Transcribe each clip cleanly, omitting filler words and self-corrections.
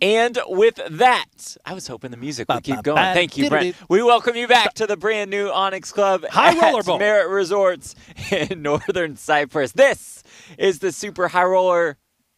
And with that, I was hoping the music would keep going. Thank you, Brent. We welcome you back to the brand new Onyx Club High Roller at Bowl. Merritt Resorts in Northern Cyprus. This is the Super High Roller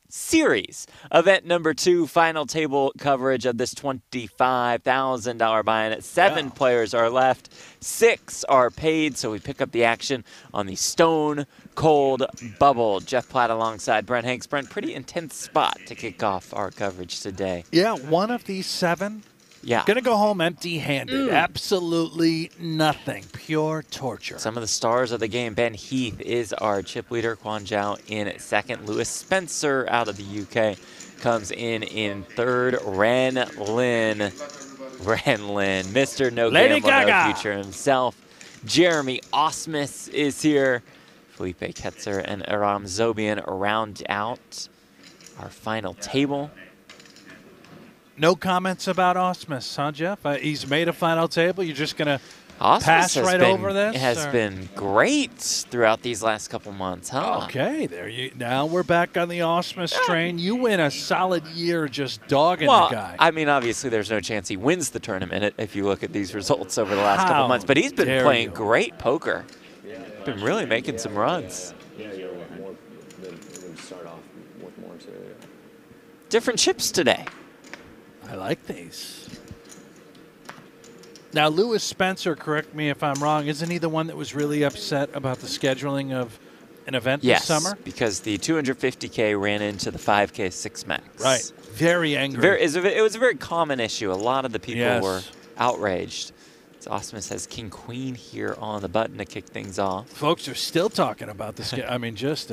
Series, event number 2, final table coverage of this $25,000 buy-in. 7 players are left, 6 are paid, so we pick up the action on the Stone Cold Bubble. Jeff Platt alongside Brent Hanks. Brent, pretty intense spot to kick off our coverage today. Yeah, one of these 7. Yeah. Going to go home empty-handed. Absolutely nothing. Pure torture. Some of the stars of the game. Ben Heath is our chip leader. Quan Zhao in second. Lewis Spencer out of the UK comes in third. Ren Lin, Mr. No Lady Gamble, Gaga. No Future himself. Jeremy Osmus is here. Felipe Ketzer and Aram Zobian round out our final table. No comments about Osmus, huh, Jeff? He's made a final table. You're just going to pass right over this? It has been great throughout these last couple months, huh? Okay, now we're back on the Osmus train. You win a solid year just dogging the guy. I mean, obviously there's no chance he wins the tournament if you look at these results over the last couple months. But he's been playing great poker. Been really making some runs. Different chips today. I like these. Now, Lewis Spencer, correct me if I'm wrong, isn't he the one that was really upset about the scheduling of an event this summer? Yes, because the 250K ran into the 5K 6 max. Right. Very angry. It was a very common issue. A lot of the people were outraged. So Osmus has King-Queen here on the button to kick things off. Folks are still talking about this. I mean, just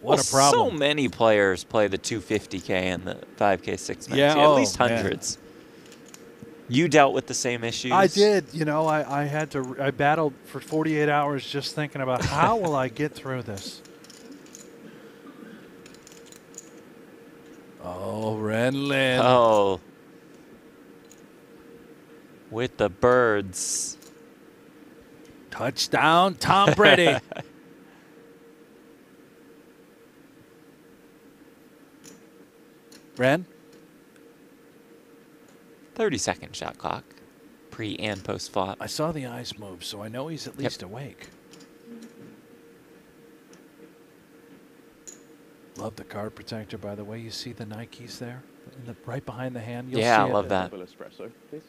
what a problem. So many players play the 250K and the 5K 6 max. Yeah, at least hundreds. You dealt with the same issues? I did. You know, I battled for 48 hours just thinking about how will I get through this. Oh, Ren Lin. Oh. With the birds. Touchdown, Tom Brady. Ren? 30-second shot clock, pre and post flop. I saw the eyes move, so I know he's at least awake. Love the card protector, by the way. You see the Nikes there, right behind the hand. You'll see I love that. Double espresso, please.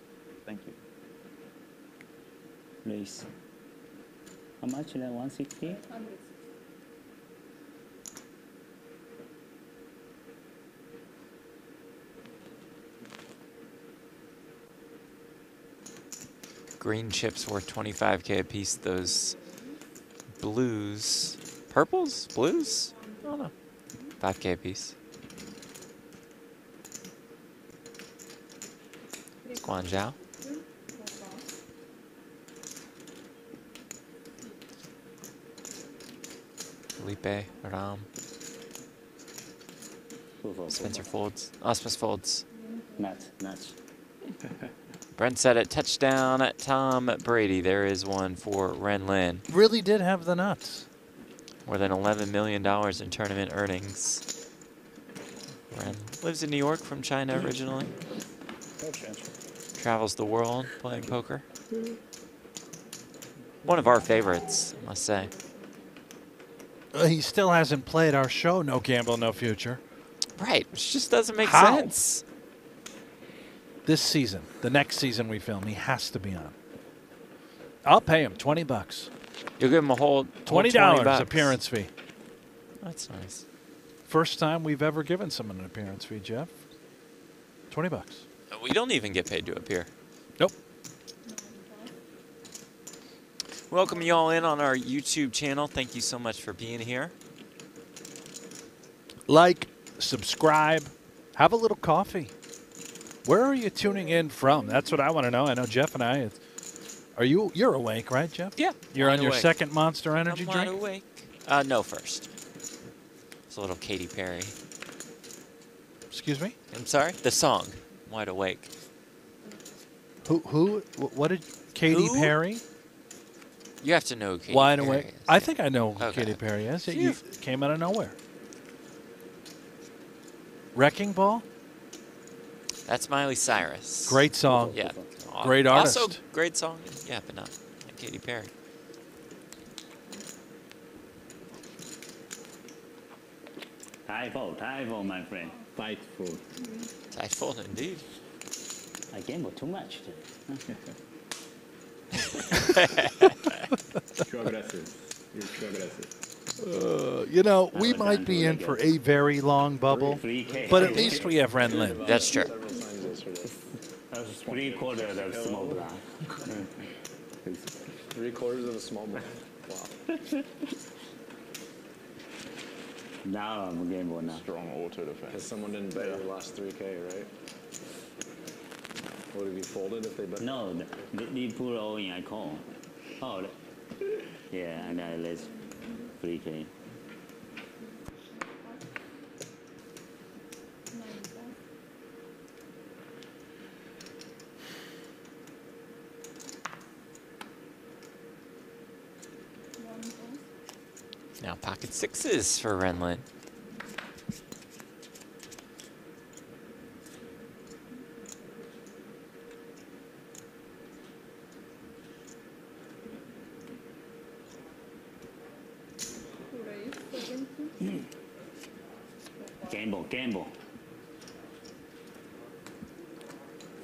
Thank you. Please. How much? 160? Green chips worth 25K a piece. Those blues, purples, blues? I don't know. 5K a piece. It's Guan Zhao. Felipe, Ram. Spencer folds. Osmus folds. Nuts. Brent said it. Touchdown at Tom Brady. There is one for Ren Lin. Really did have the nuts. More than $11 million in tournament earnings. Ren lives in New York from China originally. Travels the world playing poker. One of our favorites, I must say. He still hasn't played our show, No Gamble, No Future. Right, which just doesn't make sense. This season, the next season we film, he has to be on. I'll pay him $20. You'll give him a whole $20 appearance fee. That's nice. First time we've ever given someone an appearance fee, Jeff. $20. We don't even get paid to appear. Nope. Welcome you all in on our YouTube channel. Thank you so much for being here. Like, subscribe, have a little coffee. Where are you tuning in from? That's what I want to know. I know Jeff and I. You're awake, right, Jeff? Yeah. You're on your second Monster Energy drink? I'm awake. No, first. It's a little Katy Perry. Excuse me? I'm sorry? The song, Wide Awake. What did Katy Perry? You have to know Katy Wide Perry Awake. is. I think I know who Katy Perry is. It came out of nowhere. Wrecking Ball? That's Miley Cyrus. Great song. Yeah. Great artist. Also, great song. Yeah, but not like Katy Perry. Typhoon, my friend. Fightful. Typhoon, indeed. I gamble too much today. Too aggressive. You're too aggressive. You know, we was might down be to in like for a a very long bubble, 3K. but at least we have Renlin. That's true. Several times yesterday. That was 3/4 of the small blind. 3/4 of a small blind. Wow. Now I'm gamble now. Strong auto defense. Because someone didn't bet your last 3K, right? Would have you folded if they bet? No, they put all in. I call. Oh, yeah, and I let 3K. Now pocket sixes for Renlin. Gamble.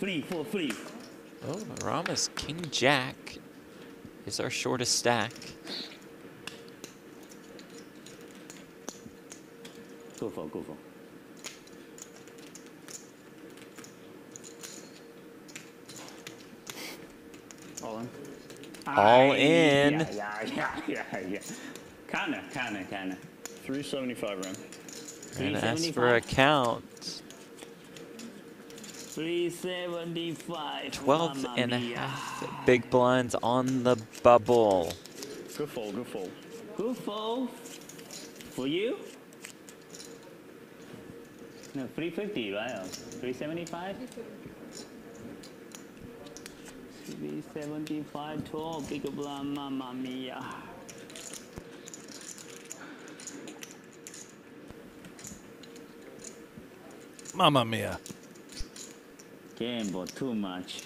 3-4-3. Oh, Rama's King Jack is our shortest stack. Go for. All in. All in. Yeah. Kinda. 375 run. And ask for a count. 375. 12 Mamma and a mia. half big blinds on the bubble. Good fold. Good fold. For you? No, 350, right? Or 375? 375, 12, big blind, mamma mia. Mamma mia. Gamble too much.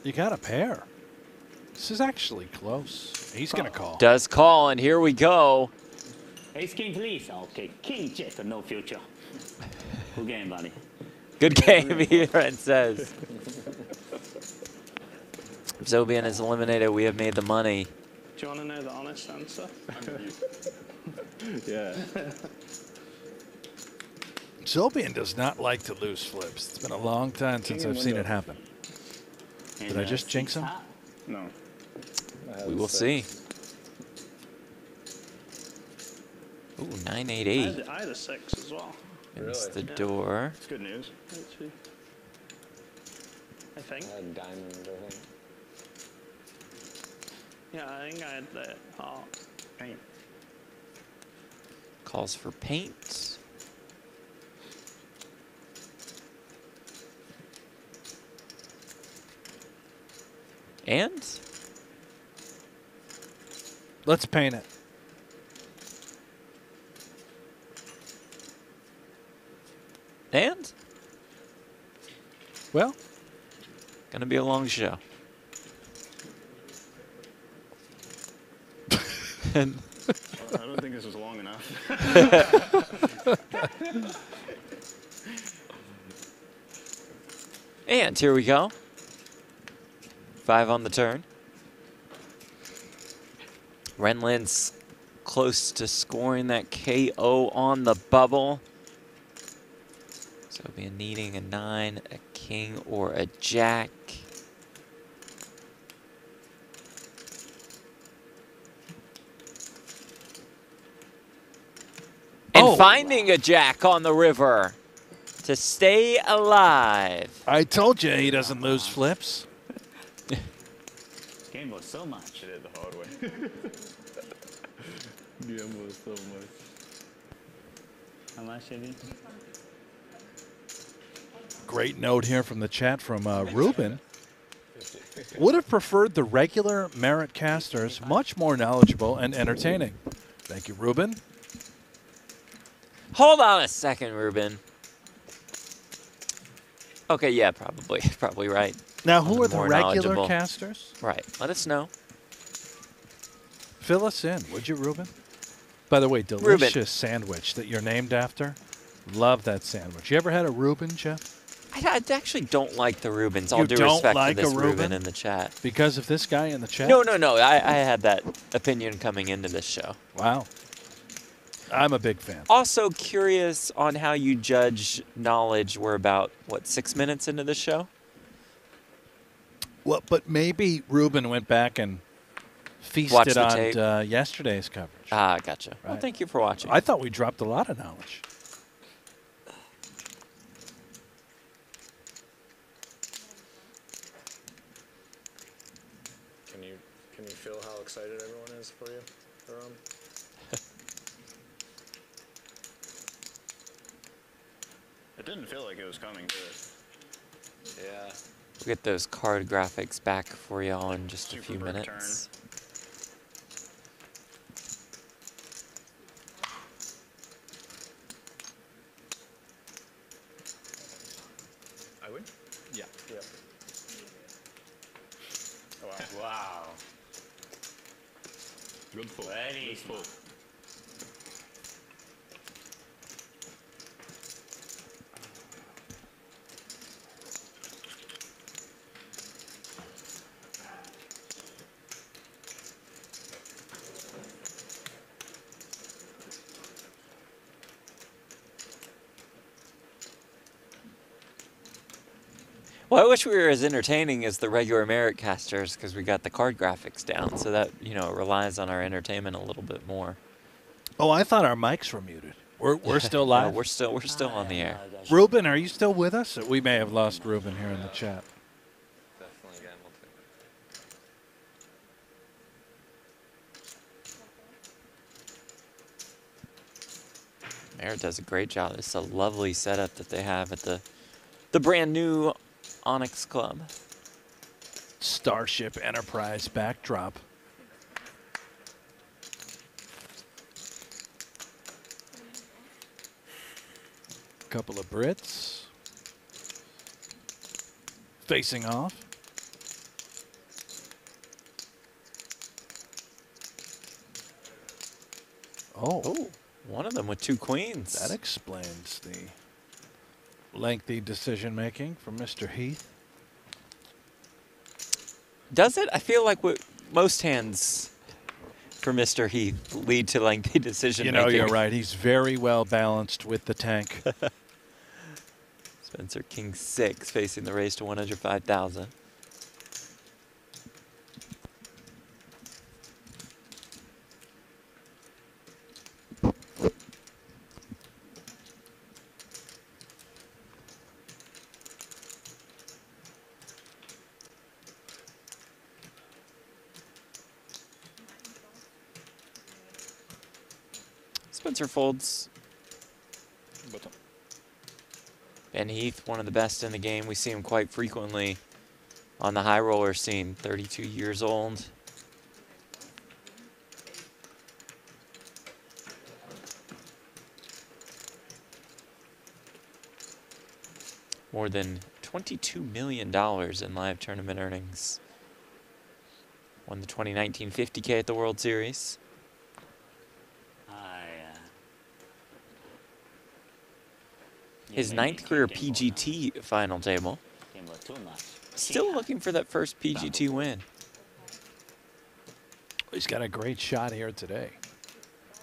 You got a pair. This is actually close. He's going to call. Does call, and here we go. Ace king, please. Okay, king jack, no future. Good game, buddy. Good game, Efren says. If Zobian is eliminated, we have made the money. Do you want to know the honest answer? Yeah. Zobian does not like to lose flips. It's been a long time since I've seen it happen. And, Did I just jinx him? top. No. We will see. Ooh, 988. I had a 6 as well. It's the Yeah. door. It's good news, actually. I think. I had diamond, I think. Yeah, I think I had the heart. Paint. Calls for paint. And Let's paint it. Well, gonna be a long show. And I don't think this was long enough. and here we go. 5 on the turn. Renlin's close to scoring that KO on the bubble. So it'll be needing a 9, a king, or a jack. And Oh. finding a jack on the river to stay alive. I told you he doesn't lose flips. Game was so much. Did it the hard way. DM was so much. How much did he? Great note here from the chat from Ruben. Would have preferred the regular Merit casters, much more knowledgeable and entertaining. Thank you, Ruben. Hold on a second, Ruben. Okay, yeah, probably. Probably right. Now, One who are of the more regular knowledgeable. casters? Right. Let us know. Fill us in, would you, Ruben? By the way, delicious sandwich that you're named after. Love that sandwich. You ever had a Reuben, Jeff? I actually don't like the Reubens. All You due don't respect like to this a Reuben Reuben? in the chat. Because of this guy in the chat? No. I had that opinion coming into this show. Wow. I'm a big fan. Also curious on how you judge knowledge. We're about, what, 6 minutes into the show? Well, but maybe Reuben went back and Watch feasted the on tape. Yesterday's coverage. Ah, gotcha. Well, Right. thank you for watching. I thought we dropped a lot of knowledge. Can you feel how excited everyone is for you, Aaron? It didn't feel like it was coming, did it? Yeah. We'll get those card graphics back for y'all in just a Super few quick minutes. I win? Yeah. Yep. Oh, wow. Wow. Good pull. Very Good pull. Well, I wish we were as entertaining as the regular Merit casters because we got the card graphics down, so that, you know, it relies on our entertainment a little bit more. Oh, I thought our mics were muted. We're still No, live. we're still on the air. Reuben, are you still with us? We may have lost Reuben here in the chat. Definitely again. Merit does a great job. It's a lovely setup that they have at the brand new Onyx Club. Starship Enterprise backdrop. Couple of Brits. Facing off. Oh, One of them with two queens. that explains the lengthy decision making from Mr. Heath. Does it? I feel like most hands for Mr. Heath lead to lengthy decision You making. know, you're right. He's very well balanced with the tank. Spencer King 6 facing the raise to 105,000. Spencer folds. Ben Heath, one of the best in the game. We see him quite frequently on the high roller scene. 32 years old. More than $22 million in live tournament earnings. Won the 2019 50K at the World Series. His 9th career PGT final table. Still looking for that first PGT win. He's got a great shot here today.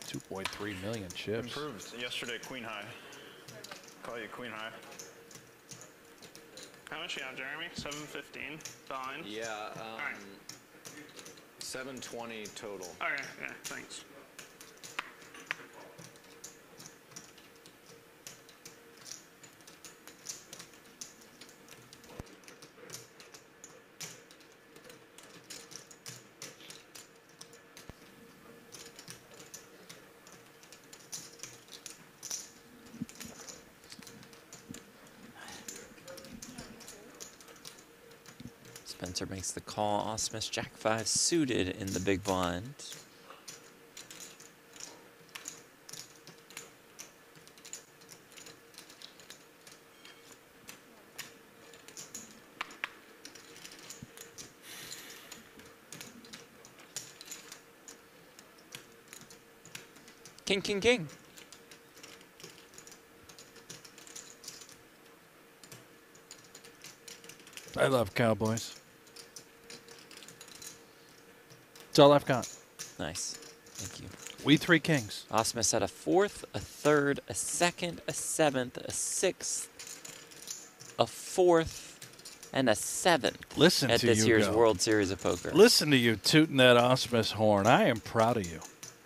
2.3 million chips. Improved yesterday, queen high. Call you queen high. How much you have, Jeremy? 715. Fine. Yeah, Alright. 720 total. Okay, yeah, thanks. Spencer makes the call. Osmus Jack 5 suited in the big blind. King, king, king. I love cowboys. That's all I've got. Nice. Thank you. We three kings. Osmus had a 4th, a 3rd, a 2nd, a 7th, a 6th, a 4th, and a 7th. Listen at to this you year's go. World Series of Poker. Listen to you tooting that Osmus horn. I am proud of you.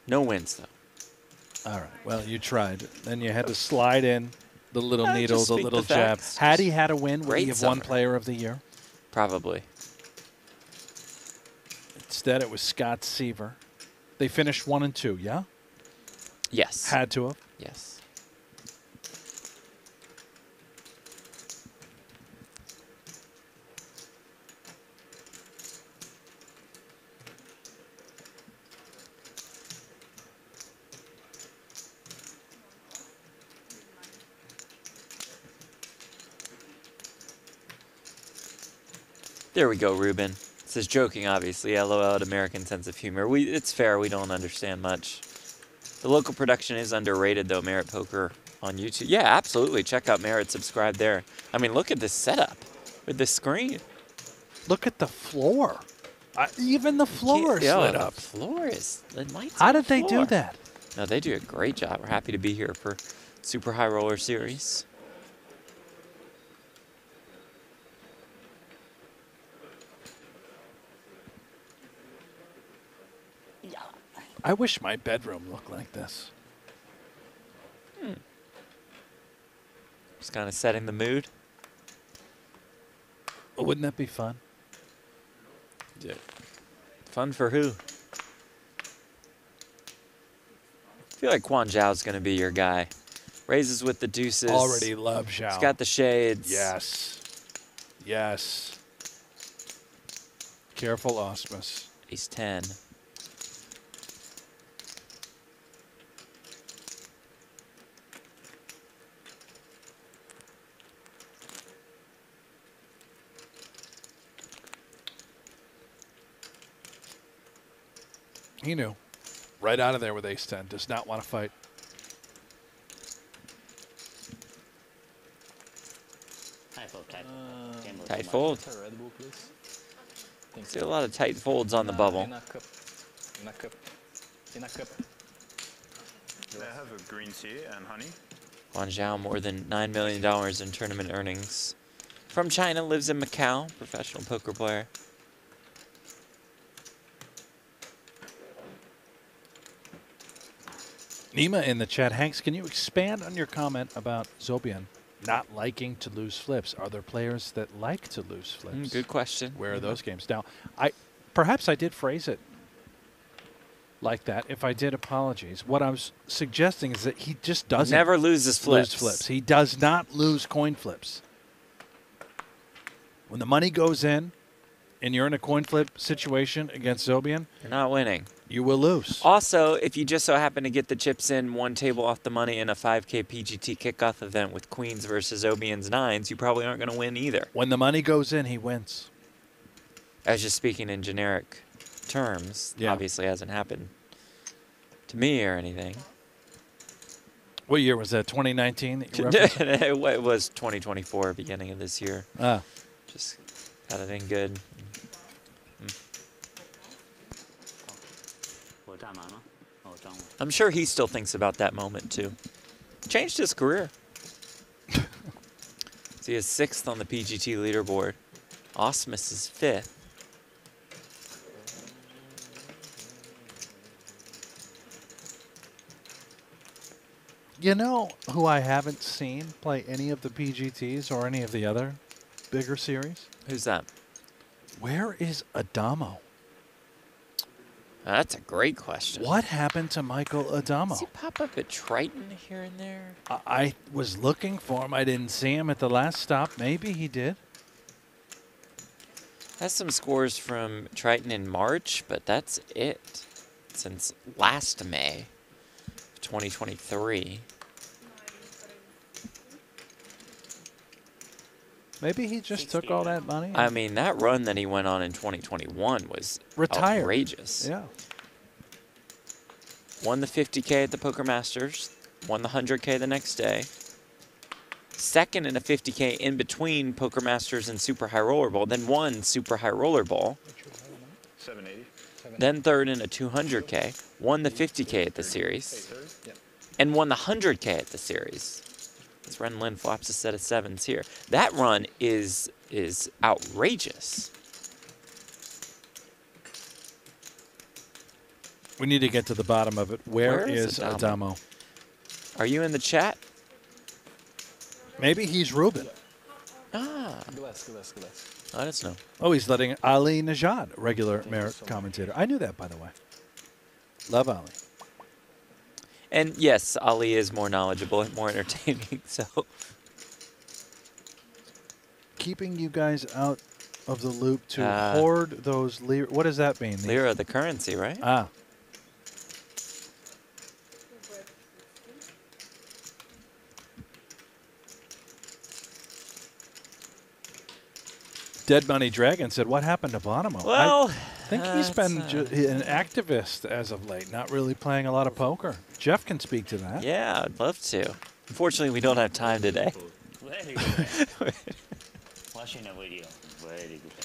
No wins though. All right. Well, you tried. Then you had to slide in the little needle, just the speak little the jab. facts. Had he had a win, would Great he have won summer. Player of the Year? Probably. Instead, it was Scott Seaver. They finished 1 and 2. Yeah. Yes. Had to have. Yes. There we go, Ruben. This is joking, obviously. LOL at American sense of humor. It's fair. We don't understand much. The local production is underrated, though. Merit Poker on YouTube. Yeah, absolutely. Check out Merit. Subscribe there. I mean, look at this setup with the screen. Look at the floor. Even the floor is lit up. The floor is lit. How did they do that? No, they do a great job. We're happy to be here for Super High Roller Series. I wish my bedroom looked like this. Just kind of setting the mood. Wouldn't that be fun? Yeah. Fun for who? I feel like Quan Zhao's going to be your guy. Raises with the deuces. Already love Zhao. He's got the shades. Yes. Yes. Careful, Osmus. Ace 10. He knew. Right out of there with ace 10. Does not want to fight. Tight fold. See a lot of tight folds on the bubble. May I have a green tea and honey? Quan Zhao, more than $9 million in tournament earnings. From China, lives in Macau, professional poker player. Nima in the chat. Hanks, can you expand on your comment about Zobian not liking to lose flips? Are there players that like to lose flips? Good question. Where are those games? Now, perhaps I did phrase it like that. If I did, apologies. What I was suggesting is that he just doesn't Never loses flips. lose flips. He does not lose coin flips. When the money goes in and you're in a coin flip situation against Zobian, You're not winning. you will lose. Also, if you just so happen to get the chips in one table off the money in a 5K PGT kickoff event with queens versus Obian's nines, you probably aren't going to win either. When the money goes in, he wins. I was just speaking in generic terms. Yeah. Obviously hasn't happened to me or anything. What year was that? 2019 that you referenced? It was 2024, beginning of this year. Ah. Just got it in good. I'm sure he still thinks about that moment, too. Changed his career. So he is 6th on the PGT leaderboard. Osmus is 5th. You know who I haven't seen play any of the PGTs or any of the other bigger series? Who's that? Where is Adamo? That's a great question. What happened to Michael Adamo? Does he pop up at Triton here and there? I was looking for him. I didn't see him at the last stop. Maybe he did. Has some scores from Triton in March, but that's it. Since last May of 2023. Maybe he just took all that money. I mean, that run that he went on in 2021 was Retired. outrageous. Yeah. Won the 50K at the Poker Masters. Won the 100K the next day. Second in a 50K in between Poker Masters and Super High Roller Bowl. Then won Super High Roller Bowl. 780. Then third in a 200K. Won the 50K at the series. And won the 100K at the series. As Ren Lin flops a set of sevens here. That run is outrageous. We need to get to the bottom of it. Where is Adamo? Adamo? Are you in the chat? Maybe he's Ruben. Ah, let us know. Oh, he's letting Ali Najad, regular Merit commentator. I knew that, by the way. Love Ali. And yes, Ali is more knowledgeable and more entertaining, so. Keeping you guys out of the loop to hoard those lira. What does that mean? Lira, the currency, right? Ah. Dead Money Dragon said, what happened to Bonomo? Well, I think he's been an activist as of late, not really playing a lot of poker. Jeff can speak to that. Yeah, I'd love to. Unfortunately, we don't have time today. Very good. Watching the video. Very good.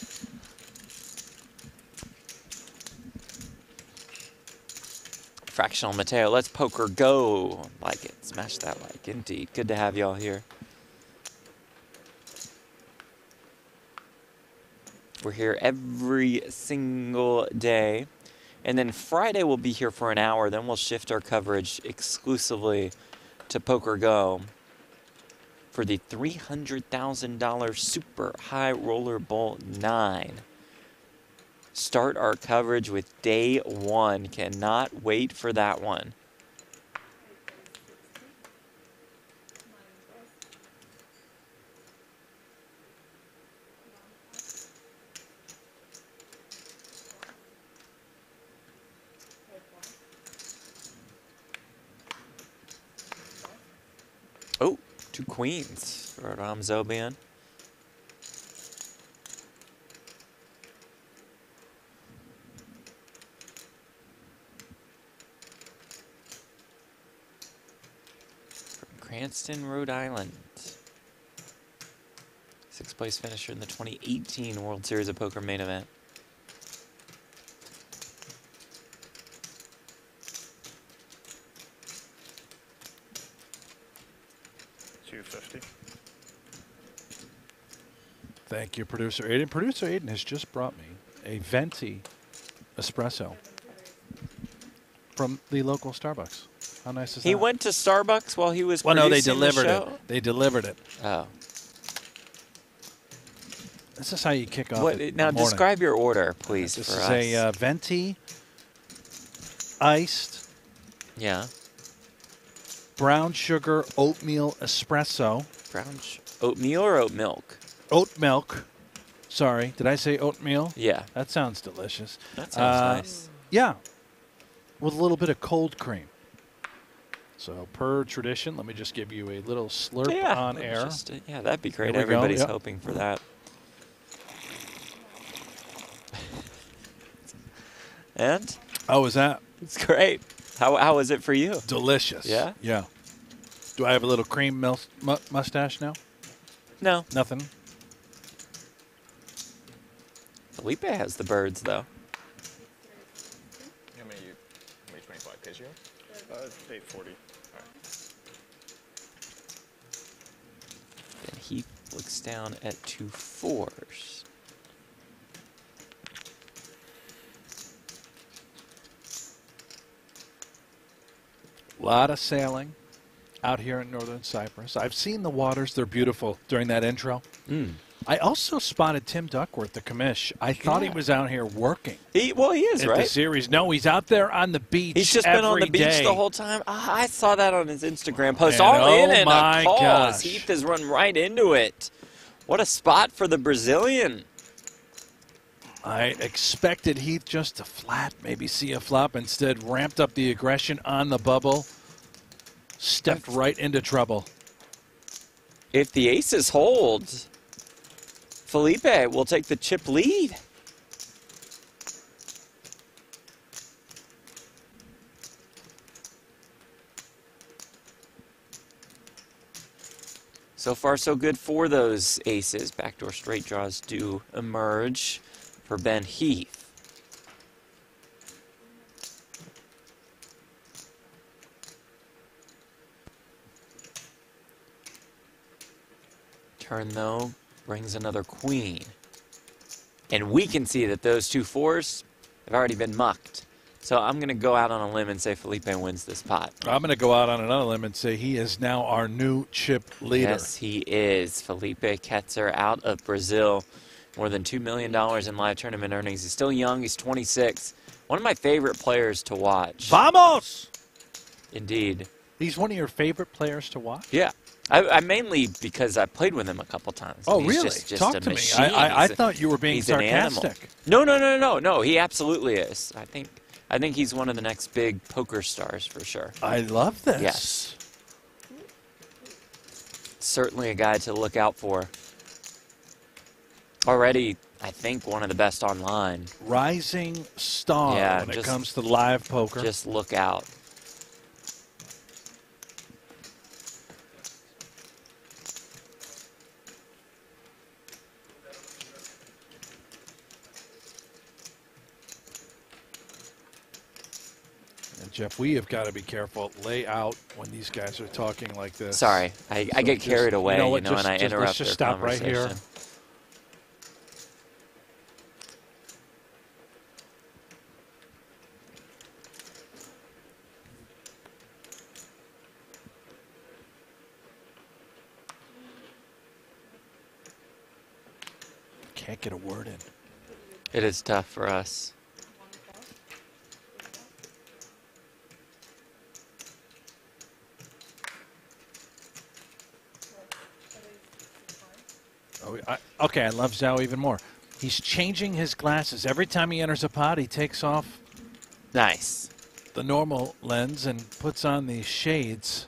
Fractional Mateo, let's poker go. Like it. Smash that like. Indeed. Good to have y'all here. We're here every single day. And then Friday we'll be here for an hour. Then we'll shift our coverage exclusively to Poker Go for the $300,000 Super High Roller Bowl 9. Start our coverage with day one. Cannot wait for that one. Oh, 2 queens for Ram Zobian. From Cranston, Rhode Island. 6th place finisher in the 2018 World Series of Poker main event. Thank you, Producer Aiden. Producer Aiden has just brought me a venti espresso from the local Starbucks. How nice is that? He went to Starbucks while he was Well, no, they producing delivered the show? it. They delivered it. Oh. This is how you kick off What, the now morning. describe your order, please, This for is us. a venti, iced, Yeah. brown sugar oatmeal espresso. Brown oatmeal or oat milk? Oat milk. Sorry, did I say oatmeal? Yeah. That sounds delicious. That sounds nice. Yeah, with a little bit of cold cream. So per tradition, let me just give you a little slurp on air. Yeah, that'd be great. Here we go, Everybody's yep. hoping for that. And? How was that? It's great. How was it for you? Delicious. Yeah? Yeah. Do I have a little cream mustache now? No. Nothing. Felipe has the birds, though. How many 25 Ks you? 840. All right. Then he looks down at 2 4s. A lot of sailing out here in northern Cyprus. I've seen the waters. They're beautiful during that intro. I also spotted Tim Duckworth, the commish. I thought he was out here working. He is, at right? the series. No, he's out there on the beach. He's just been on the beach day. the whole time. I saw that on his Instagram post. And All in oh and my a call. gosh. Heath has run right into it. What a spot for the Brazilian. I expected Heath just to flat, maybe see a flop. Instead, ramped up the aggression on the bubble. Stepped right into trouble. If the aces hold, Felipe will take the chip lead. So far, so good for those aces. Backdoor straight draws do emerge for Ben Heath. Turn, though, brings another queen. And we can see that those 2 fours have already been mucked. So I'm going to go out on a limb and say Felipe wins this pot. I'm going to go out on another limb and say he is now our new chip leader. Yes, he is. Felipe Ketzer out of Brazil. More than $2 million in live tournament earnings. He's still young. He's 26. One of my favorite players to watch. Vamos! Indeed. He's one of your favorite players to watch? Yeah. I mainly because I played with him a couple times. Oh, He's really? Just Talk a to me. machine. I thought you were being he's an animal. sarcastic. No. He absolutely is. I think he's one of the next big poker stars for sure. I love this. Yes. Certainly a guy to look out for. Already, I think, one of the best online. Rising star when it comes to live poker. Just look out. Jeff, we have got to be careful. Lay out when these guys are talking like this. Sorry, I get carried away, and I interrupt let's just stop right here. Can't get a word in. It is tough for us. Okay, I love Zhao even more. He's changing his glasses. Every time he enters a pot, he takes off Nice. the normal lens and puts on these shades.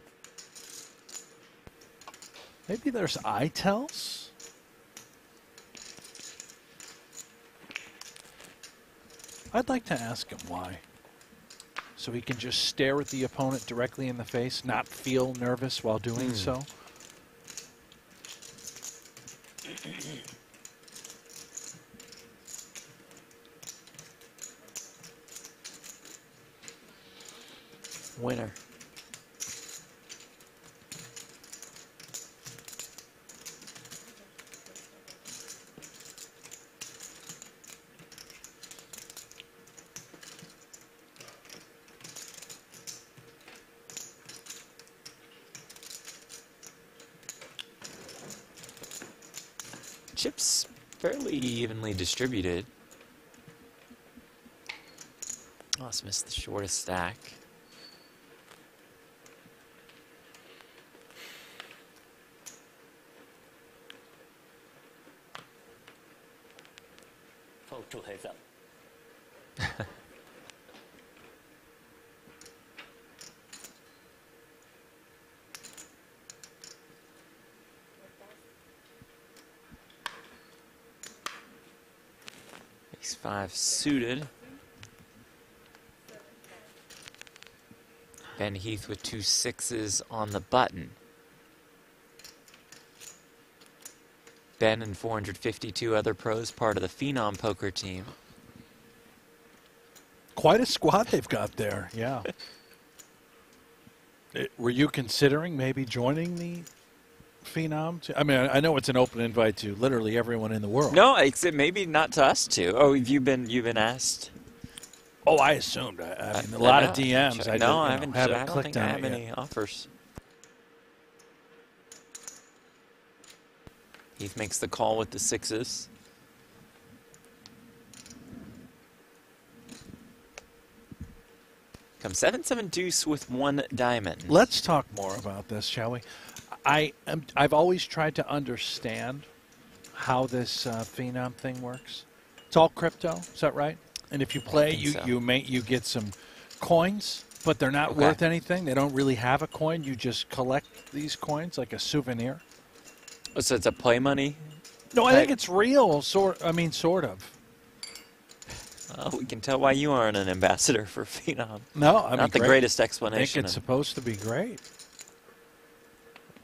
Maybe there's eye tells? I'd like to ask him why. So he can just stare at the opponent directly in the face, not feel nervous while doing so. Winner. Chips fairly evenly distributed. Lost missed the shortest stack. Fold 2 heads up. Ace-5 suited. Ben Heath with 2 6s on the button. Ben and 452 other pros, part of the Phenom poker team. Quite a squad they've got there, yeah. Were you considering maybe joining the Phenom? I mean, I know it's an open invite to literally everyone in the world. No, except maybe not to us two. Oh, you've been asked? Oh, I assumed. I mean, a lot of DMs. I haven't clicked think I on have it any yet. offers. Heath makes the call with the 6s. Comes 7-7 deuce with 1 diamond. Let's talk more about this, shall we? I've always tried to understand how this Phenom thing works. It's all crypto, is that right? And if you play, you get some coins, but they're not worth anything. They don't really have a coin. You just collect these coins like a souvenir. Oh, so it's a play money? No, I think it's real. Sort of. We can tell why you aren't an ambassador for Phenom. No, I mean, not the greatest I explanation. think it's supposed to be great.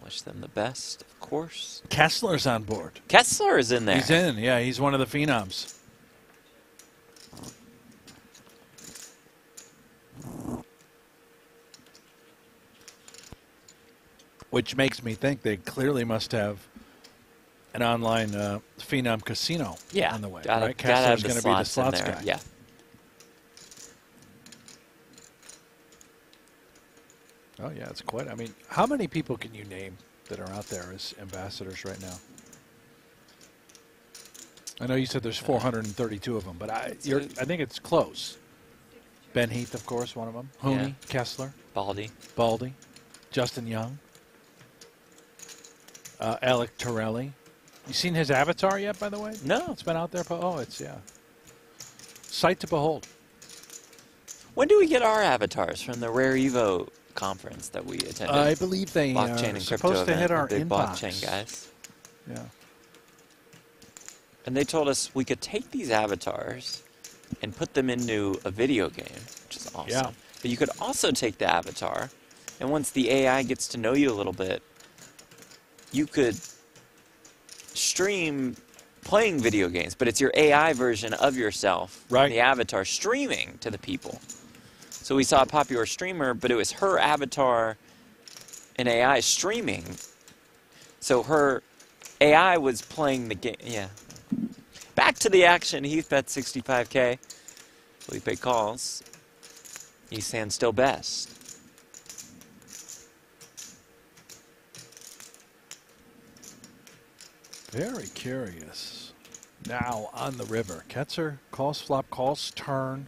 Wish them the best, of course. Kessler's on board. Kessler is in there. He's in, yeah. He's one of the phenoms. Which makes me think they clearly must have an online phenom casino Yeah, on the way. gotta, Right? gotta have Kessler's the going to be the slots in slots there. guy. Yeah. Oh, yeah, it's quite. I mean, how many people can you name that are out there as ambassadors right now? I know you said there's 432 of them, but I think it's close. Ben Heath, of course, one of them. Hooney, Yeah. Kessler, Baldy. Justin Young, Alec Torelli. You seen his avatar yet, by the way? No. It's been out there. Oh, it's, yeah. Sight to behold. When do we get our avatars from the Rare Evo conference that we attended? I believe they blockchain are and supposed crypto to event hit our with big inbox. blockchain guys. Yeah. And they told us we could take these avatars and put them into a video game, which is awesome. Yeah. But you could also take the avatar, and once the AI gets to know you a little bit, you could stream playing video games, but it's your AI version of yourself, Right. the avatar, streaming to the people. So we saw a popular streamer, but it was her avatar and AI streaming. So her AI was playing the game. Yeah. Back to the action. Heath bet 65K. Felipe calls. East Hand still best. Very curious. Now on the river. Ketzer calls flop, calls turn.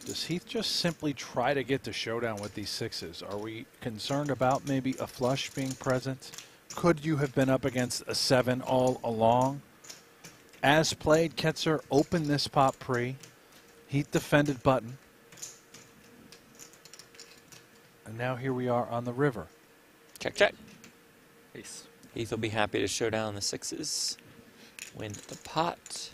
Does Heath just simply try to get to showdown with these sixes? Are we concerned about maybe a flush being present? Could you have been up against a 7 all along? As played, Ketzer opened this pot pre. Heath defended button. And now here we are on the river. Check, check. Peace. Heath will be happy to show down the sixes. Win the pot.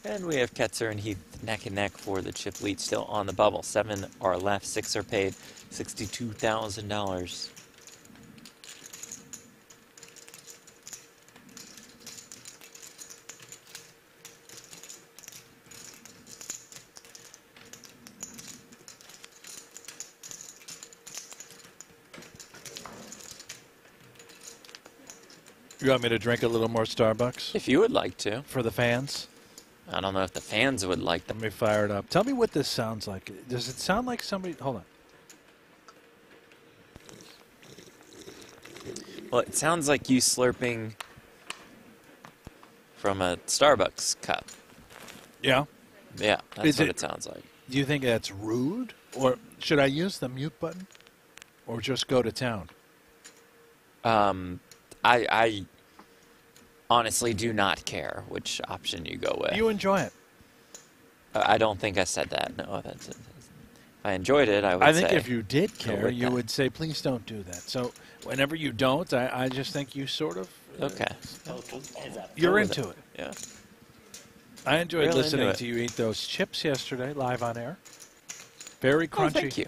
And we have Ketzer and Heath neck and neck for the chip lead, still on the bubble. 7 are left, 6 are paid, $62,000. You want me to drink a little more Starbucks If you would like to. for the fans? I don't know if the fans would like Let them. me fire it up. Tell me what this sounds like. Does it sound like somebody... Hold on. Well, it sounds like you slurping from a Starbucks cup. Yeah? Yeah, that's Is what it- it sounds like. Do you think that's rude? Or should I use the mute button? Or just go to town? I honestly do not care which option you go with. You enjoy it. I don't think I said that. No, that's it. If I enjoyed it, I would I think say. if you did go care, with you that. would say, please don't do that. So whenever you don't, I just think you sort of... Okay. You're Go with into it. Yeah. I enjoyed Real listening into it. to you eat those chips yesterday, live on air. Very crunchy. Oh, thank you.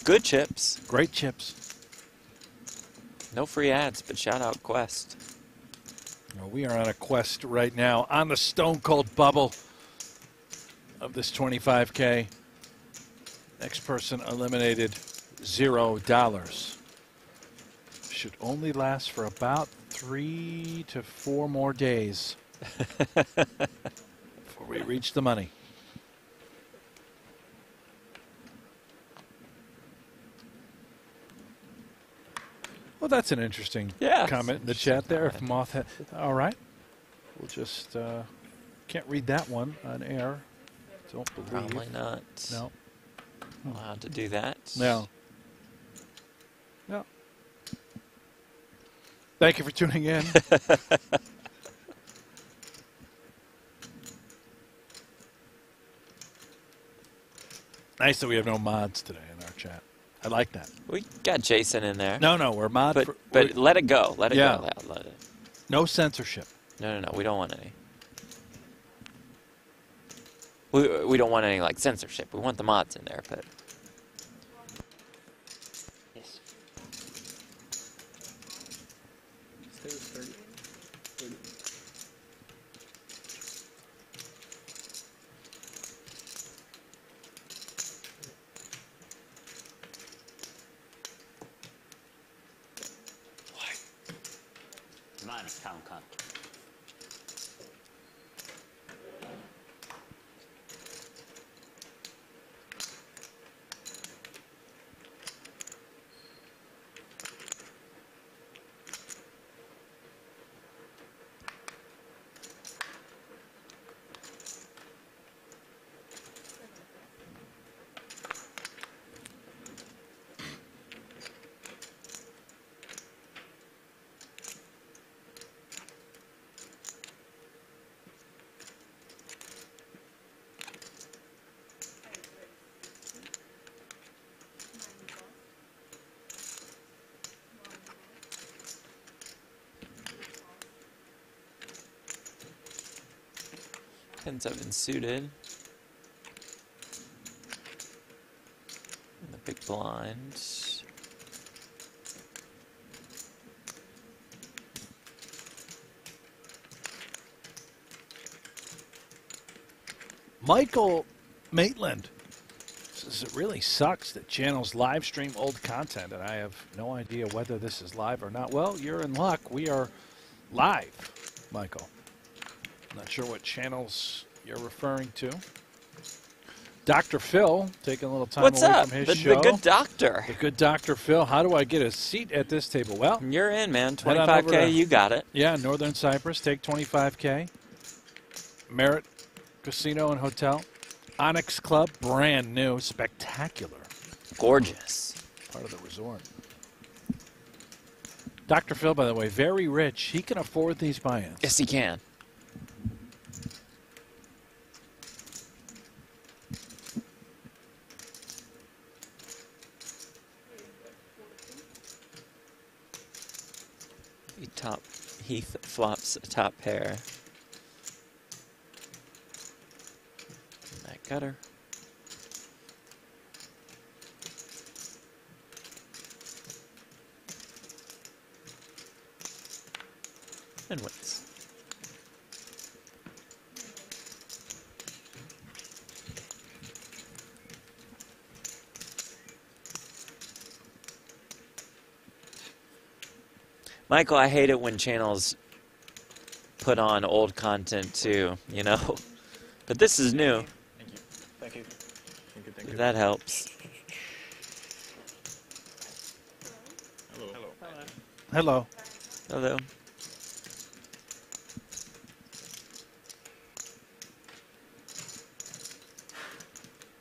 Good chips. Great chips. No free ads, but shout out Quest. Well, we are on a quest right now on the stone cold bubble of this 25K. Next person eliminated $0. Should only last for about 3 to 4 more days before we reach the money. Well, that's an interesting Yeah. comment in the chat there. If Moth, all right, we'll just can't read that one on air. Don't believe. Probably not No. allowed to do that. No. No. Thank you for tuning in. Nice that we have no mods today in our chat. I like that. We got Jason in there. No, we're mod. But for, but let it go. Let it Yeah. go. Let it. no censorship. No. We don't want any. We don't want any like censorship. We want the mods in there, but Yes. Stay with 30. 30. Come on, come. tens have been suited. And the big blind. Michael Maitland says it really sucks that channels live stream old content, and I have no idea whether this is live or not. Well, you're in luck. We are live, Michael. I'm not sure what channels you're referring to. Dr. Phil, taking a little time What's away up? from his The show. good doctor. The good Dr. Phil. How do I get a seat at this table? Well, You're in, man. head on over 25K, to- you got it. yeah, Northern Cyprus, take 25K. Merit Casino and Hotel. Onyx Club, brand new, spectacular. Gorgeous. Part of the resort. Dr. Phil, by the way, very rich. He can afford these buy-ins. Yes, he can. Heath flops a top pair. That gutter. And wins. Michael, I hate it when channels put on old content too, you know? But this is new. Thank you. Thank you. Thank you. Thank you. That helps. Hello. Hello. Hello. Hello.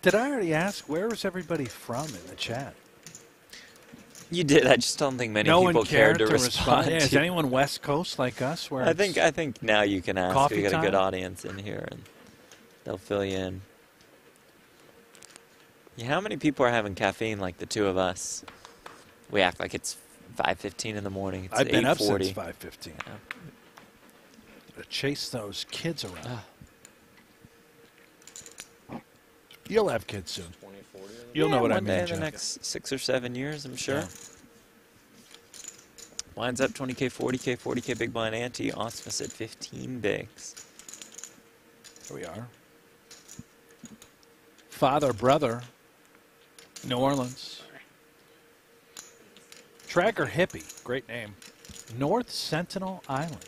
Did I already ask, where is everybody from in the chat? You did. I just don't think many No people one cared cared to respond. Yeah, is to- anyone West Coast like us? Where I it's- think now you can ask. Coffee We got a good time? audience in here, and they'll fill you in. Yeah, how many people are having caffeine like the two of us? We act like it's 5:15 in the morning. It's I've been up 8:40. since 5:15. To chase those kids around. You'll have kids soon. 2040. You'll know what I one day mean, in the Jeff. next 6 or 7 years, I'm sure. Yeah. Blinds up 20K, 40K, 40K big blind ante. Osmus at 15 bigs. Here we are. Father, brother, New Orleans. Tracker Hippie, great name. North Sentinel Island.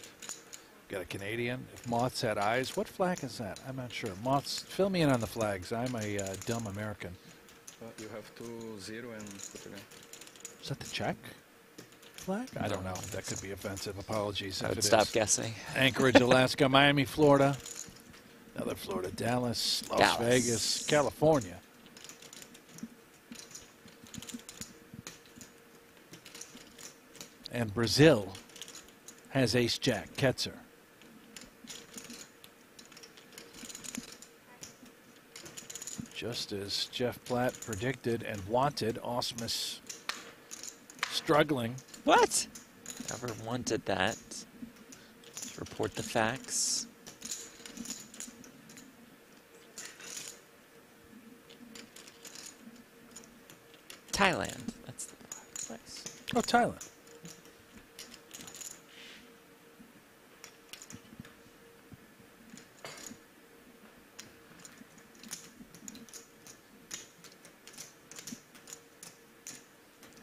Got a Canadian. If moths had eyes, what flag is that? I'm not sure. Moths, fill me in on the flags. I'm a dumb American. You have 2-0 and Portugal. Is that the Czech flag? I don't know. That could be offensive. Apologies I if would it stop is. guessing. Anchorage, Alaska, Miami, Florida. Another Florida, Dallas, Las Dallas. Vegas, California. And Brazil has ace-jack, Ketzer. Just as Jeff Platt predicted and wanted, Osmus struggling. What? Never wanted that. Just report the facts. Thailand. That's the nice. Oh, Thailand.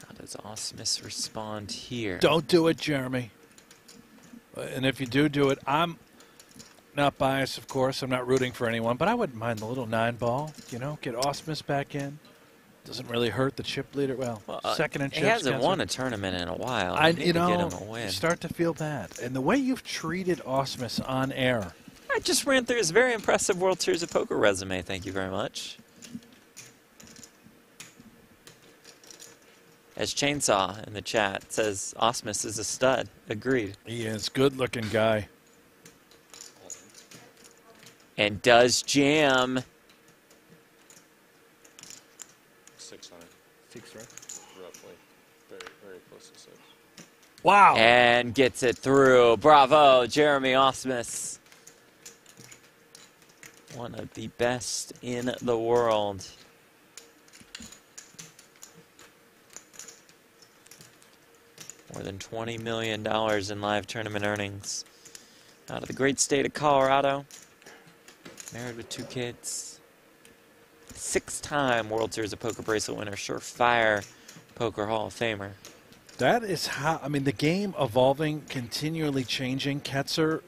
How does Osmus respond here? Don't do it, Jeremy. And if you do it, I'm not biased, of course. I'm not rooting for anyone, but I wouldn't mind the little 9-ball. You know, get Osmus back in. Doesn't really hurt the chip leader. Well, second in chips. He hasn't won a tournament in a while. You know, get him a win. You start to feel bad. And the way you've treated Osmus on air. I just ran through his very impressive World Series of Poker resume. Thank you very much. As Chainsaw in the chat says, Osmus is a stud. Agreed. He is. Good-looking guy. And does jam. 6 on it. 6, right? Roughly. Very, very close to 6. Wow. And gets it through. Bravo, Jeremy Osmus. One of the best in the world. More than $20 million in live tournament earnings. Out of the great state of Colorado. Married with 2 kids. 6-time World Series of Poker bracelet winner. Surefire Poker Hall of Famer. That is how, I mean, the game evolving, continually changing. Ketzer,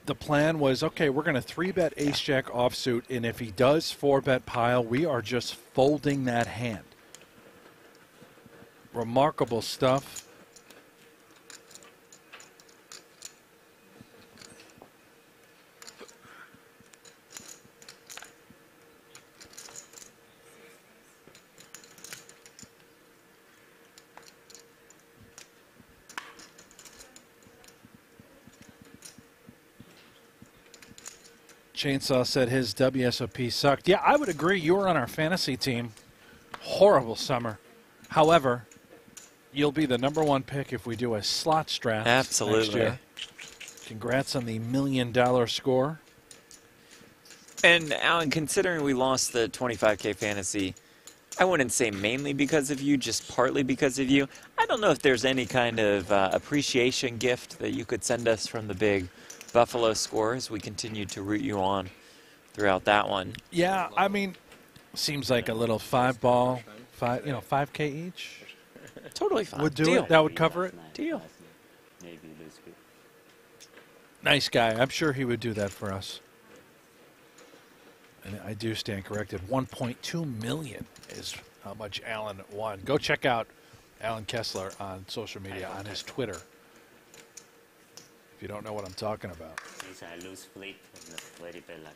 the plan was, okay, we're going to 3-bet ace-jack offsuit, and if he does 4-bet pile, we are just folding that hand. Remarkable stuff. Chainsaw said his WSOP sucked. Yeah, I would agree. You were on our fantasy team. Horrible summer. However, you'll be the #1 pick if we do a slots draft Absolutely. next year. Congrats on the $1 million score. And Alan, considering we lost the 25K fantasy, I wouldn't say mainly because of you, just partly because of you. I don't know if there's any kind of appreciation gift that you could send us from the big Buffalo score as we continue to root you on throughout that one. Yeah, I mean, seems like a little 5-ball, 5K each Totally fine. would do Deal. it. That would cover it. Deal. Maybe that's good. Nice guy. I'm sure he would do that for us. And I do stand corrected. 1.2 million is how much Alan won. Go check out Alan Kessler on social media, on his Twitter. If you don't know what I'm talking about. Since I lose flip, it's very bad luck.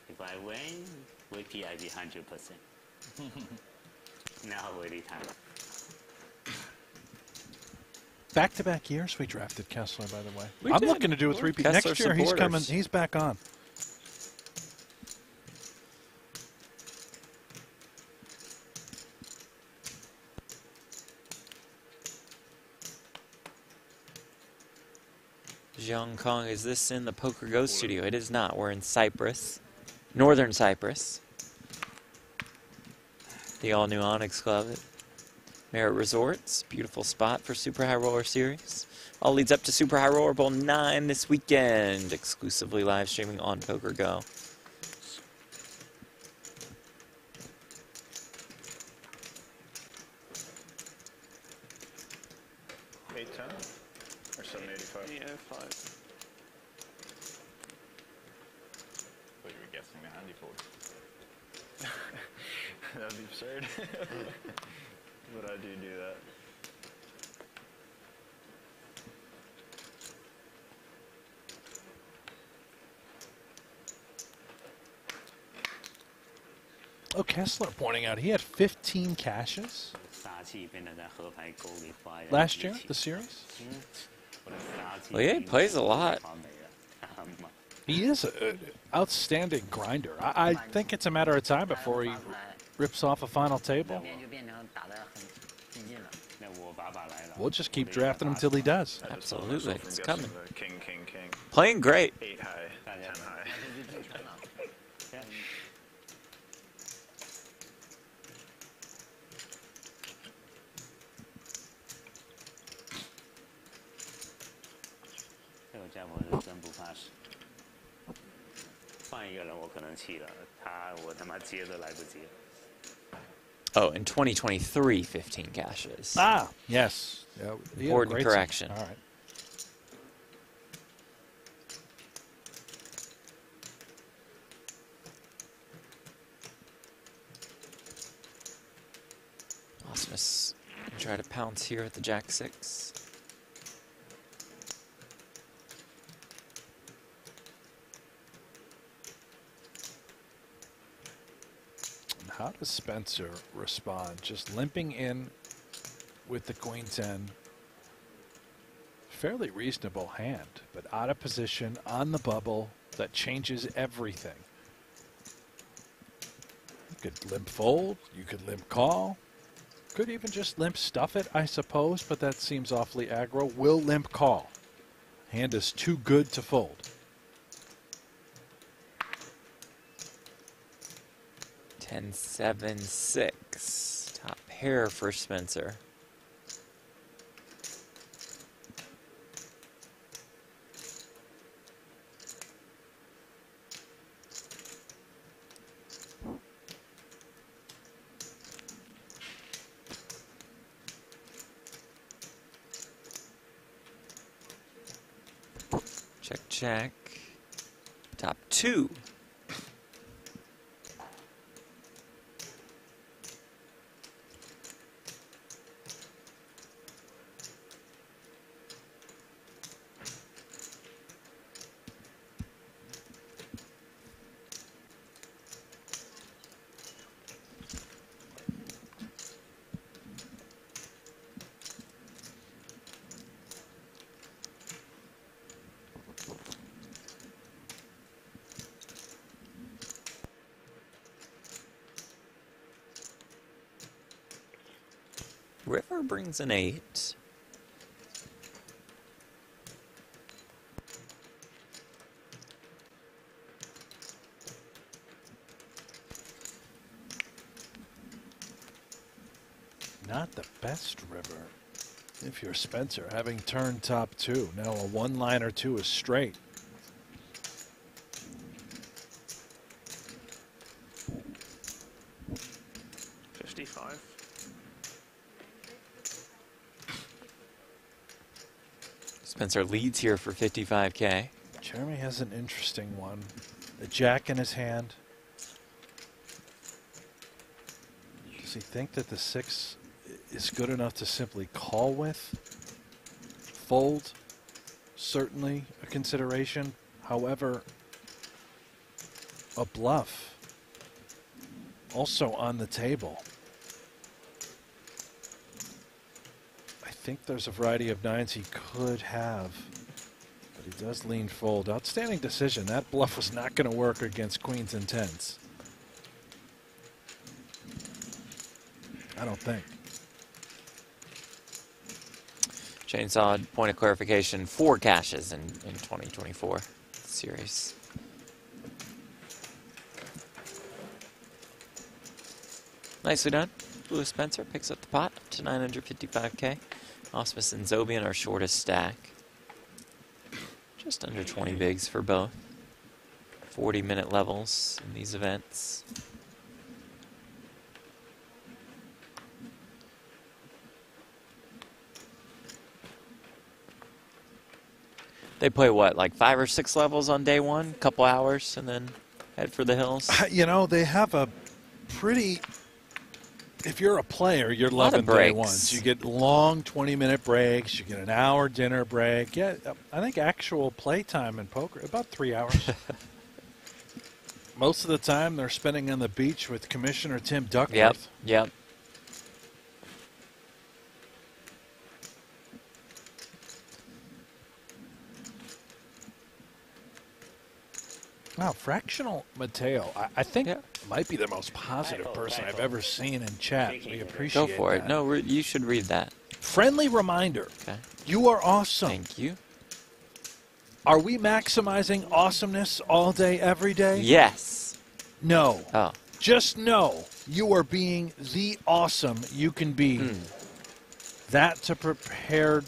If I win, VP I be 100%. Now very time. Back-to-back years we drafted Kessler, by the way. We I'm did. looking to do a We're 3-peat. Kessler Next year he's supporters. coming. He's back on. Jiang Kong, is this in the pokergo studio? It is not. We're in Cyprus, northern Cyprus. The all-new Onyx Club at Merritt Resorts. Beautiful spot for Super High Roller Series. All leads up to Super High Roller Bowl 9 this weekend. Exclusively live streaming on pokergo. Or 785. Yeah, 5. What you were guessing the handy fold. That'd be absurd. But I do that. Oh, Kessler pointing out he had 15 caches 杀气变得在河牌沟里发芽。 last year, the series. 我的杀气 Well, yeah, he plays a lot. 发霉了。 He is an outstanding grinder. I think it's a matter of time before he rips off a final table. 就变成打得很激进了。那我把把来了。 We'll just keep drafting him till he does. I just stopped myself Absolutely. from It's guessing coming. the king, king, king. Playing great. 8 high, 10 high. 这样下我是真不怕死。换一个人我可能气了，我他妈接都来不及了。 Oh, in 2023, 15 caches. Ah, yes. Yeah, he had a Important great correction. All right. Osmus try to pounce here at the Jack 6. How does Spencer respond? Just limping in with the Queen 10. Fairly reasonable hand, but out of position on the bubble. That changes everything. You could limp fold. You could limp call. Could even just limp stuff it, I suppose, but that seems awfully aggro. Will limp call. Hand is too good to fold. 10-7-6. Top pair for Spencer. Check, check. Top 2. River brings an 8. Not the best river. If you're Spencer, having turned top 2. Now a one-line or 2 is straight. Spencer leads here for 55K. Jeremy has an interesting one. The jack in his hand. Does he think that the 6 is good enough to simply call with? Fold, certainly a consideration. However, a bluff also on the table. I think there's a variety of 9s he could have, but he does lean fold. Outstanding decision. That bluff was not going to work against queens and 10s. I don't think. Chainsaw, point of clarification, 4 caches in 2024 series. Nicely done. Lewis Spencer picks up the pot up to 955K. Osmus and Zobian are shortest stack. Just under 20 bigs for both. 40-minute levels in these events. They play what, like 5 or 6 levels on day one, couple hours, and then head for the hills? You know, they have a pretty... If you're a player, you're loving day ones. You get long 20-minute breaks. You get an hour dinner break. Yeah, I think actual play time in poker, about 3 hours. Most of the time, they're spending on the beach with Commissioner Tim Duckworth. Yep. Wow, Fractional Mateo, I think might be the most positive person I've ever seen in chat. We appreciate Go for it. that. No, you should read that. Friendly reminder. Okay. You are awesome. Thank you. Are we maximizing awesomeness all day, every day? Yes. No. Oh. Just know you are being the awesome you can be. That to prepare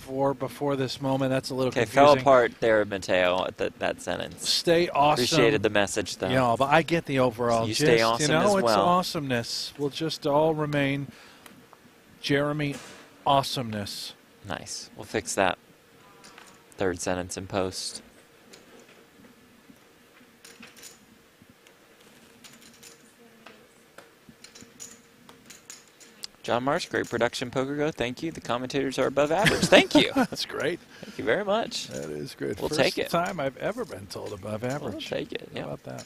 before this moment. That's a little Okay, confusing. fell apart there, Mateo, at that sentence. Stay awesome. Appreciated the message, though. Yeah, but I get the overall. So you stay awesome as it's well. awesomeness. We'll just all remain Jeremy awesomeness. Nice. We'll fix that third sentence in post. John Marsh, great production, PokerGo. Thank you. The commentators are above average. Thank you. That's great. Thank you very much. That is good. We'll First take it. time I've ever been told above average. We'll take it. How Yeah. about that?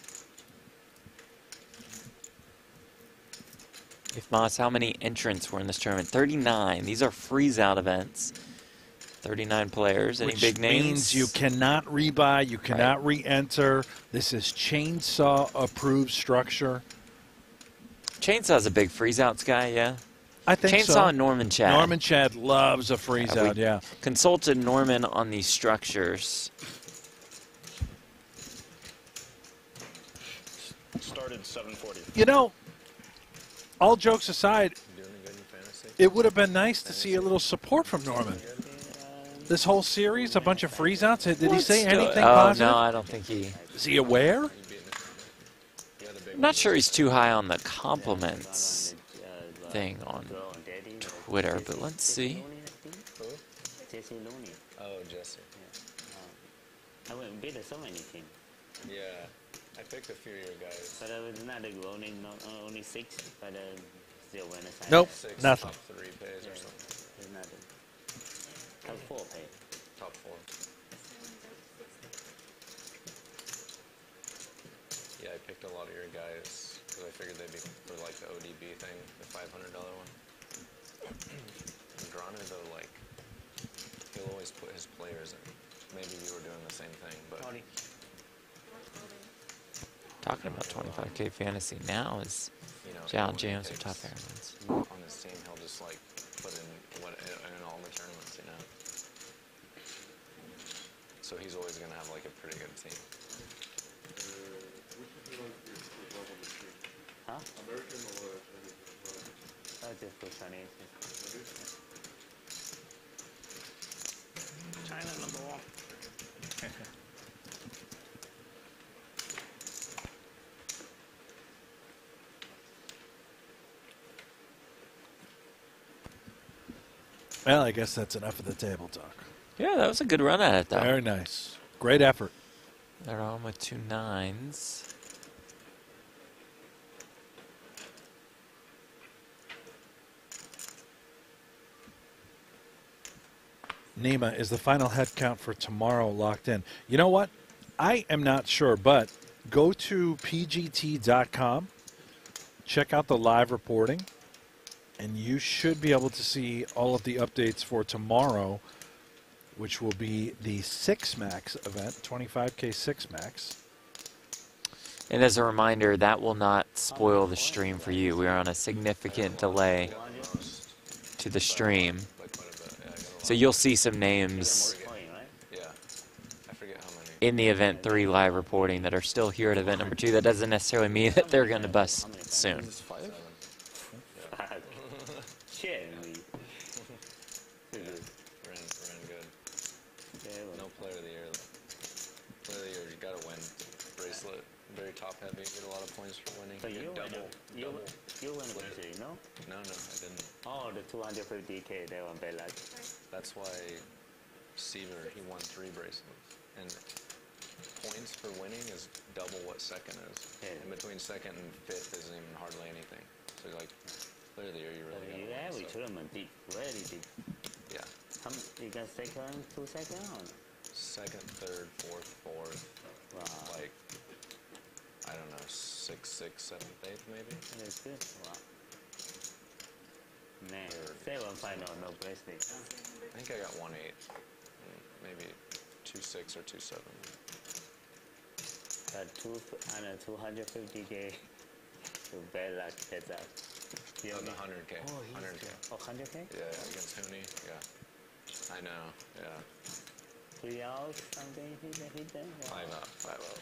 If Moss, how many entrants were in this tournament? 39. These are freeze-out events. 39 players. Any Which big names? means you cannot rebuy, you cannot re-enter. This is chainsaw-approved structure. Chainsaw's a big freeze-outs guy, yeah. I think Chainsaw so. and Norman Chad. Norman Chad loves a freeze-out, we yeah. Consulted Norman on these structures. Started 7:40. You know, all jokes aside, You doing good in fantasy? it would have been nice to see a little support from Norman. This whole series, a bunch of freeze-outs. Did he say anything positive? No, I don't think he... Is he aware? You beating the other big I'm not sure he's too high on the compliments thing on Twitter, but let's see. Jesse Looney. Oh, Jesse. I went beat so many teams, Yeah. I picked a few of your guys. but it's not like only 6, but still when it's Nope. 6 Nothing. top 3 pays or Yeah. something. It's not top 4 pay. Top 4. Yeah, I picked a lot of your guys because I figured they'd be for like the ODB thing, the $500 one. Andrano though, like he'll always put his players in. Maybe you were doing the same thing, but Talking about 25K fantasy now is you know, John when he James or picks top airlines. on his team, he'll just like put in all the tournaments, you know. So he's always gonna have like a pretty good team. Huh? Oh, just for Chinese. China #1. Well, I guess that's enough of the table talk. Yeah, that was a good run at it, though. Very nice. Great effort. They're on with 2 9s. Nima, is the final head count for tomorrow locked in? You know what? I am not sure, but go to pgt.com, check out the live reporting, and you should be able to see all of the updates for tomorrow, which will be the 6 Max event, 25K 6 Max. And as a reminder, that will not spoil the stream for you. We are on a significant delay to the stream. Like quite a bit. Yeah, I got a lot. So you'll see some names Point, right? Yeah. I forget how many. in the Event 3 live reporting that are still here at Event number 2. That doesn't necessarily mean that they're going to bust soon. Fuck. Shit. Ran good. No player of the year though. Player of the year, you gotta win. Bracelet, very top heavy. Get a lot of points for winning. But Get you win, double. you win Wednesday, no? No, I didn't. Oh, the 250K, that one bad luck. That's why Seaver, he won 3 bracelets. And points for winning is double what second is. Yeah. And between second and 5th isn't even hardly anything. So you're like, player of the year, you But really you gotta every win. So, tournament deep, very deep. yeah. You got second, 2 second or? Second, third, fourth. Wow, Like, I don't know, 6th, 7th, 8th maybe? that's good. Wow. Man, 7 final, no bracelet. I think I got 1-8. Maybe 2-6 or 2-7. Got 250K. So bad luck, that's up. You Oh, only- the 100K. Oh, he's 100K. Oh, 100K? Yeah, against Hooney. Yeah. I know. Yeah. 3 hours, something, hit them? Wow. 5 out. 5 out.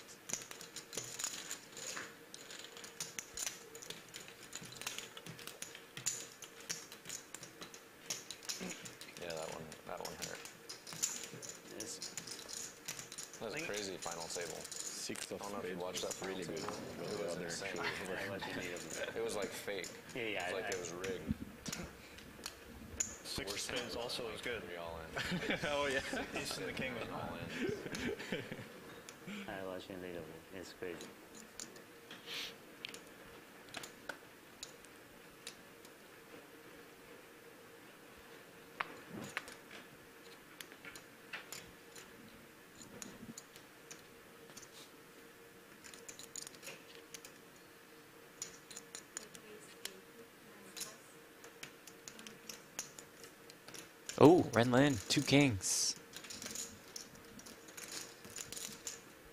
Yeah, that one hurt. final table. Sixth I of don't know if you spades watched that was final really good. table. Really It was well there. insane. I watched it later. It was like fake. Yeah, yeah. It was like it was rigged. Six of spades also was good. We all in. Oh yeah, ace and the king was All in. I watched it later. It's crazy. Oh, Renlin, 2 kings.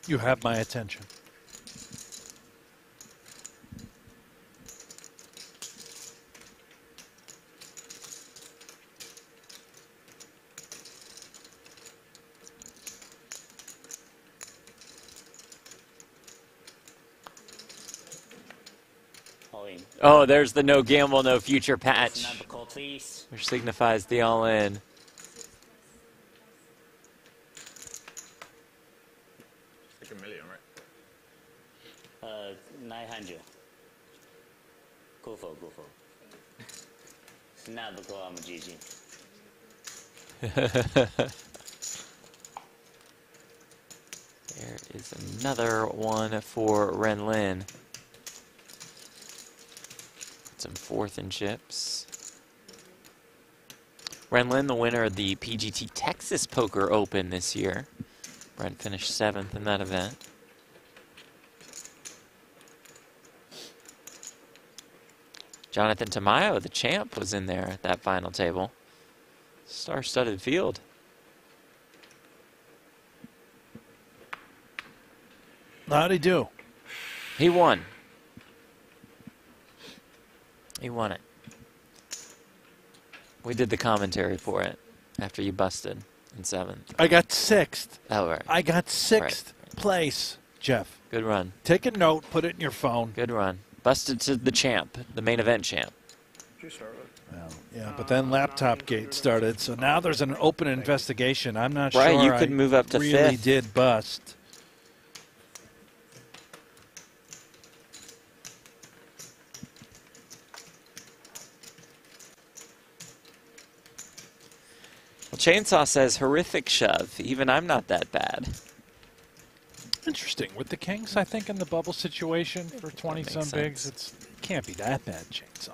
You have my attention. All in. Oh, there's the no gamble, no future patch, Number call, please. which signifies the all-in. It's like $1 million, right? 900. Go for. Snap call, I'm GG. There is another one for Renlin. Some 4th and chips. Renlin, the winner of the PGT Texas Poker Open this year. Brent finished 7th in that event. Jonathan Tamayo, the champ, was in there at that final table. Star-studded field. How'd he do? He won. He won it. We did the commentary for it after you busted in 7th. I got 6th. Oh, right. I got 6th place, Jeff. Good run. Take a note, put it in your phone. Good run. Busted to the champ, the main event champ. Did you start with? Well, yeah, but then Laptop Gate started, so now there's an open investigation. I'm not Right, sure you could I move up to really 5th. did bust. Well, Chainsaw says horrific shove. Even I'm not that bad. Interesting. With the Kings, I think, in the bubble situation for 20-some makes bigs, sense. it can't be that bad, Chainsaw.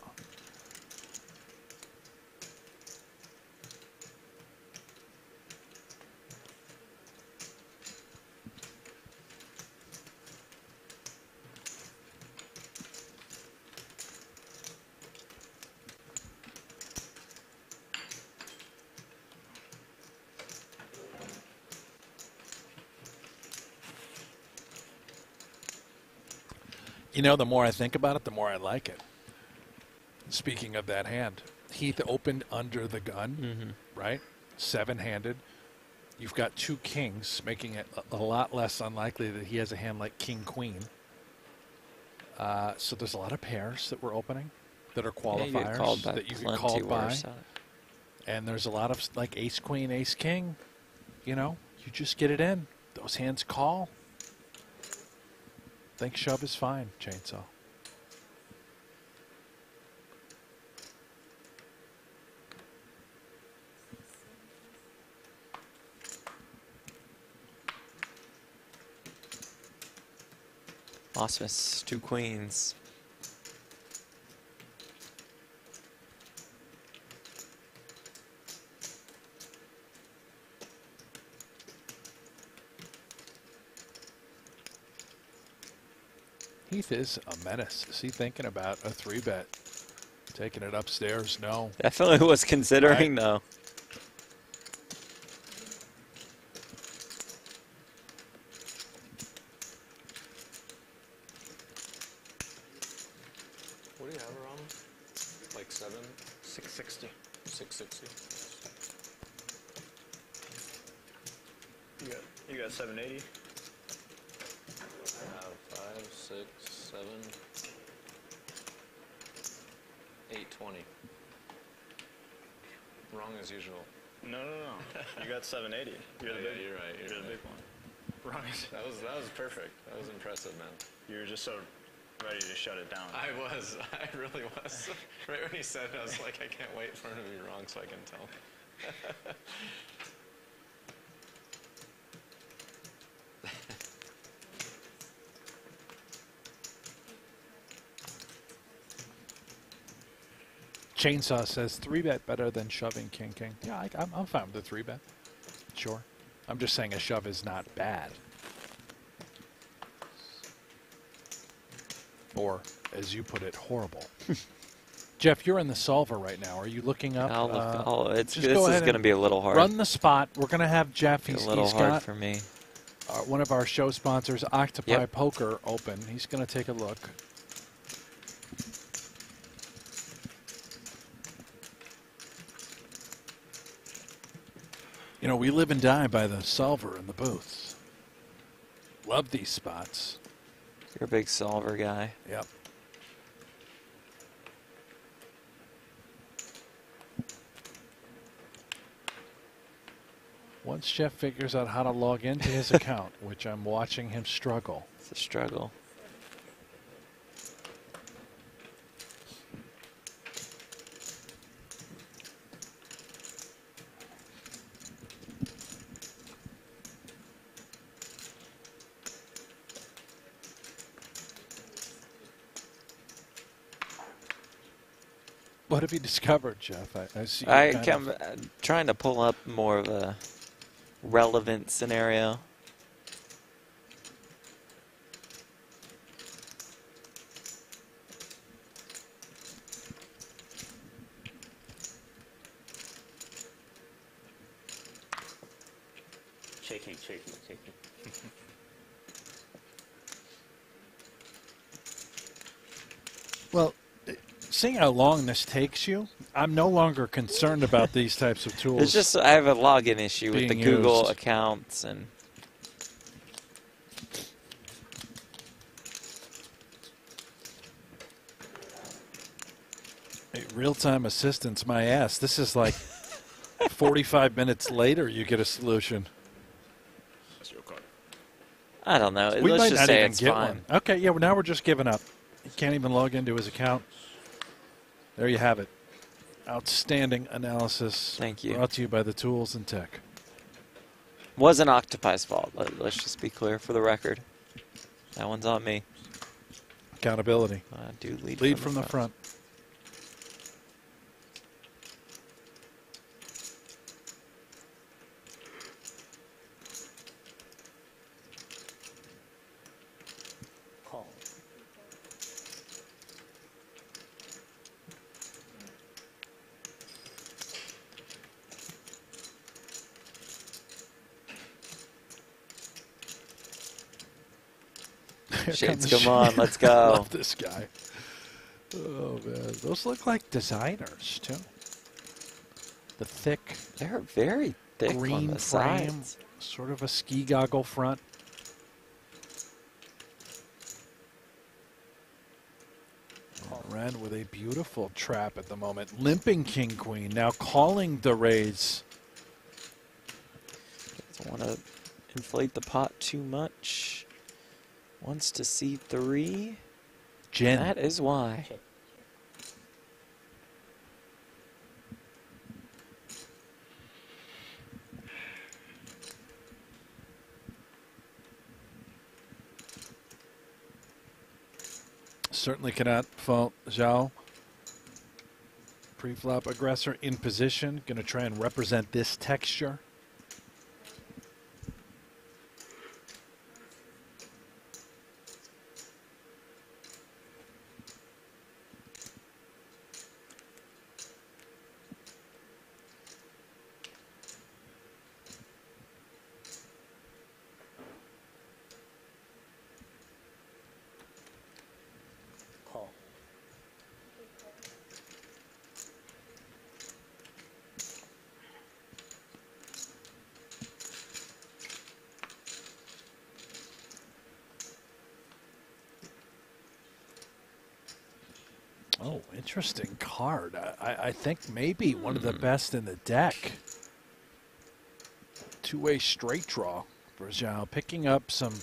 You know, the more I think about it, the more I like it. Speaking of that hand, Heath opened under the gun, right? 7-handed. You've got 2 kings, making it a lot less unlikely that he has a hand like king-queen. So there's a lot of pairs that we're opening that are Yeah, you get qualifiers called by that you get plenty called by. worse. And there's a lot of like ace-queen, ace-king. You know, you just get it in. Those hands call. Think shove is fine, Chainsaw. Osmus, 2 queens. Heath is a menace. Is he thinking about a 3-bet? Taking it upstairs? No. Definitely was considering, though. What do you have around? Like 7? 660. 660? You got 780. I have 5, 6, 7, 820. Wrong as usual. No. You got 780. You're the Yeah, big. you're right. You're the right. big one. Right. That was perfect. That was impressive, man. You were just so ready to shut it down. I was. I really was. Right when he said it, I was like, I can't wait for him to be wrong so I can tell. Chainsaw says 3-bet better than shoving king king. Yeah, I'm fine with the 3-bet. Sure. I'm just saying a shove is not bad. Or, as you put it, horrible. Jeff, you're in the solver right now. Are you looking up? I'll look. This just is go ahead going to and be a little hard. Run the spot. We're going to have Jeff. a He's little hard got for me. one of our show sponsors, Octopi Yep. Poker, open. He's going to take a look. You know, we live and die by the solver in the booths. Love these spots. You're a big solver guy. Yep. Once Jeff figures out how to log into his account, which I'm watching him struggle. It's a struggle. What have you discovered, Jeff? I see. You I'm kind of- trying to pull up more of a relevant scenario. Checking. Well, seeing how long this takes you, I'm no longer concerned about these types of tools. It's just I have a login issue with the being Google used. accounts and Hey, real-time assistance, my ass. This is like 45 minutes later you get a solution. That's your card. I don't know. We Let's might just not say even it's get fine. one. Okay, yeah, well, now we're just giving up. He can't even log into his account. There you have it. Outstanding analysis. Thank you. Brought to you by the Tools and Tech. Wasn't Octopi's fault. Let's just be clear for the record. That one's on me. Accountability. I do lead, Lead from the front. Call. Here Shades, comes come on, Shades. let's I go. love this guy. Oh, man. Those look like designers, too. The thick They're very thick on green the frame, sides. sort of a ski goggle front. Red with a beautiful trap at the moment. Limping king queen, now calling the raise. Doesn't want to inflate the pot too much. Wants to see 3. Gin. That is why. Check. Certainly cannot fault Zhao. Pre-flop aggressor in position. Going to try and represent this texture. Call. Oh, interesting card. I think maybe one of the best in the deck. Two-way straight draw. Brajal picking up some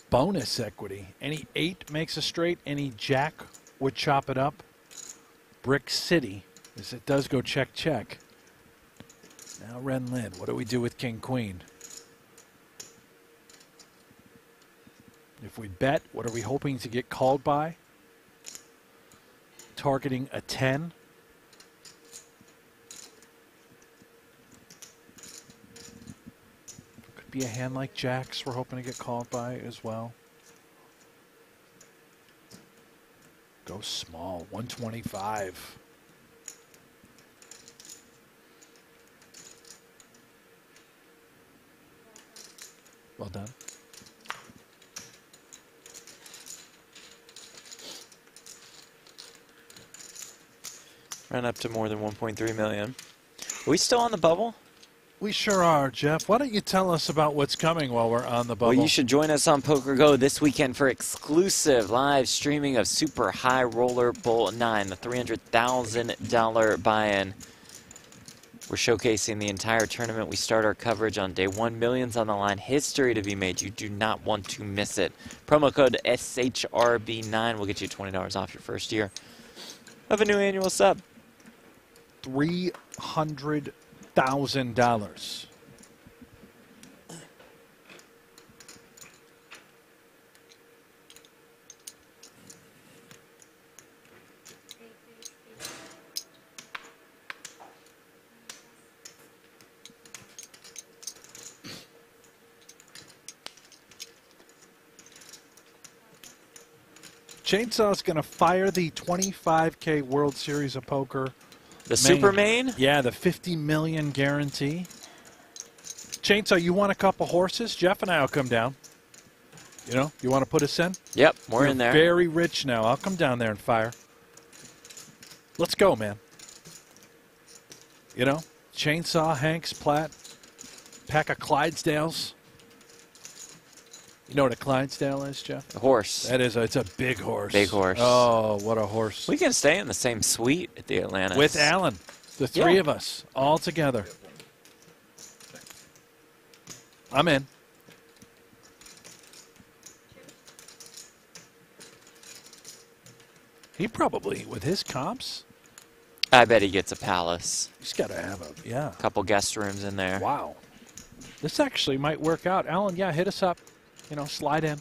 bonus equity. Any 8 makes a straight. Any jack would chop it up. Brick City, as it does go check, check. Now Ren Lin, what do we do with King Queen? If we bet, what are we hoping to get called by? Targeting a 10. Could be a hand like jacks we're hoping to get called by as well. Go small, 125. Well done. Run up to more than 1.3 million. Are we still on the bubble? We sure are, Jeff. Why don't you tell us about what's coming while we're on the bubble? Well, you should join us on pokergo this weekend for exclusive live streaming of Super High Roller Bowl 9, the $300,000 buy-in. We're showcasing the entire tournament. We start our coverage on day 1. Millions on the line. History to be made. You do not want to miss it. Promo code SHRB9 will get you $20 off your first year of a new annual sub. $300,000. Chainsaw's going to fire the 25K World Series of Poker. The Super Main? Yeah, the 50 million guarantee. Chainsaw, you want a couple horses? Jeff and I will come down. You know, you want to put us in? Yep, we're You're in there. Very rich now. I'll come down there and fire. Let's go, man. You know, Chainsaw, Hanks, Platt, pack of Clydesdales. You know what a Clydesdale is, Jeff? A horse. That is, it's a big horse. Big horse. Oh, what a horse. We can stay in the same suite at the Atlantis. With Alan, the three Yeah. of us, all together. I'm in. He probably, with his comps, I bet he gets a palace. he's got to have a, yeah. Couple guest rooms in there. Wow. This actually might work out. Alan, yeah, hit us up. You know, slide in.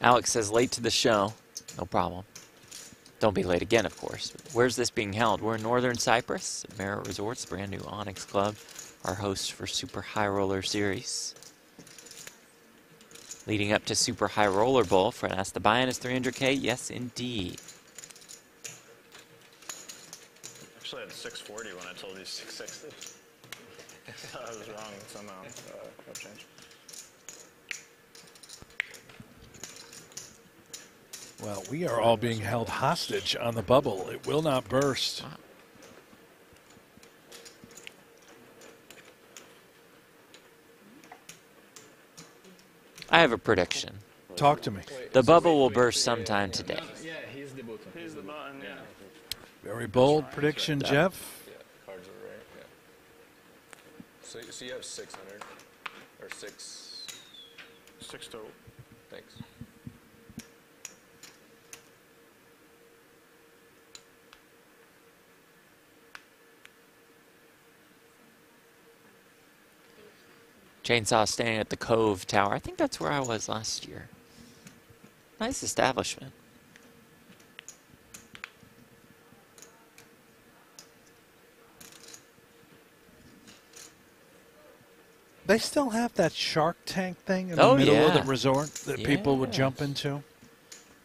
Alex says late to the show. No problem. Don't be late again, of course. Where's this being held? We're in Northern Cyprus at Marriott Resorts, brand new Onyx Club, our host for Super High Roller Series. Leading up to Super High Roller Bowl, Fred asked, the buy-in is 300K? Yes, indeed. Actually, I had 640 when I told you 660. I was wrong somehow. No change. Well, we are all being held hostage on the bubble. It will not burst. I have a prediction. Talk to me. The bubble will burst sometime today. Yeah, he's the button. Here's the button, yeah. Very bold prediction, Jeff. Yeah, cards are right. Yeah. So you have 600 or 6. 6 total. Thanks. Chainsaw staying at the Cove Tower. I think that's where I was last year. Nice establishment. They still have that Shark Tank thing in the Oh, middle of yeah. the resort that people would Yeah. jump into.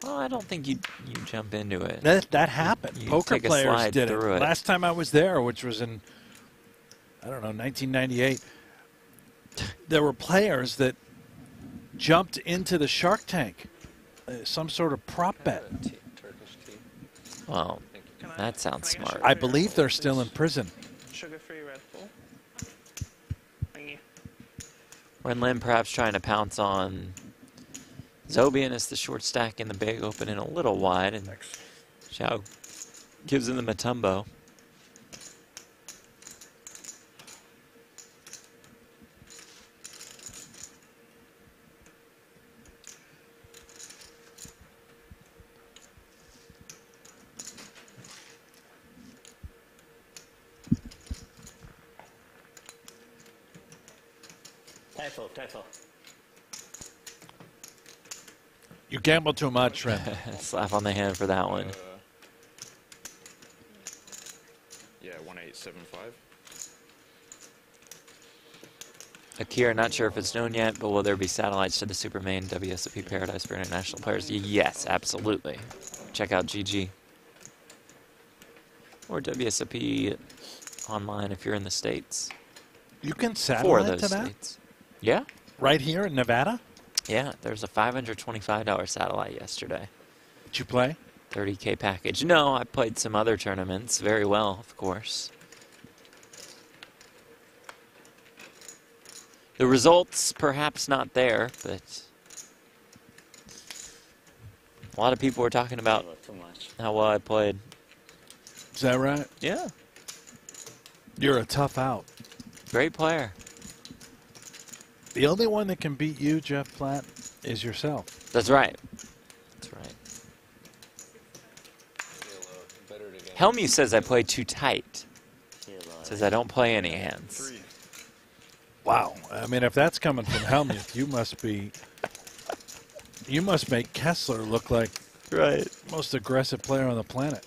Well, I don't think you jump into it. That happened. You Poker take a players slide did through it. Last time I was there, which was in, I don't know, 1998, there were players that jumped into the Shark Tank, some sort of prop bet. Turkish tea. Well, Can I that sounds bring a smart. I sugar-free believe Red they're Bull, still in please? prison. Sugar-free Red Bull. Thank you. Ren Lin perhaps trying to pounce on Zobian is the short stack in the big, opening a little wide, and Xiao gives him the Matumbo. Typho. You gamble too much, Ren. Slap on the hand for that one. Yeah, 1875. Akira, not sure if it's known yet, but will there be satellites to the Supermain WSOP Paradise for international players? Yes, absolutely. Check out GG. Or WSOP online if you're in the States. You can For satellite those to that? states. Yeah. Right here in Nevada? Yeah, there's a $525 satellite yesterday. Did you play? 30K package. No, I played some other tournaments very well, of course. The results perhaps not there, but a lot of people were talking about Too much. how well I played. Is that right? Yeah, You're a tough out. great player. The only one that can beat you, Jeff Platt, is yourself. That's right. That's right. Better to get Helmu says I play too tight. Says I don't play any hands. 3. Wow. I mean, if that's coming from Helmuth, you must make Kessler look like Right. the most aggressive player on the planet.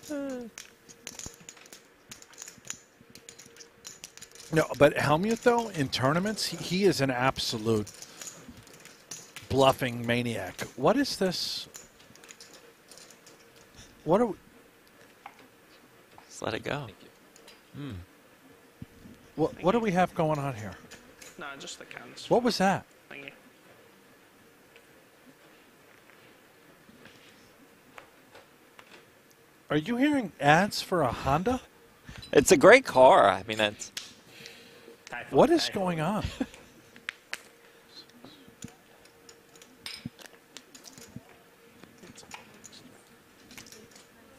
No, but Helmuth, though, in tournaments, he is an absolute bluffing maniac. What is this? What are we, Just let it go. what do we have going on here? Nah, just the cans. What was that? Thingy. Are you hearing ads for a Honda? It's a great car. I mean, that's What is going on?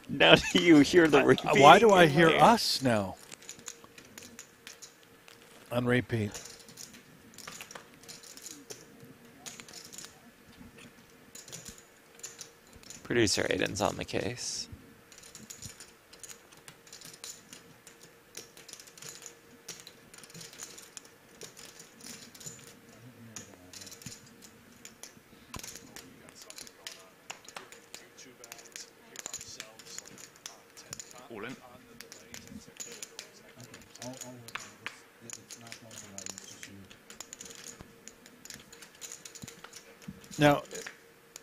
now do you hear the repeat? Why do I hear us now? On repeat. Producer Aiden's on the case. All in. Now,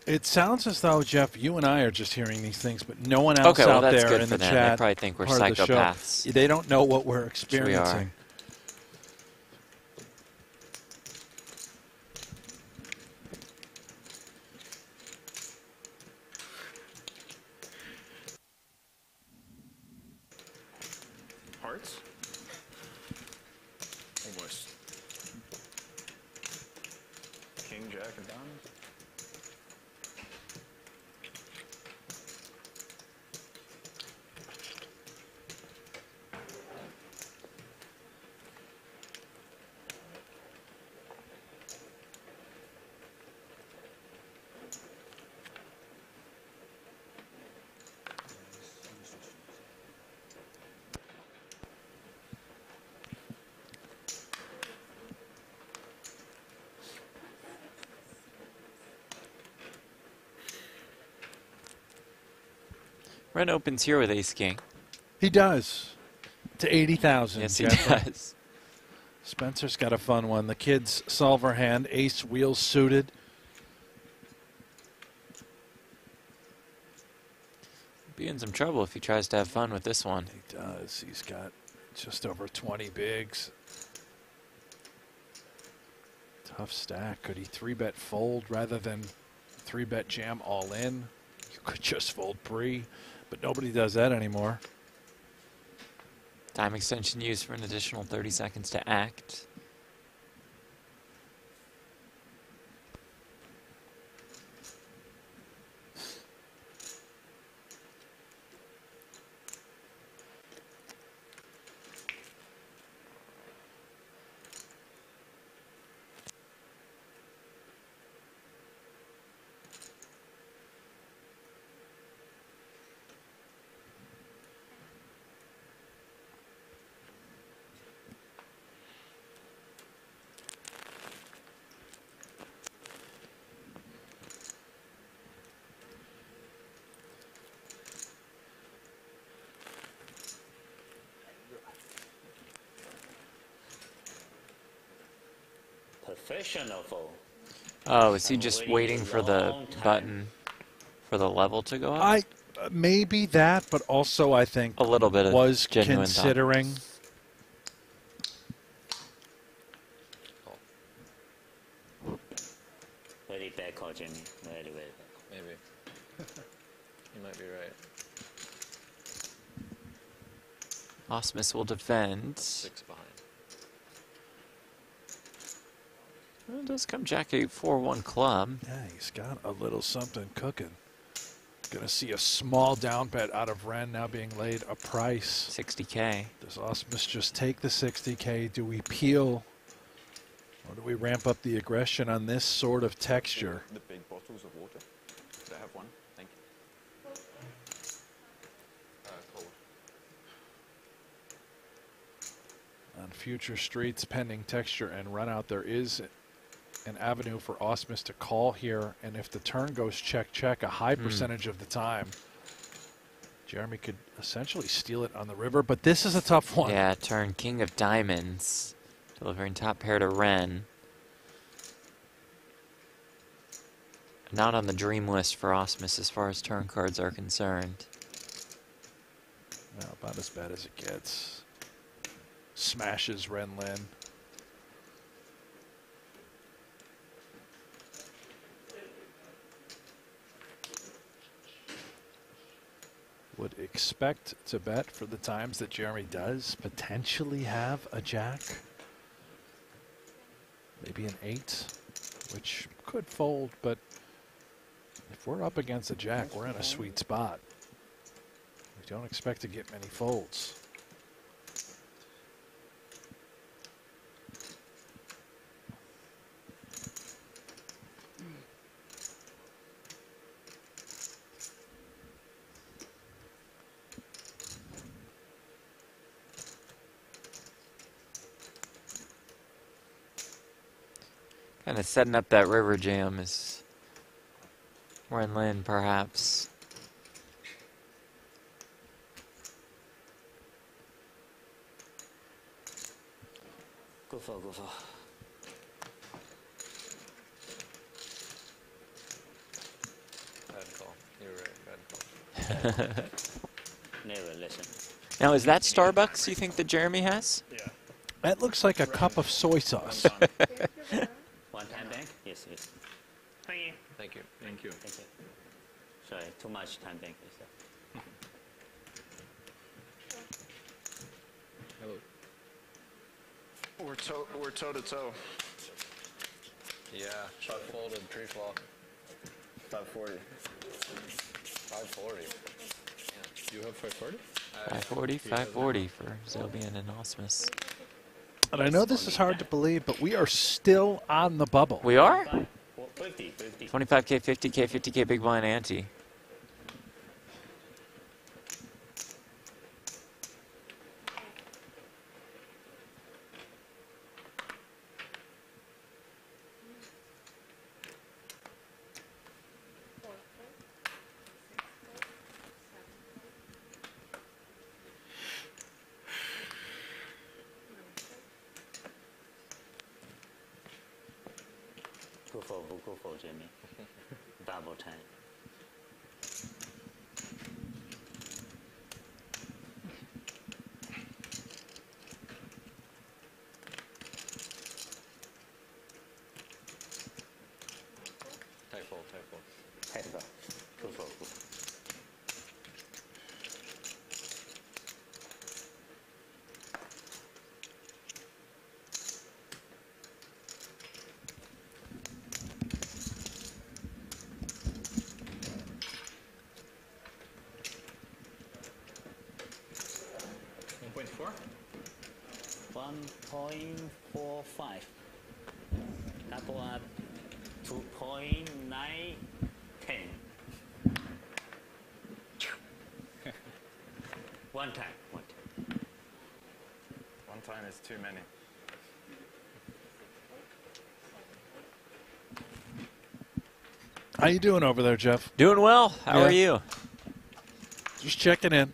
it sounds as though, Jeff, you and I are just hearing these things, but no one else Okay, well, out that's there good in for the them. chat. They probably think we're part of the show, psychopaths. They don't know what we're we are. experiencing. Hearts? Almost. King, Jack, and diamonds? Ren opens here with Ace King. He does. To 80,000. Yes, he Jeff. does. Spencer's got a fun one. The kids solver hand, ace wheels suited. Be in some trouble if he tries to have fun with this one. He does. He's got just over 20 bigs. Tough stack. Could he 3-bet fold rather than 3-bet jam all in? You could just fold pre, but nobody does that anymore. Time extension used for an additional 30 seconds to act. Professional fold. Oh, is he just waiting waiting a for the long time. button for the level to go up? Maybe that, but also I think A little bit of was genuine thought. considering. Very bad call, Jimmy. Very, very bad. Maybe. You might be right. Osmus will defend. 6 behind. Well, it does come Jack 8 4-1 club. Yeah, he's got a little something cooking. Gonna see a small down bet out of Ren now being laid a price. 60K. Does Osmus just take the 60K? Do we peel? Or do we ramp up the aggression on this sort of texture? The big bottles of water. Could I have one? Thank you. Cold. On future streets, pending texture and run out, there is an avenue for Osmus to call here, and if the turn goes check-check a high percentage of the time, Jeremy could essentially steal it on the river, but this is a tough one. Yeah, turn King of Diamonds. Delivering top pair to Ren. Not on the dream list for Osmus as far as turn cards are concerned. Well, about as bad as it gets. Smashes Ren Lin. Would expect to bet for the times that Jeremy does potentially have a jack. Maybe an 8, which could fold, but if we're up against a jack, we're in a sweet spot. We don't expect to get many folds. Kind of setting up that river jam is Ren Lin, perhaps. Go for, go for. Bad call. You were right. Bad call. Never listen. Now, is that Starbucks you think that Jeremy has? Yeah. That looks like a cup of soy sauce. One time bank? Yes, yes. Thank you. Thank you. Thank you. Thank you. Sorry, too much time bank. Yes, Hello. We're toe to toe. Yeah. Shot folded. Tree flop. 540. 540. Yeah. You have 540? 540, 540 for Zobian and Osmus. And I know this is hard to believe, but we are still on the bubble. We are? 50, 50. 25K, 50K, 50K big blind ante. Go for, Jimmy. Double time. Tight fold, tight fold. Head go. Go for, go. $1.4? 1.45. Double up 2.910. One time. One time. One time is too many. How you doing over there, Jeff? Doing well. How are Yeah. you? Just checking in.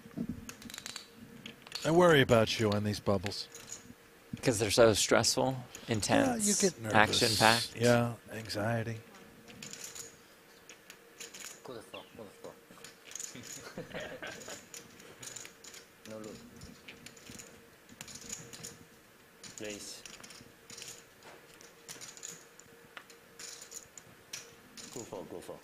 I worry about you on these bubbles. Because they're so stressful. intense, you get nervous. action-packed. Yeah, anxiety. Go to the floor. Go to the floor. No look. Raise. Go for. Go for.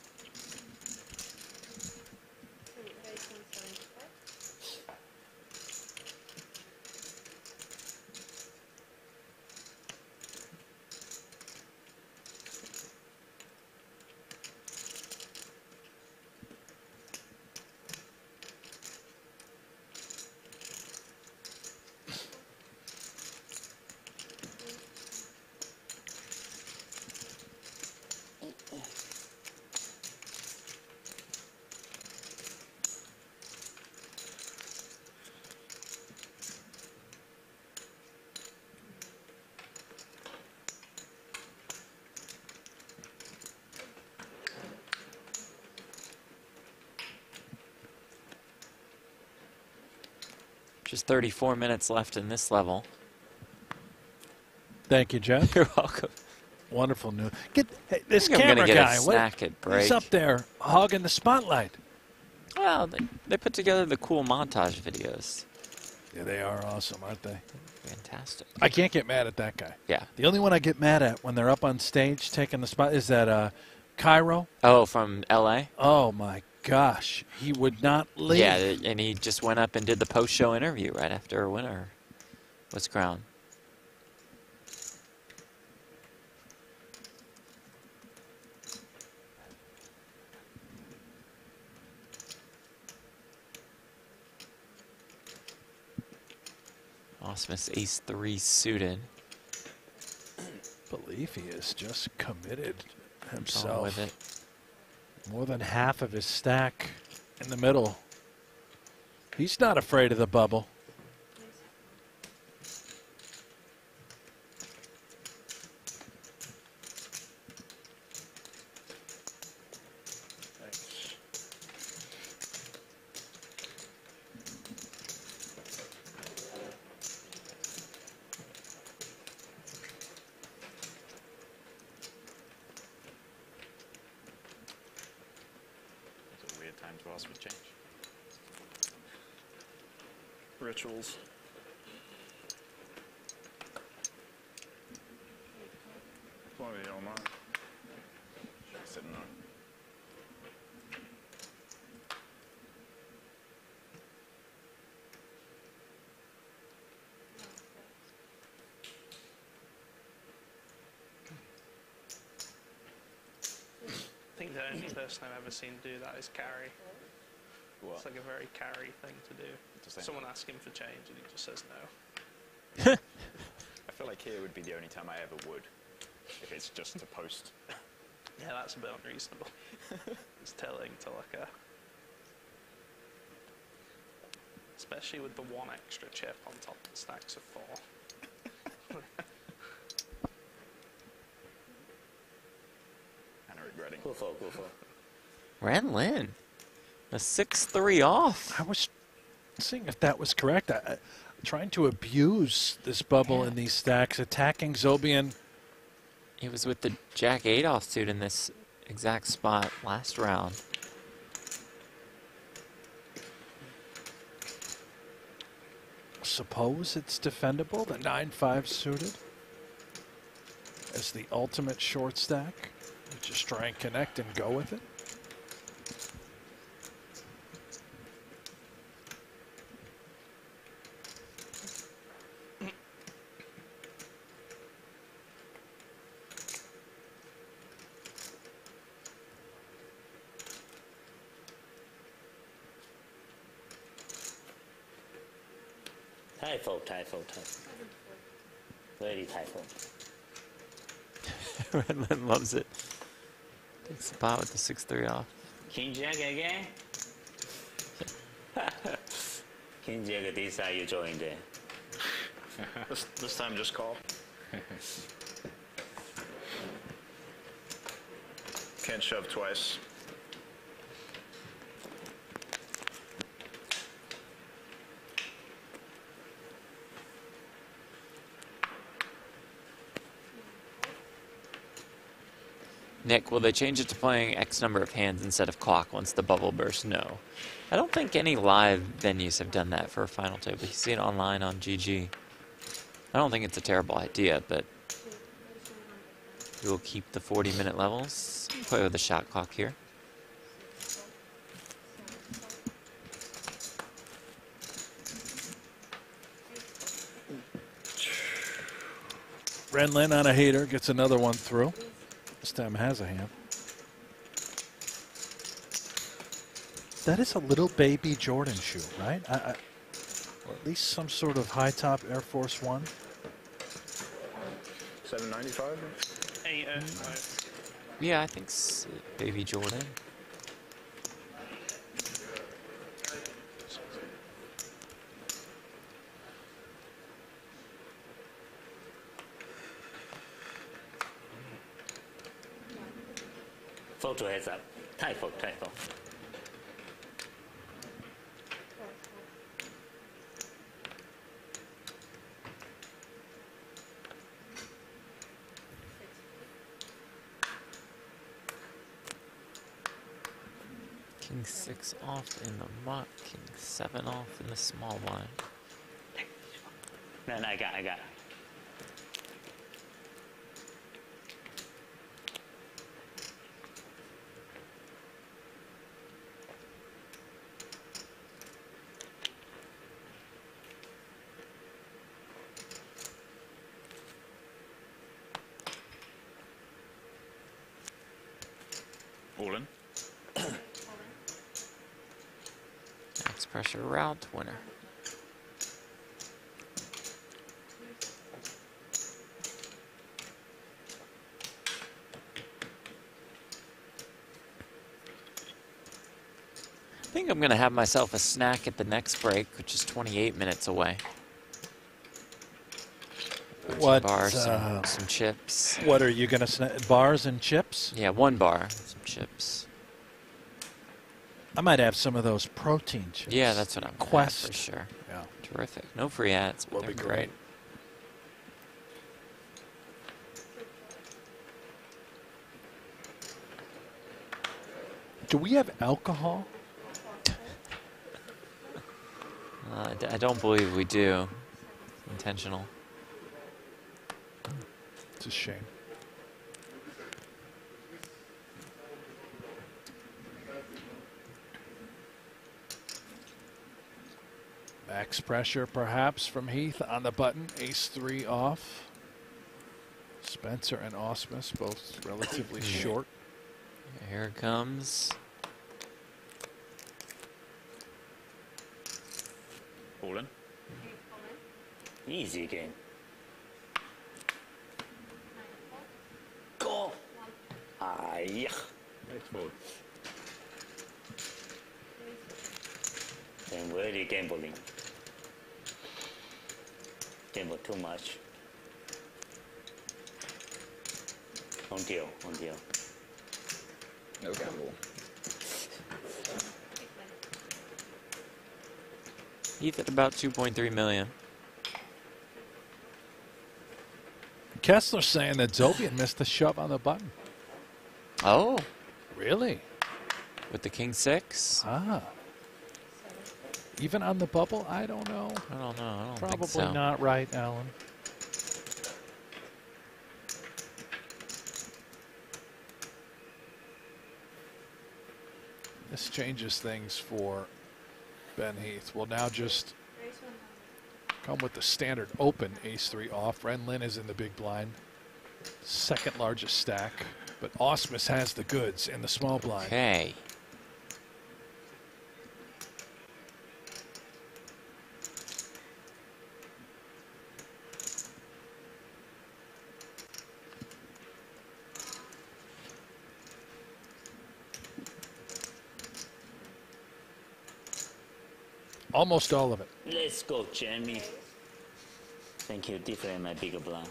Just 34 minutes left in this level. Thank you, Jeff. You're welcome. Wonderful news. Hey, this I think I'm camera gonna get guy. a snack at break. He's up there hogging the spotlight. Well, they put together the cool montage videos. Yeah, they are awesome, aren't they? Fantastic. I can't get mad at that guy. Yeah. The only one I get mad at when they're up on stage taking the spot is that Cairo. Oh, from L.A.? Oh, my gosh. He would not leave. Yeah, and he just went up and did the post-show interview right after a winner was crowned. Osmus ace-3 suited. Believe he is just committed On himself. with it. More than half of his stack in the middle. He's not afraid of the bubble. It's a weird time to ask for change. Rituals. Why you don't mind? Sitting on. I think the only person I've ever seen do that is Carrie. What? It's like a very Carrie thing to do. To say Someone no. asks him for change and he just says no. I feel like here would be the only time I ever would, if it's just to post. Yeah, that's a bit unreasonable. It's telling to like a... Especially with the one extra chip on top of the stacks of 4. And I'm regretting. Go for. Go for. Ren Lin, a 6-3 off. I was seeing if that was correct. Trying to abuse this bubble in these stacks, attacking Zobian. He was with the Jack-8 offsuit in this exact spot last round. Suppose it's defendable, the 9-5 suited. As the ultimate short stack. Just try and connect and go with it. Typhoon. Very typhoon. Ren Lin loves it. Good spot with the 6-3 off. King Jack again? King Jack, this side you joined there. This time just call. Can't shove twice. Nick, will they change it to playing X number of hands instead of clock once the bubble bursts? No. I don't think any live venues have done that for a final table. You see it online on GG. I don't think it's a terrible idea, but we'll keep the 40-minute levels. Play with the shot clock here. Renlin on a hater gets another one through. This time has a hand. That is a little baby Jordan shoe, right? Or at least some sort of high top Air Force One. $7.95. Yeah, I think baby Jordan. Photo heads up. Typo. King 6 off in the muck. King 7 off in the small blind. No, I got. All in. Max pressure route winner. I think I'm going to have myself a snack at the next break, which is 28 minutes away. What? Bars, some chips. What are you going to snack? Bars and chips? Yeah, 1 bar, some chips. I might have some of those protein chips. Yeah, that's what I'm gonna have Quest. for sure. Yeah. Terrific. No free ads, but Will they're be great. great. Do we have alcohol? I don't believe we do. Intentional. It's a shame. Max pressure perhaps from Heath on the button. Ace-3 off. Spencer and Osmus both relatively short. Here it comes. All in. Easy game. Go. Yeah. Nice fold. I'm really gambling. Gamble too much. On deal. No gamble. Heath at about 2.3 million. Kessler's saying that Zobian missed the shove on the button. Oh, Really? with the King 6? Ah. Even on the bubble? I don't know. I don't know. I don't Probably think so. not right, Alan. This changes things for Ben Heath. Will now just come with the standard open ace-3 off. Renlin is in the big blind. Second largest stack. But Osmus has the goods in the small blind. Okay. Almost all of it. Let's go, Jamie. Thank you. Different my bigger blind.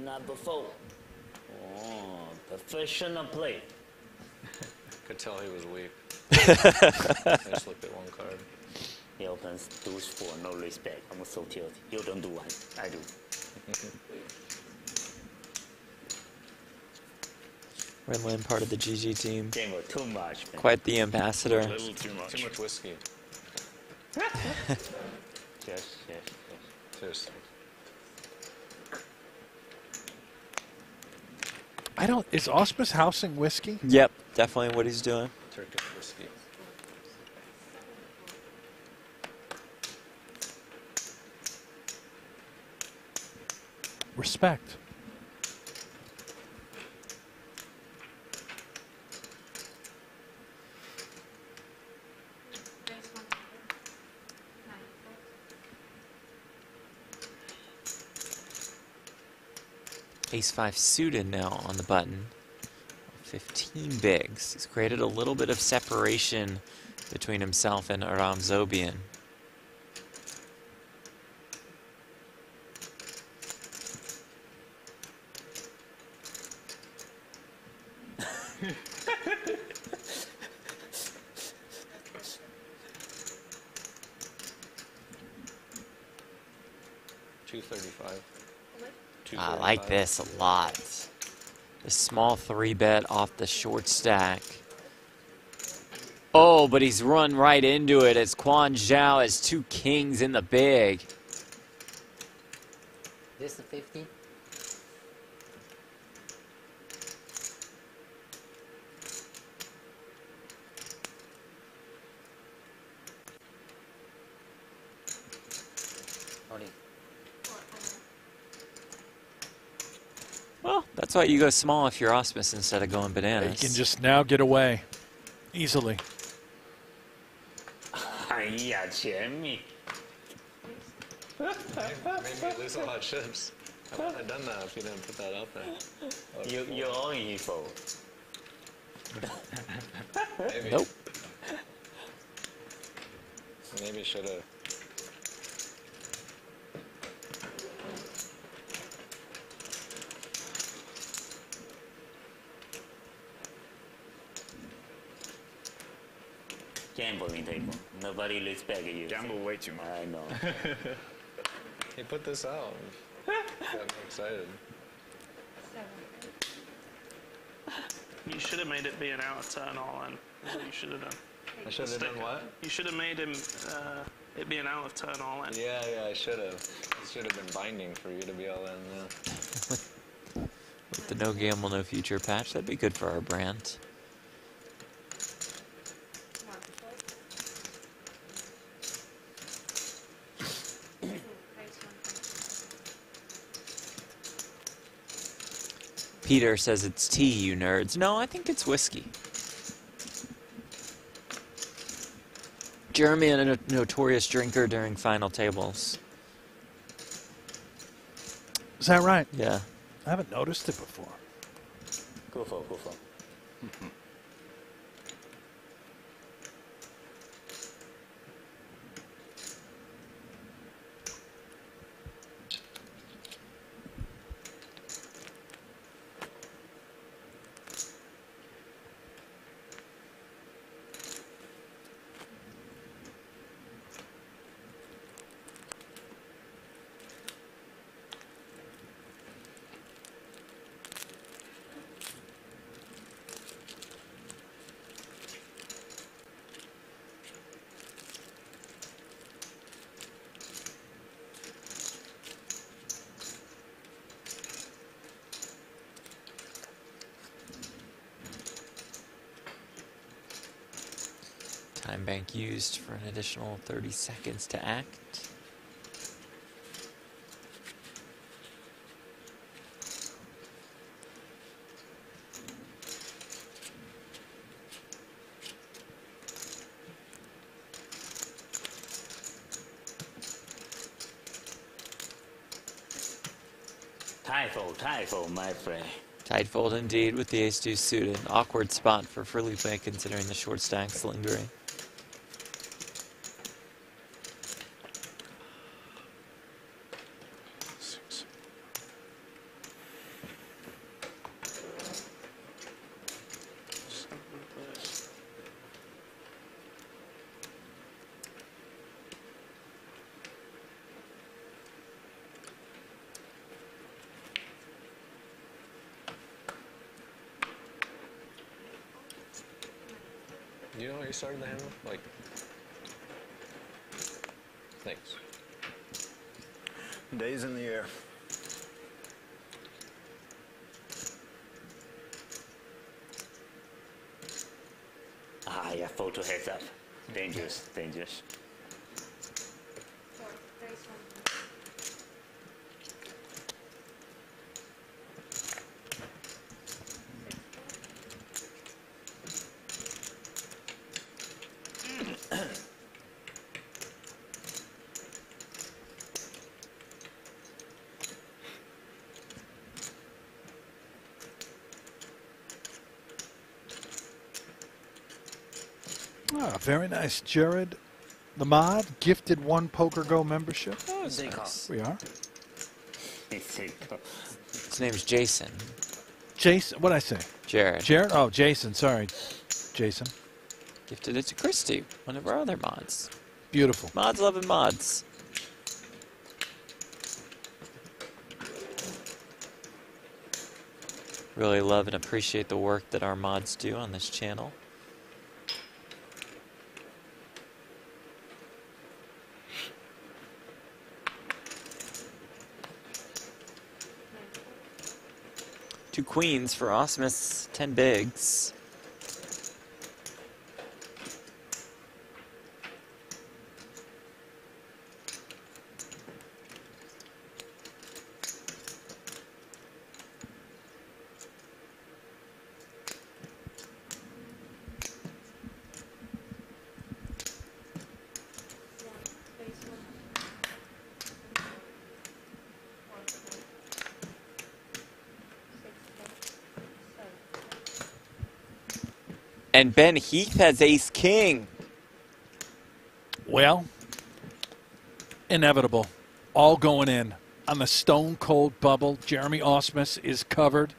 Number 4. Oh, professional play. Could tell he was weak. I just looked at one card. He opens deuce 4, no respect. I'm so tilted. You don't do one, I do. Red Lynn, part of the GG team. Game was too much, man. Quite the ambassador. A little too much. Too much whiskey. Yes. Seriously. I don't. Is Auspice housing whiskey? Yep, definitely what he's doing. Turkish whiskey. Respect. Ace-5 suited now on the button. 15 bigs. He's created a little bit of separation between himself and Aram Zobian. $235. I like this a lot. The small 3-bet off the short stack. Oh, but he's run right into it as Quan Zhao has 2 kings in the big. This is 50. Well, that's why you go small if you're Auspice instead of going bananas. You can just now get away easily. 哎呀，前面 Made me lose a lot of chips. I wouldn't have done that if you didn't put that out there. you're all evil. Maybe. Nope. Maybe should have. Gambling table. Nobody respect you. Gamble way too much. I know. He put this out. Got me excited. You should have made it be an out of turn all in. That's what you should have done. I should have done what? You should have made him it be an out of turn all in. Yeah, I should have. It should have been binding for you to be all in. Yeah. With the no gamble, no future patch, that'd be good for our brand. Peter says it's tea, you nerds. No, I think it's whiskey. Jeremy, a notorious drinker during final tables. Is that right? Yeah. I haven't noticed it before. Go for. Time bank used for an additional 30 seconds to act. Typho, my friend. Tight fold indeed with the ace-2 suited. Awkward spot for Felipe considering the short stacks lingering. You know what you started the hand with? Like, thanks. Days in the air. Ah, yeah, photo heads up. Dangerous, dangerous. Ah, very nice. Jared, the mod, gifted 1 pokergo membership. Nice. We are. His name's Jason. Jason, what'd I say? Jared. Jared? Oh, Jason. Sorry. Jason. Gifted it to Christy, one of our other mods. Beautiful. Mods loving mods. Really love and appreciate the work that our mods do on this channel. Two queens for Osmus, 10 bigs. And Ben Heath has ace king. Well, inevitable. All going in on the stone cold bubble. Jeremy Osmus is covered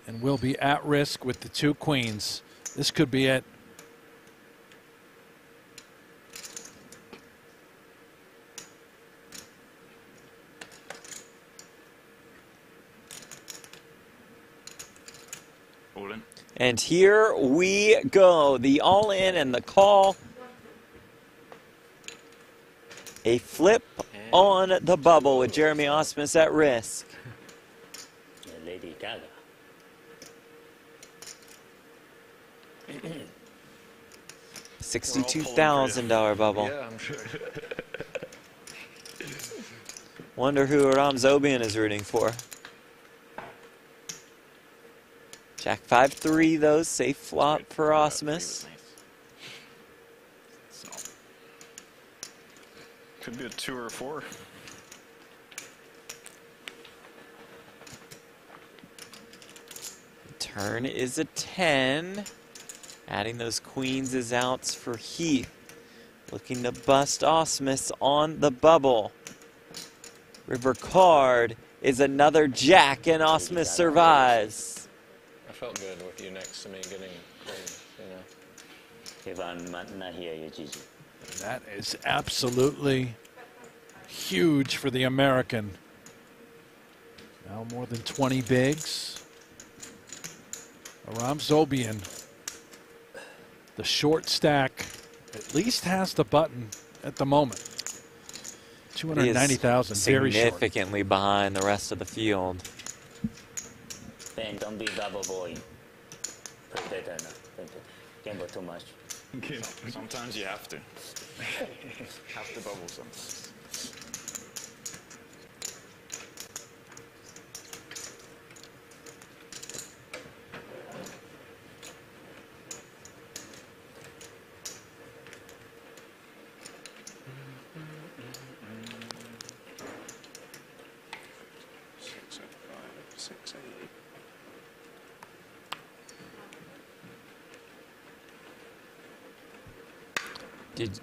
and will be at risk with the 2 queens. This could be it. All in. And here we go. The all-in and the call. A flip on the bubble with Jeremy Osmus at risk. Lady Gaga. $62,000 bubble. Yeah, I'm sure. Wonder who Ram Zobian is rooting for. Jack 5-3 though, safe flop for Osmus. Could be a 2 or a 4. Turn is a 10. Adding those queens as outs for Heath. Looking to bust Osmus on the bubble. River card is another jack, and Osmus survives. I felt good with you next to me getting close, you know. That is absolutely huge for the American. Now more than 20 bigs. Aram Zobian, the short stack, at least has the button at the moment. 290,000, very short. Significantly behind the rest of the field. Ben, don't be bubble boy. Play better now. Gamble too much. Sometimes you have to. Have to bubble sometimes.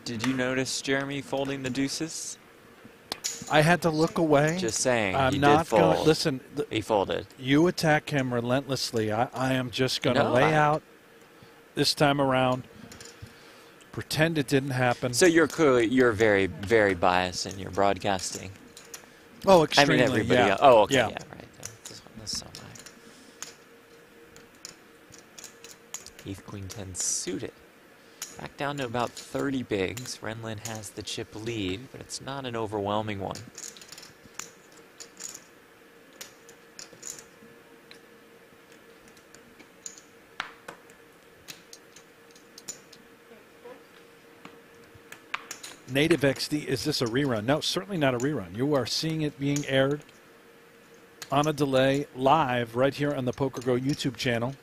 Did you notice Jeremy folding the deuces? I had to look away. Just saying, I'm he not did fold. going. Listen, He folded. you attack him relentlessly. I am just going to No, lay out this time around. Pretend it didn't happen. So you're very, very biased in your broadcasting. Oh, I extremely. mean, everybody yeah. else. Oh, okay, Yeah. yeah, right. That's so nice. Heath Queen 10 suited. Back down to about 30 bigs. Renlin has the chip lead, but it's not an overwhelming one. Native XD, is this a rerun? No, certainly not a rerun. You are seeing it being aired on a delay live right here on the pokergo YouTube channel.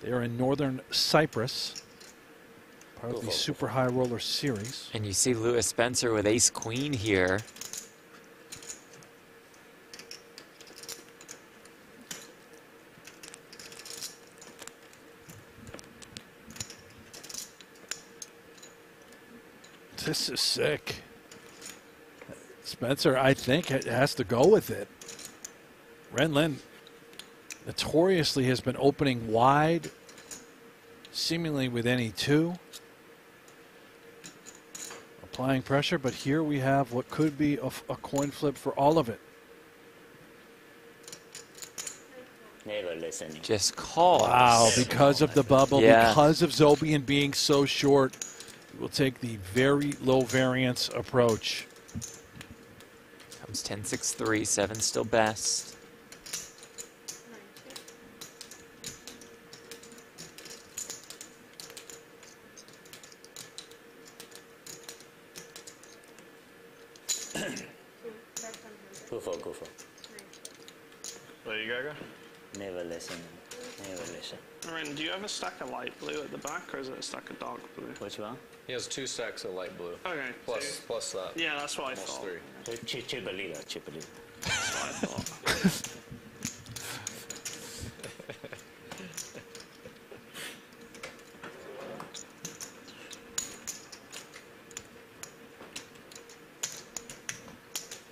They are in Northern Cyprus, part of the Super High Roller Series. And you see Lewis Spencer with ace-queen here. This is sick. Spencer, I think, has to go with it. Renlin notoriously has been opening wide, seemingly with any two. Applying pressure, but here we have what could be a coin flip for all of it. Never listening. Just call. Wow, because of the bubble, because of Zobian being so short, we'll take the very low variance approach. Comes 10-6-3, 7 still best. Go for. There you go. Never listen. Never listen. Ren, do you have a stack of light blue at the back, or is it a stack of dark blue? Which one? He has 2 stacks of light blue. Okay. Plus that. Yeah, that's what I Almost thought. 3. Chip a little. That's what I thought.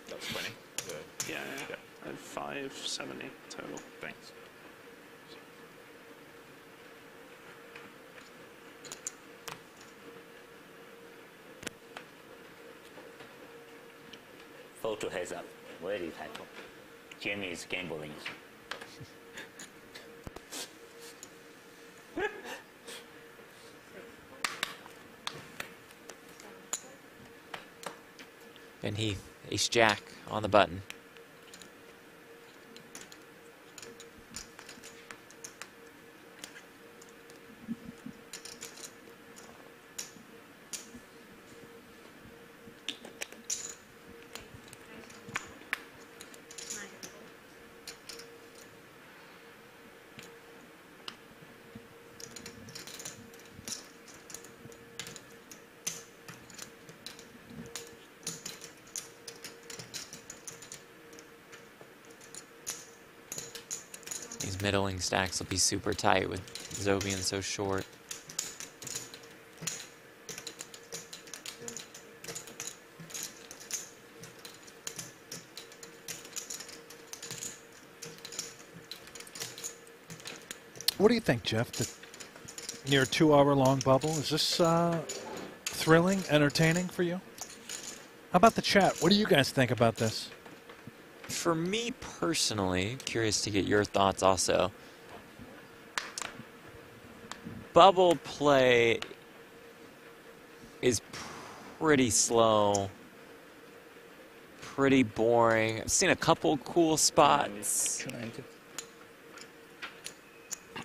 That's 20. Good. Yeah. I have 570 total. Thanks. Photo heads up. Very typo. Jamie is gambling. And Heath, ace-jack on the button. These middling stacks will be super tight with Zobian so short. What do you think, Jeff? The near 2-hour-long bubble, is this thrilling, entertaining for you? How about the chat? What do you guys think about this? For me personally, curious to get your thoughts also. Bubble play is pretty slow, pretty boring. I've seen a couple cool spots.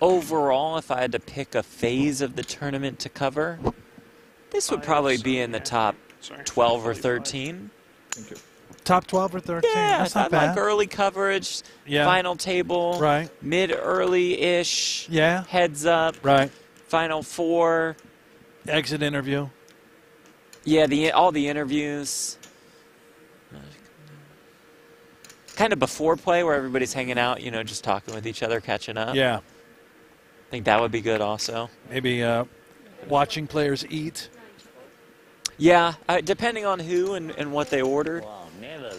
Overall, if I had to pick a phase of the tournament to cover, this would probably be in the top 12 or 13. Thank you. Top 12 or 13? Yeah, that's not I bad. like early coverage, final table, right? Mid-early-ish, yeah, heads up, right? Final 4, exit interview. Yeah, all the interviews. Kind of before play where everybody's hanging out, you know, just talking with each other, catching up. Yeah. I think that would be good also. Maybe watching players eat. Yeah, depending on who and what they ordered. Wow, never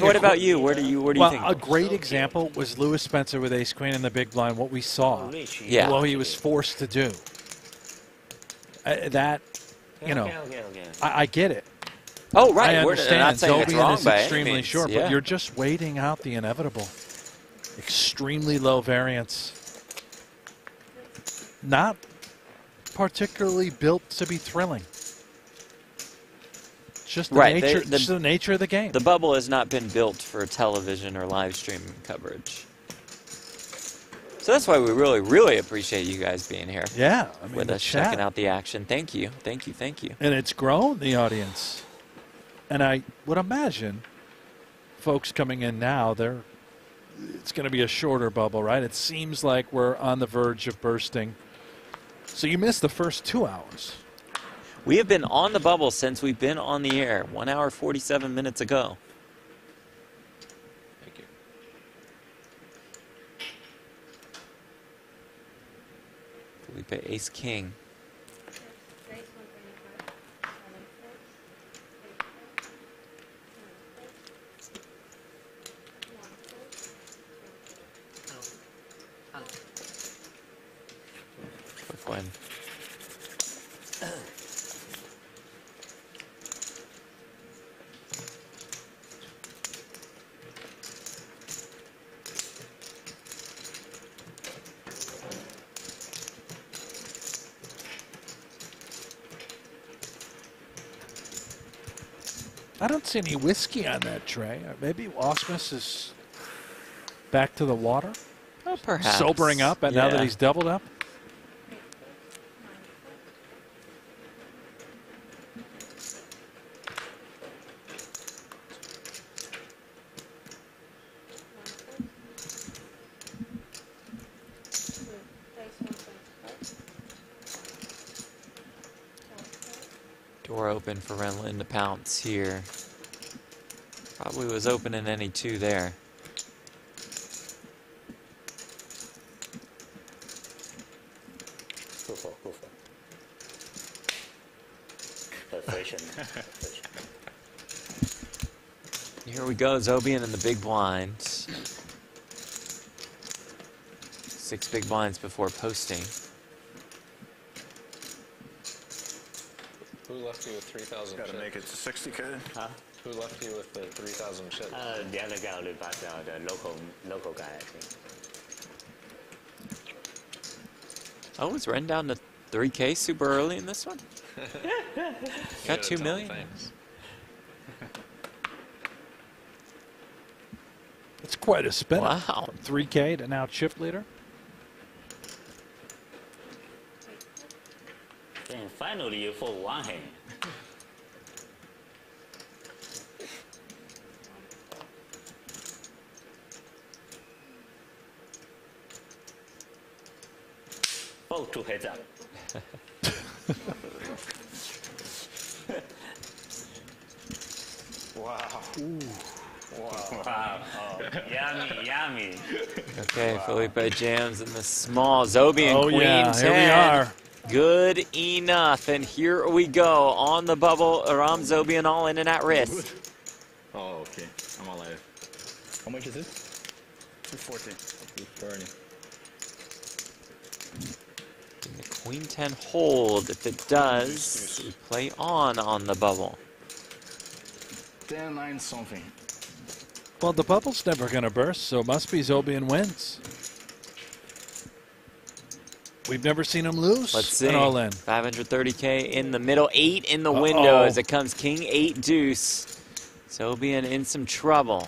What about you? Where do you think? A great example was Lewis Spencer with ace queen in the big blind. What we saw, what he was forced to do. That, you know, I get it. Oh, right. I understand. We're not saying it's wrong is by any extremely means. short, Yeah. but you're just waiting out the inevitable. Extremely low variance. Not particularly built to be thrilling. It's just the Right, nature. Just the nature of the game. The bubble has not been built for television or live streaming coverage. So that's why we really, really appreciate you guys being here yeah, I mean, with the us, chat. checking out the action. Thank you, thank you, thank you. And it's grown, the audience. And I would imagine folks coming in now, it's going to be a shorter bubble, right? It seems like we're on the verge of bursting. So you missed the first 2 hours. We have been on the bubble since we've been on the air 1 hour, 47 minutes ago. Thank you. Felipe, ace, king. Quick win. I don't see any whiskey on that tray. Maybe Osmus is back to the water, Oh, perhaps. sobering up, and now that he's doubled up. Door open for Renlin to pounce here. Probably was open in any two there. Go for, go for. Frustration. Here we go, Zobian in the big blind. 6 big blinds before posting. Who left you with 3,000 Got to make it chips? to 60K. Huh? Who left you with the 3,000 chips? The other guy will pass out, the local guy, I think. Oh, is Ren down to 3K super early in this one? Got 2 million? Thanks. It's quite a spin. Wow. 3K to now shift leader. And finally, you fold one hand. Fold 2 heads up. Wow. Wow. Oh, yummy, yummy. Okay, Felipe jams in the small. Zobian, Oh, queen yeah, 10. here we are. Good enough. And here we go on the bubble. Aram Zobian all in and at risk. Oh, okay. I'm alive. How much is it? 240. 240. Can the queen 10 hold? If it does, we play on the bubble. 10, 9 something. Well, the bubble's never going to burst, so it must be Zobian wins. We've never seen him lose. Let's see. An all in. 530K in the middle, 8 in the window as it comes king 8 deuce. Zobian in some trouble.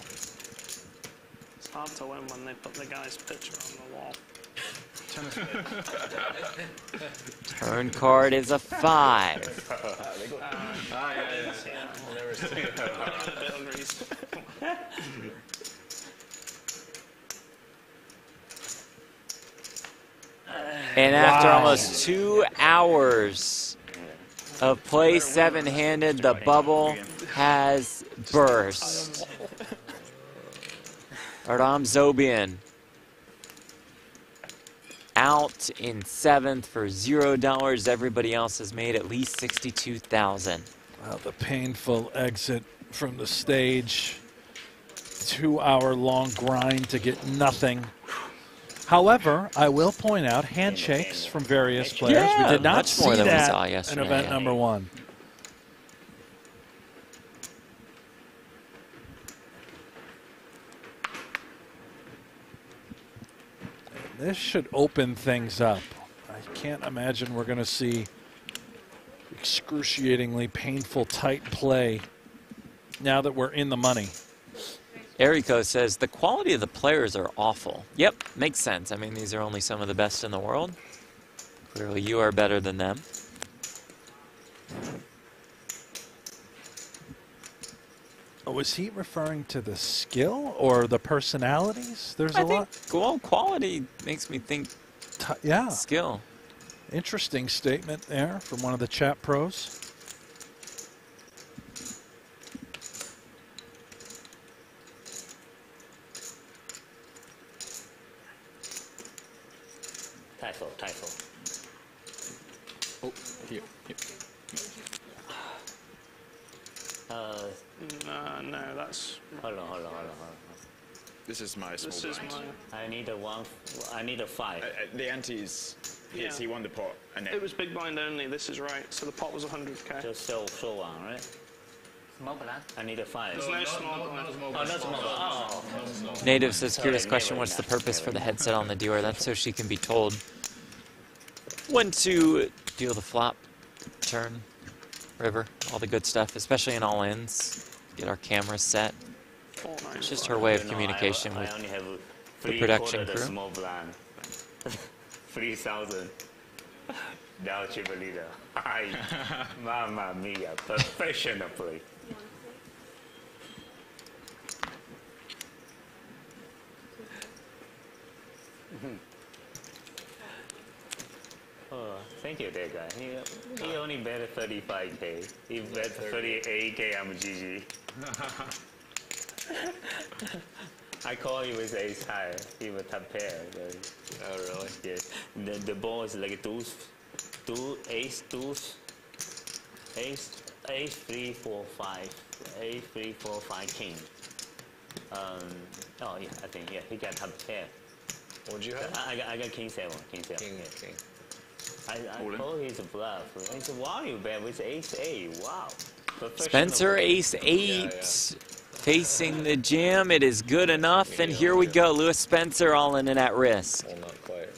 It's hard to win when they put the guy's picture on the wall. Turn card is a 5. And after almost 2 hours of play 7-handed, the bubble has burst. Aram Zobian out in 7th for $0. Everybody else has made at least 62,000. Well, the painful exit from the stage. 2-hour-long grind to get nothing. However, I will point out handshakes from various players. Yeah, we did not much more see than we that saw in yesterday, event yeah. number 1. This should open things up. I can't imagine we're going to see excruciatingly painful, tight play now that we're in the money. Eriko says, the quality of the players are awful. Yep, makes sense. I mean, these are only some of the best in the world. Clearly, you are better than them. Was he referring to the skill or the personalities? There's a lot. Well, quality makes me think yeah. skill. Interesting statement there from one of the chat pros. Typho. Oh, here. No, that's. Hold on. This is my small This is blind. my. I need a 5. The ante's. Yeah. He won the pot. And It was big blind only. This is right. So the pot was 100k. Just show one, right? Small blind? I need a 5. There's no small blind. Oh, not small blind. Oh. Native says, curious Sorry, question, never what's the enough, purpose for never the headset on the dealer? That's so she can be told when to deal the flop, turn, river, all the good stuff, especially in all-ins. Get our cameras set. It's just her way of communication with I only have the production the crew. small blind. 3,000. Now triple leader. Ay, mamma mia, professional play. Oh, thank you, that guy. He only bet 35k. He bet 38k. I'm GG. I call him with ace high. He was top pair. Oh, really? Yes. The ball is like ace, ace 3, 4, 5, ace 3, 4, 5 king. Oh yeah, I think he got top pair. What'd you have? I got king 7. King. I call his bluff. It's a value bet with ace 8. Wow. Spencer, ace 8. Facing the jam, it is good enough, and here we go. Lewis Spencer all in and at risk. Well, not quite.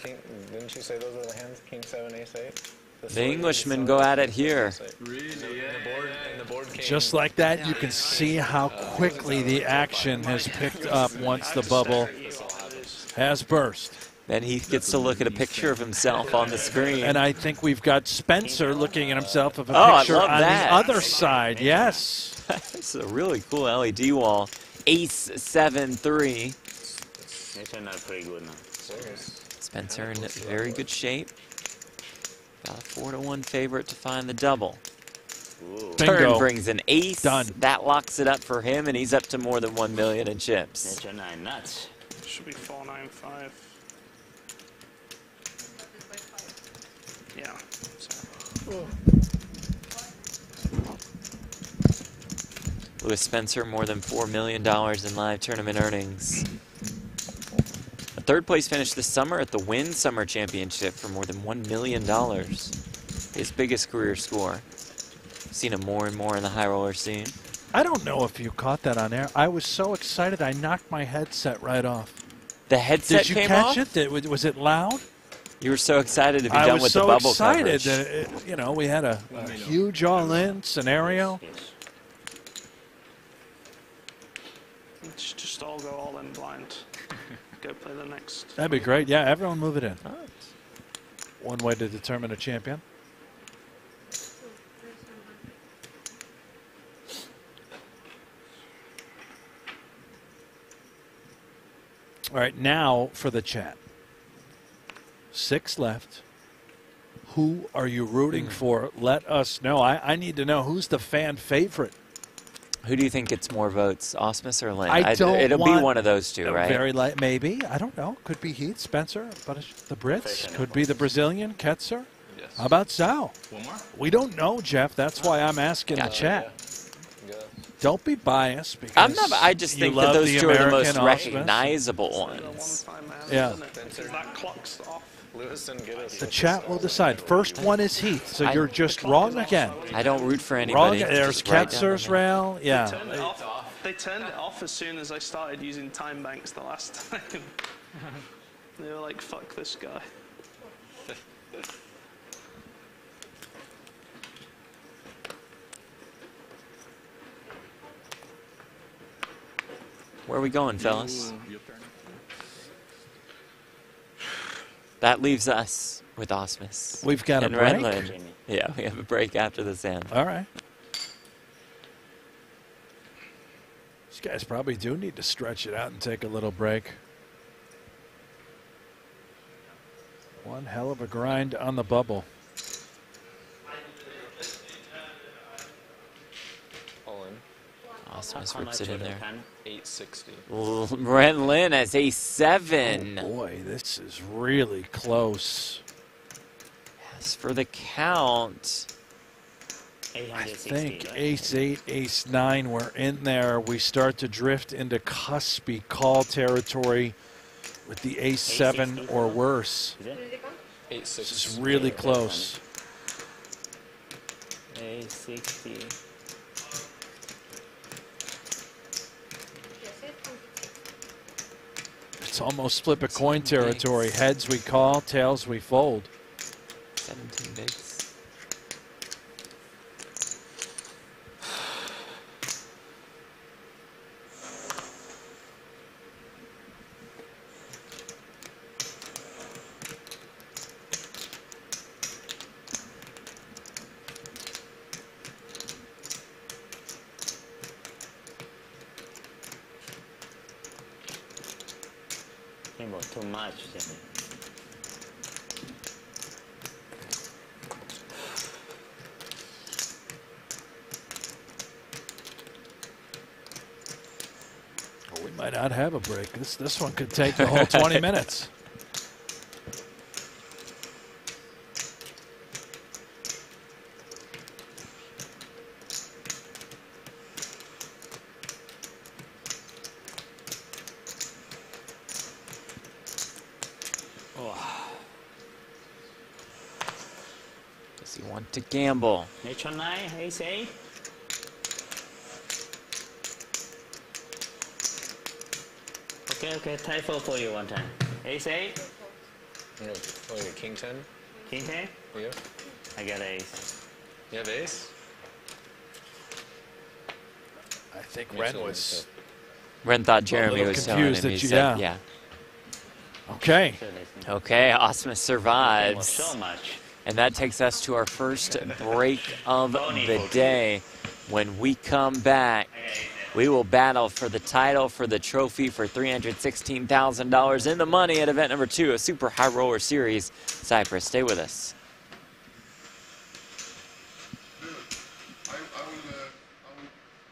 King, didn't you say those were the hands? King 7, ace 8? The Englishmen go at it here. Really? And the board came. Just like that, you can see how quickly the action has picked up once the bubble has burst. Then he gets to look at a picture of himself on the screen. And I think we've got Spencer looking at himself of a Oh, picture I love on that. the other side. Yes. It's a really cool LED wall. Ace 7-3. They turned out pretty good now. Spencer in very good shape. Got a 4-1 favorite to find the double. Ooh. Turn Bingo. brings an ace. Done. That locks it up for him, and he's up to more than 1 million in chips. Nature 9 nuts. Should be 495. Yeah. So. Lewis Spencer, more than $4 million in live tournament earnings. A third place finish this summer at the Wynn Summer Championship for more than $1 million. His biggest career score. Seen him more and more in the high roller scene. I don't know if you caught that on air. I was so excited I knocked my headset right off. The headset Did you came catch off? it? Was it loud? You were so excited to be I done was with so the bubble excited coverage. that you know, we had a huge all-in scenario. Yes. Let's just all go all in blind. Go play the next. That'd be great. Yeah, everyone move it in. All right. One way to determine a champion. All right, now for the chat. 6 left. Who are you rooting for? Let us know. I need to know who's the fan favorite. Who do you think gets more votes, Osmus or Lynn? I don't It'll want be one of those two, right? Very light, maybe. I don't know. Could be Heath, Spencer, but the Brits. Could be the Brazilian, Ketzer. Yes. How about Zhao? One more? We don't know, Jeff. That's why I'm asking the chat. Don't be biased because I'm not. I just you think that love those the two are the most American Osmus. recognizable The ones. one-time man, Yeah. isn't it? Because that clock's off. Lewis didn't get us. The chat will decide. First one is Heath, so I- you're just wrong again. I don't root for Wrong. anybody. There's Just write down the Ketzer's name. rail. Yeah. Turned it off. They turned it off as soon as I started using time banks the last time. They were like, fuck this guy. Where are we going, fellas? That leaves us with Osmus. We've got a and break. Renlund. Yeah, we have a break after this hand. All right. These guys probably do need to stretch it out and take a little break. One hell of a grind on the bubble. All in. Osmus How rips much it in for the there. 10? 860. Renlund has a 7. Boy, this is really close. As for the count, I 860, think right? ace-8, ace-9, we're in there. We start to drift into cuspy call territory with the ace-7 or worse. Is it? 860. This is really close. 860. It's almost flip a coin territory. Heads we call, tails we fold. 17 bigs. Rainbow, too much, Jimmy. We might not have a break. This one could take the whole 20 minutes. Does he want to gamble? Nature 9, ace 8. Okay, tie four for you one time. Ace 8, No, oh, you're king 10? king 10. Yeah. I got ace. You have ace? I think Me Ren too, was Ren thought Jeremy little was telling him. confused He that you- said, yeah. yeah. okay. Okay, Osmus Well, survives. so much. And that takes us to our first break of the day. When we come back, we will battle for the title, for the trophy, for $316,000 in the money at event number 2, a Super High Roller Series. Cypress, stay with us.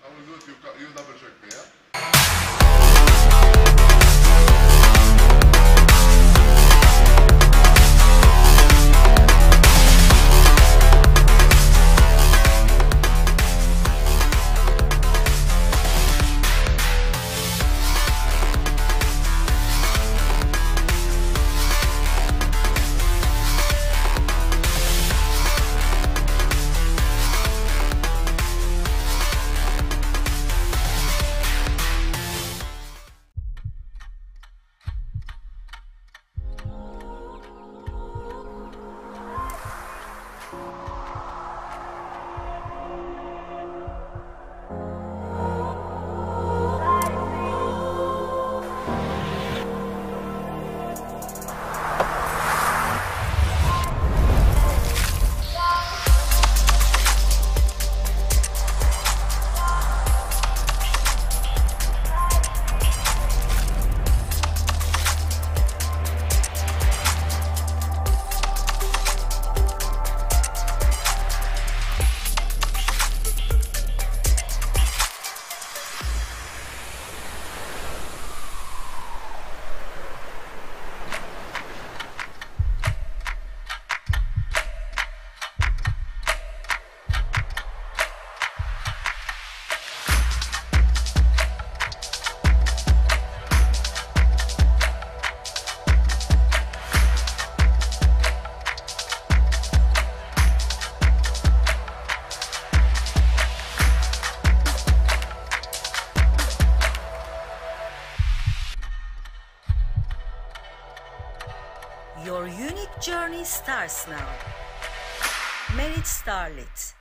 I will do it. You double check me, yeah? Your unique journey starts now. Merit Starlet.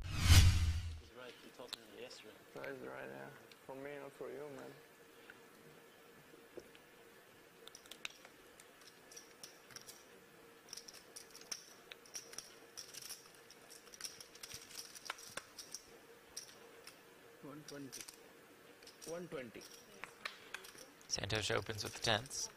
He's right. You told me yesterday. That is right, yeah. For me, not for you, man. $120. Santosh opens with the tens.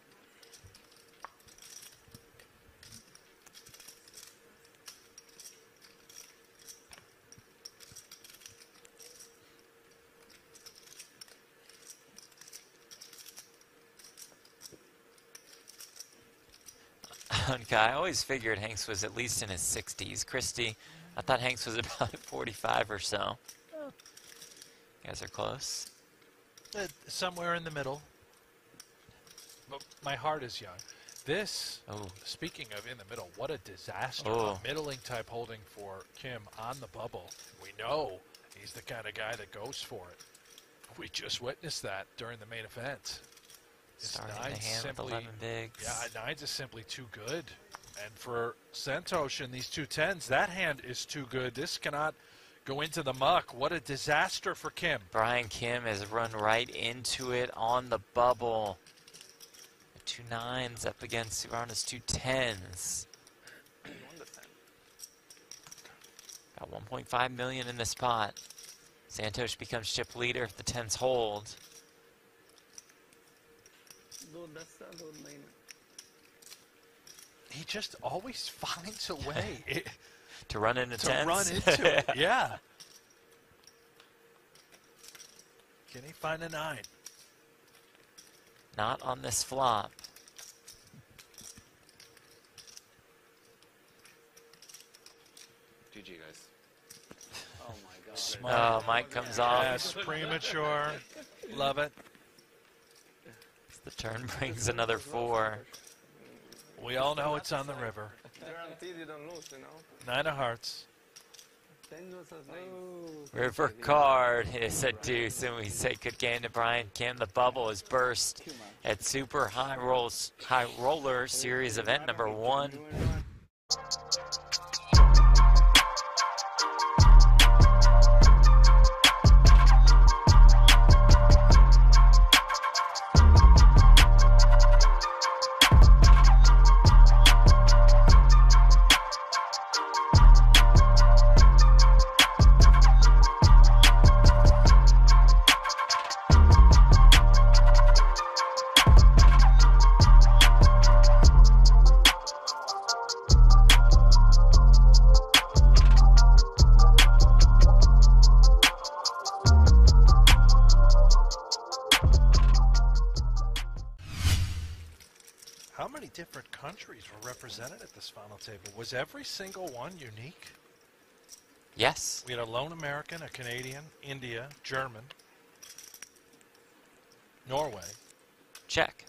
Okay, I always figured Hanks was at least in his 60s. Christy, I thought Hanks was about 45 or so. You guys are close. Somewhere in the middle. But my heart is young. This, speaking of in the middle, what a disaster. A middling type holding for Kim on the bubble. We know he's the kind of guy that goes for it. We just witnessed that during the main event. Starting the hand with 11 bigs. Yeah, nines is simply too good. And for Santosh and these two tens, that hand is too good. This cannot go into the muck. What a disaster for Kim. Brian Kim has run right into it on the bubble. Two nines up against Suvarna's two tens. Got 1.5 million in this pot. Santosh becomes chip leader if the tens hold. He just always finds a way to run into tens. To run into it, yeah. Can he find a nine? Not on this flop. GG, guys. Oh my God. Oh, Mike comes off. Yes, premature. Love it. The turn brings another 4. We all know it's on the river. Guaranteed you don't lose, you know. 9 of hearts. River card is a deuce, and we say good game to Brian Kim. The bubble is burst at Super High Roller Series event number 1. How many different countries were represented at this final table? Was every single one unique? Yes. We had a lone American, a Canadian, India, German, Norway, Czech.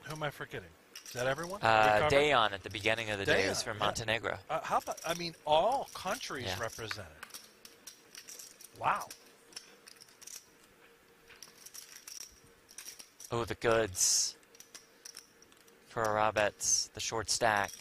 Who am I forgetting? Is that everyone? Dayon at the beginning of the day was from Montenegro. How about, I mean, all countries represented. Wow. Oh, the goods for Arabets, the short stack.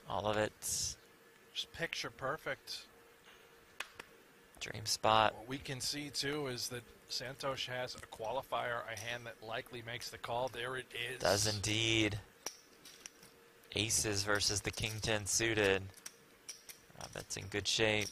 All of it. Just picture perfect. Dream spot. What we can see, too, is that Santosh has a qualifier, a hand that likely makes the call. There it is. Does indeed. Aces versus the King 10 suited. Robert's in good shape.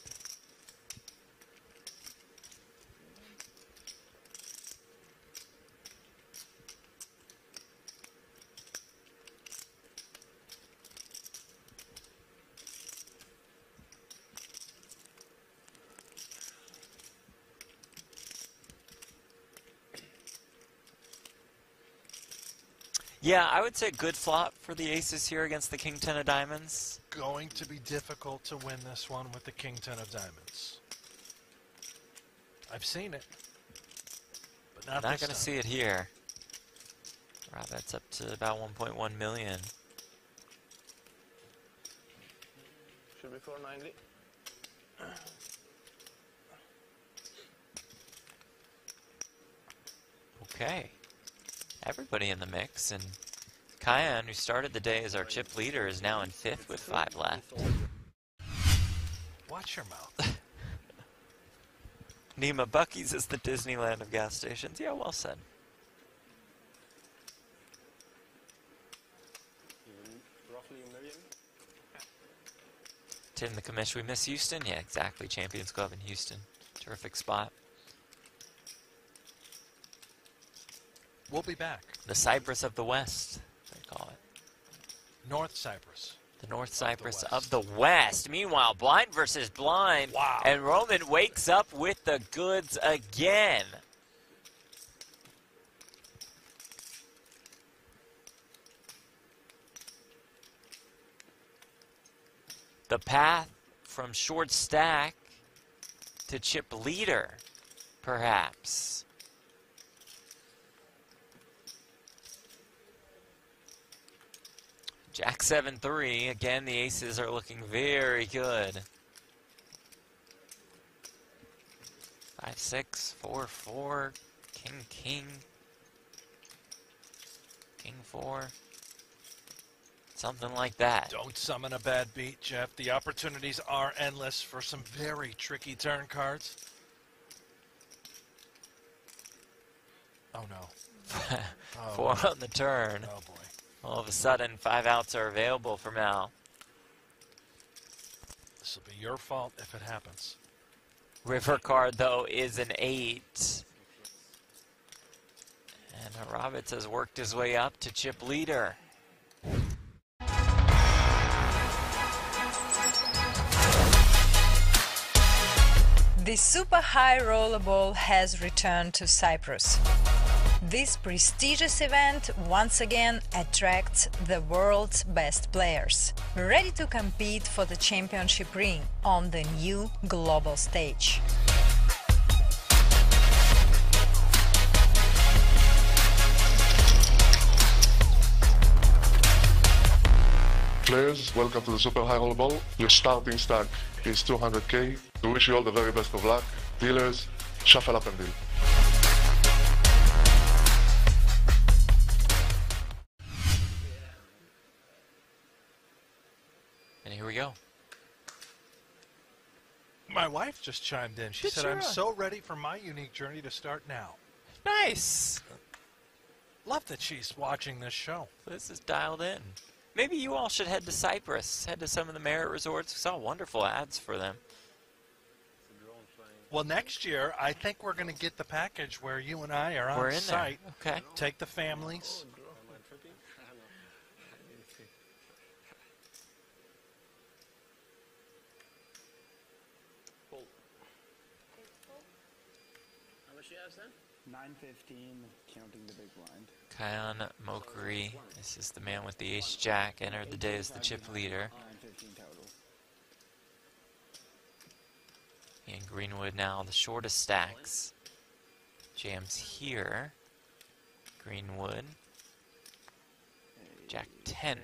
Yeah, I would say good flop for the aces here against the King 10 of diamonds. Going to be difficult to win this one with the King 10 of diamonds. I've seen it, but not Not this going to time. see it here. Wow, that's up to about 1.1 million. Should be 490. Okay. Everybody in the mix, and Kyan, who started the day as our chip leader, is now in 5th with 5 left. Watch your mouth. Nima, Buc-ee's is the Disneyland of gas stations. Yeah, well said. Roughly a million. Tim the Commish, we miss Houston? Yeah, exactly. Champions Club in Houston. Terrific spot. We'll be back. The Cyprus of the West, they call it. North Cyprus. The North Cyprus of the West. Meanwhile, blind versus blind. Wow. And Roman wakes up with the goods again. The path from short stack to chip leader, perhaps. Jack 7-3. Again, the aces are looking very good. 5-6, 4-4, King, King 4. Something like that. Don't summon a bad beat, Jeff. The opportunities are endless for some very tricky turn cards. Oh, no. 4 on the turn. Oh, boy. All of a sudden, 5 outs are available for Mal. This will be your fault if it happens. River card, though, is an 8. And Roberts has worked his way up to chip leader. The super high rollerball has returned to Cyprus. This prestigious event once again attracts the world's best players, ready to compete for the championship ring on the new global stage. Players, welcome to the Super High Roll Ball. Your starting stack is 200k. We wish you all the very best of luck. Dealers, shuffle up and deal. And here we go. My wife just chimed in. She Did said, you? I'm so ready for my unique journey to start now. Nice. Love that she's watching this show. This is dialed in. Maybe you all should head to Cyprus. Head to some of the Marriott resorts. We saw wonderful ads for them. Well, next year, I think we're going to get the package where you and I are We're on in site. there. Okay. Take the families. How much you have, then? 915, counting the big blind. Kyan Mokri. This is the man with the ace-jack. Entered the day as the chip leader. 915 total. And Greenwood now the shortest stacks. Jams here. Greenwood. Jack 10.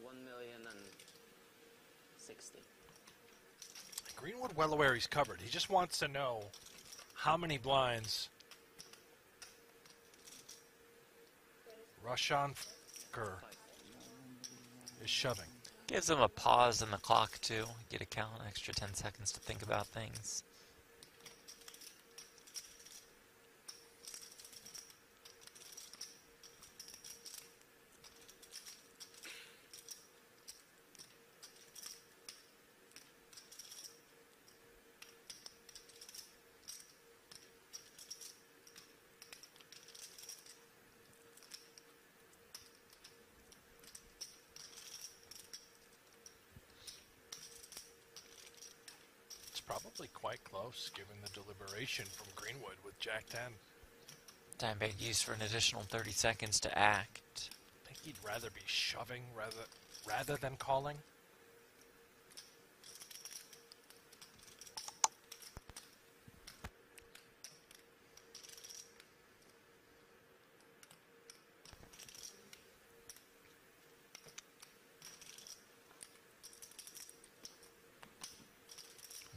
1,060,000. Greenwood well aware he's covered. He just wants to know how many blinds Roshan Kerr is shoving. Gives him a pause in the clock, too. Get a count, an extra 10 seconds to think about things. Probably quite close, given the deliberation from Greenwood with Jack 10. Time bank used for an additional 30 seconds to act. I think he'd rather be shoving rather than calling.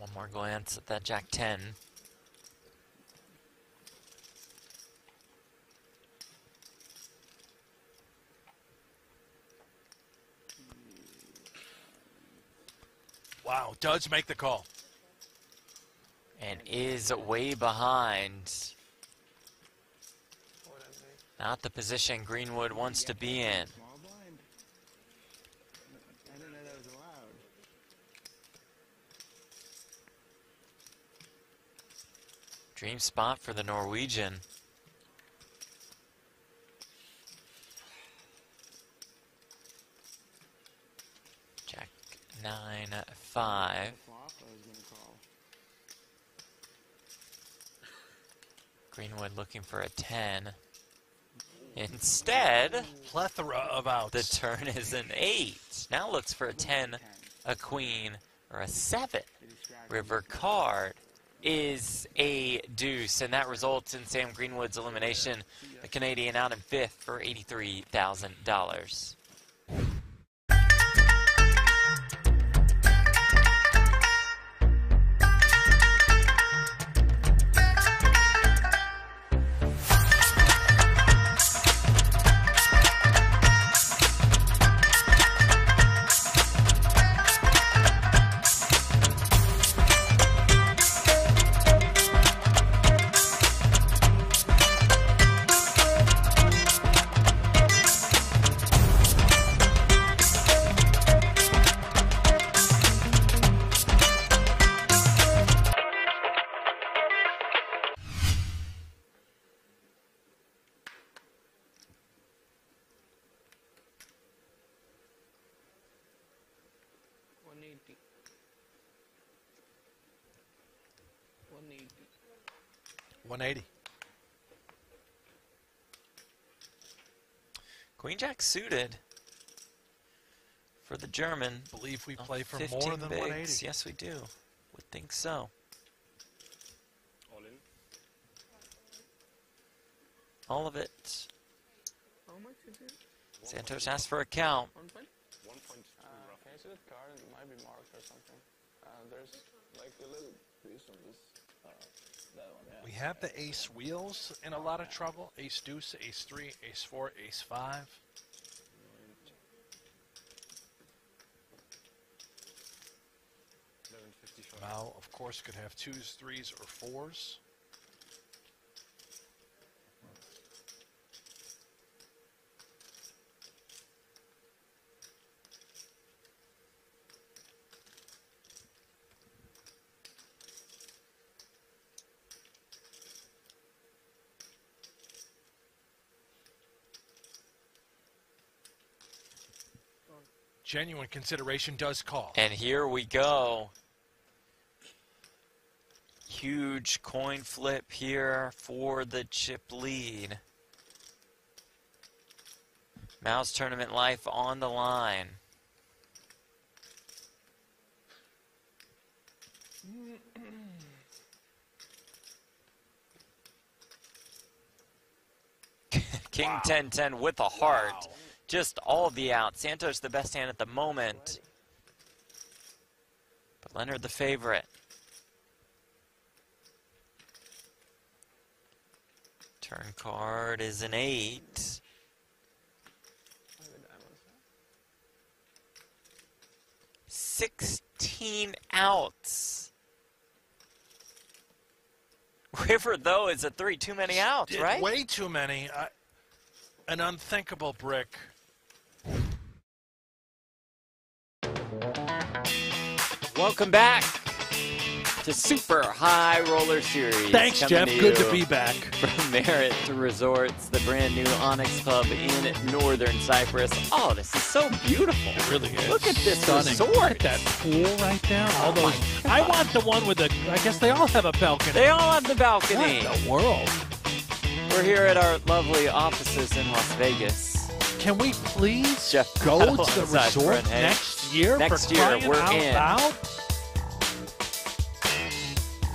One more glance at that Jack 10. Wow, does make the call. And is way behind. Not the position Greenwood wants to be in. Small blind. I didn't know that was allowed. Dream spot for the Norwegian. Jack 9, 5. Greenwood looking for a 10. Instead, plethora of outs. The turn is an 8. Now looks for a 10, a queen, or a 7. River card is a deuce, and that results in Sam Greenwood's elimination. The Canadian out in 5th for $83,000. $180. Queen Jack suited for the German. Believe we play for 15 more than bigs. 180. Yes, we do. Would think so. All in. All of it. How much is it? Santos asked for a count. 1.2 Can you see that card? It might be marked or something. There's like a little piece of this. That one, yeah. We have the ace wheels in a lot of trouble. Ace deuce, ace 3, ace 4, ace 5. Mao, of course, could have 2s, 3s, or 4s. Genuine consideration does call. And here we go. Huge coin flip here for the chip lead. Mao's tournament life on the line. King 10-10 with a heart. Wow. Just all of the outs. Santos the best hand at the moment. But Leonard the favorite. Turn card is an 8. 16 outs. River, though, is a 3. Too many outs, right? Way too many. An unthinkable brick. Welcome back to Super High Roller Series. Thanks, Jeff. Good to be back. From Merit Resorts, the brand new Onyx Club in Northern Cyprus. Oh, this is so beautiful. It really is. Look at this Stunning. resort. Look at that pool right there. All those. I want the one with the. I guess they all have a balcony. They all have the balcony. What in the world? We're here at our lovely offices in Las Vegas. Can we please Jeff go Battle to the outside resort front, hey. next year? Next for year, crying we're out in. Loud?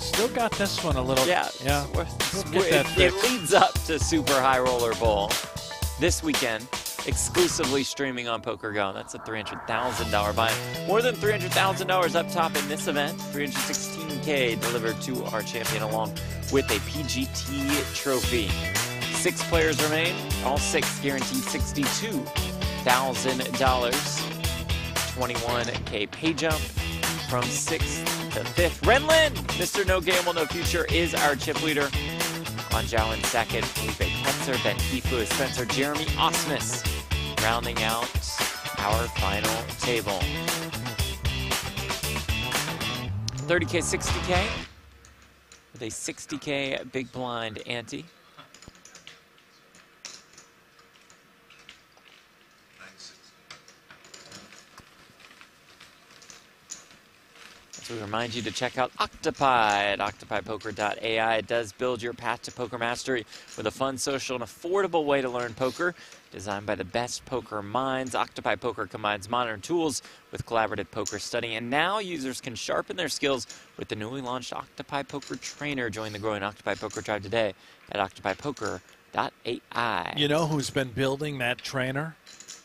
Still got this one a little. Yeah. Yeah. We'll get that it fixed. leads up to Super High Roller Bowl this weekend. exclusively streaming on PokerGo. That's a $300,000 buy. More than $300,000 up top in this event. 316K delivered to our champion along with a PGT trophy. 6 players remain. All 6 guaranteed $62,000. 21K pay jump from 6th to 5th. Renlin, Mr. No Gamble, No Future, is our chip leader. On Zhao in second, Felipe Ketzer, Ben Kifu, Spencer, Jeremy Osmus, rounding out our final table. 30K, 60K, with a 60K big blind ante. So we remind you to check out Octopi at octopipoker.ai. It does build your path to poker mastery with a fun, social, and affordable way to learn poker. Designed by the best poker minds, Octopi Poker combines modern tools with collaborative poker study, and now users can sharpen their skills with the newly launched Octopi Poker Trainer. Join the growing Octopi Poker tribe today at octopipoker.ai. You know who's been building that trainer?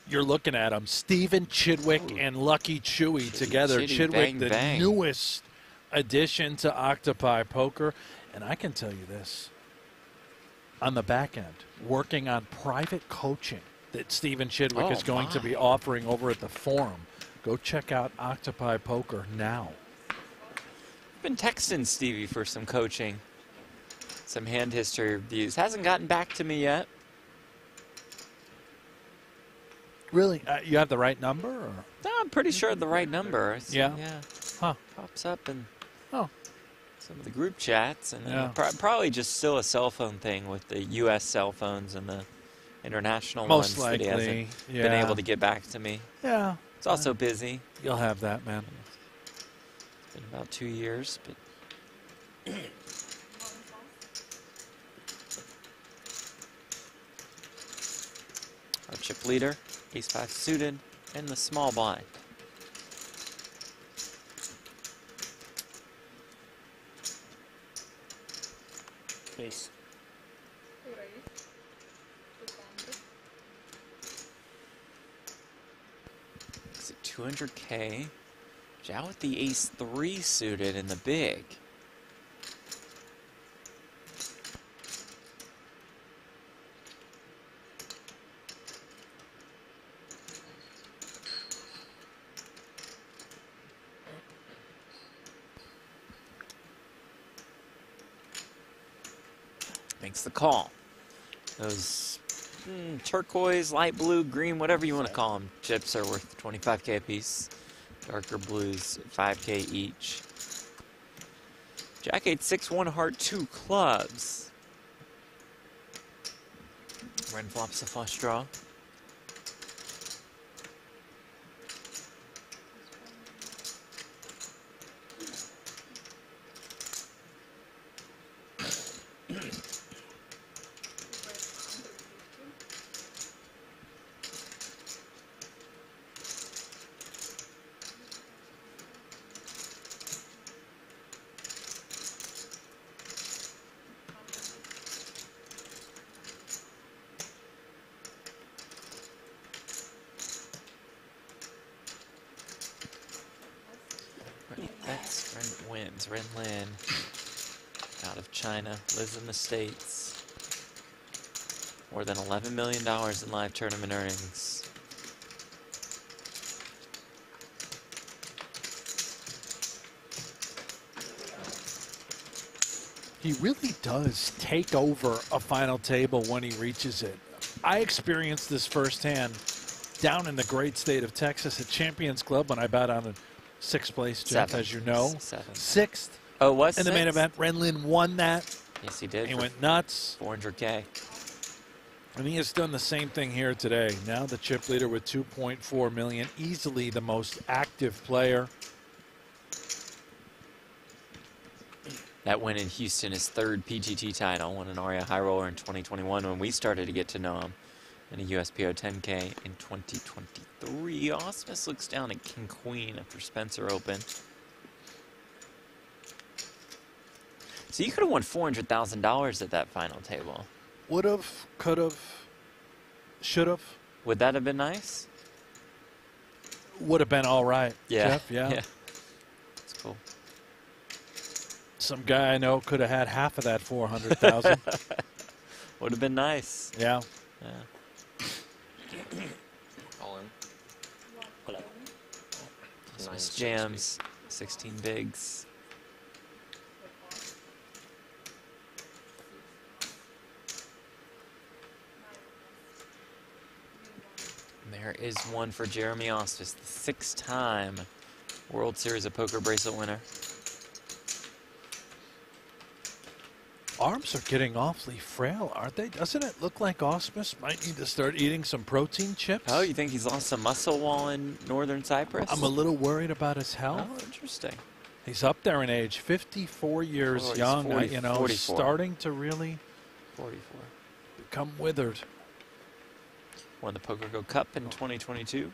You're looking at them, Stephen Chidwick and Lucky Chewy together. Chitty, Chidwick, bang, the bang. newest addition to Octopi Poker. And I can tell you this, on the back end, working on private coaching that Stephen Chidwick is going to be offering over at the forum. Go check out Octopi Poker now. Been texting Stevie for some coaching, some hand history reviews. Hasn't gotten back to me yet. Really? You have the right number? Or? No, I'm pretty sure the right number. Yeah? Yeah. Huh. Pops up in Oh. some of the group chats. And Yeah. probably just still a cell phone thing with the U.S. cell phones and the international Most ones likely, that he hasn't been yeah. able to get back to me. Yeah. It's also busy. You'll have that, man. It's been about 2 years, but... Our chip leader, ace-5 suited, and the small blind. Please. It's at 200K. Zhao with the ace-3 suited in the big. Makes the call. Those turquoise, light blue, green, whatever you want to call them, chips are worth 25K a piece. Darker blues, 5K each. Jack 8, 6, 1, heart, 2 clubs. Ren flops a flush draw. That's Ren wins. Ren Lin, out of China, lives in the States. More than $11 million in live tournament earnings. He really does take over a final table when he reaches it. I experienced this firsthand down in the great state of Texas at Champions Club when I bat on a sixth place, Jeff, Seventh. as you know. Seventh. Sixth Oh, it was in the main sixth? event. Renlin won that. Yes, he did. He for went nuts. 400K. And he has done the same thing here today. Now the chip leader with 2.4 million, easily the most active player. That win in Houston, his third PGT title, won an Aria High Roller in 2021 when we started to get to know him, and a USPO 10K in 2023. Osmus looks down at King Queen after Spencer opened. So you could have won $400,000 at that final table. Would have, could have, should have. Would that have been nice? Would have been all right. Yeah. Jeff, yeah. That's cool. Some guy I know could have had half of that 400,000. Would have been nice. Yeah. Yeah. All in. Swiss jams, 16 bigs. And there is one for Jeremy Auspis, the 6-time World Series of Poker bracelet winner. Arms are getting awfully frail, aren't they? Doesn't it look like Auspis might need to start eating some protein chips? Oh, you think he's lost some muscle while in Northern Cyprus? I'm a little worried about his health. Oh, interesting. He's up there in age, 54 years he's young, 40, you know, 44. starting to really 44. become withered. Won the pokergo Cup in 2022.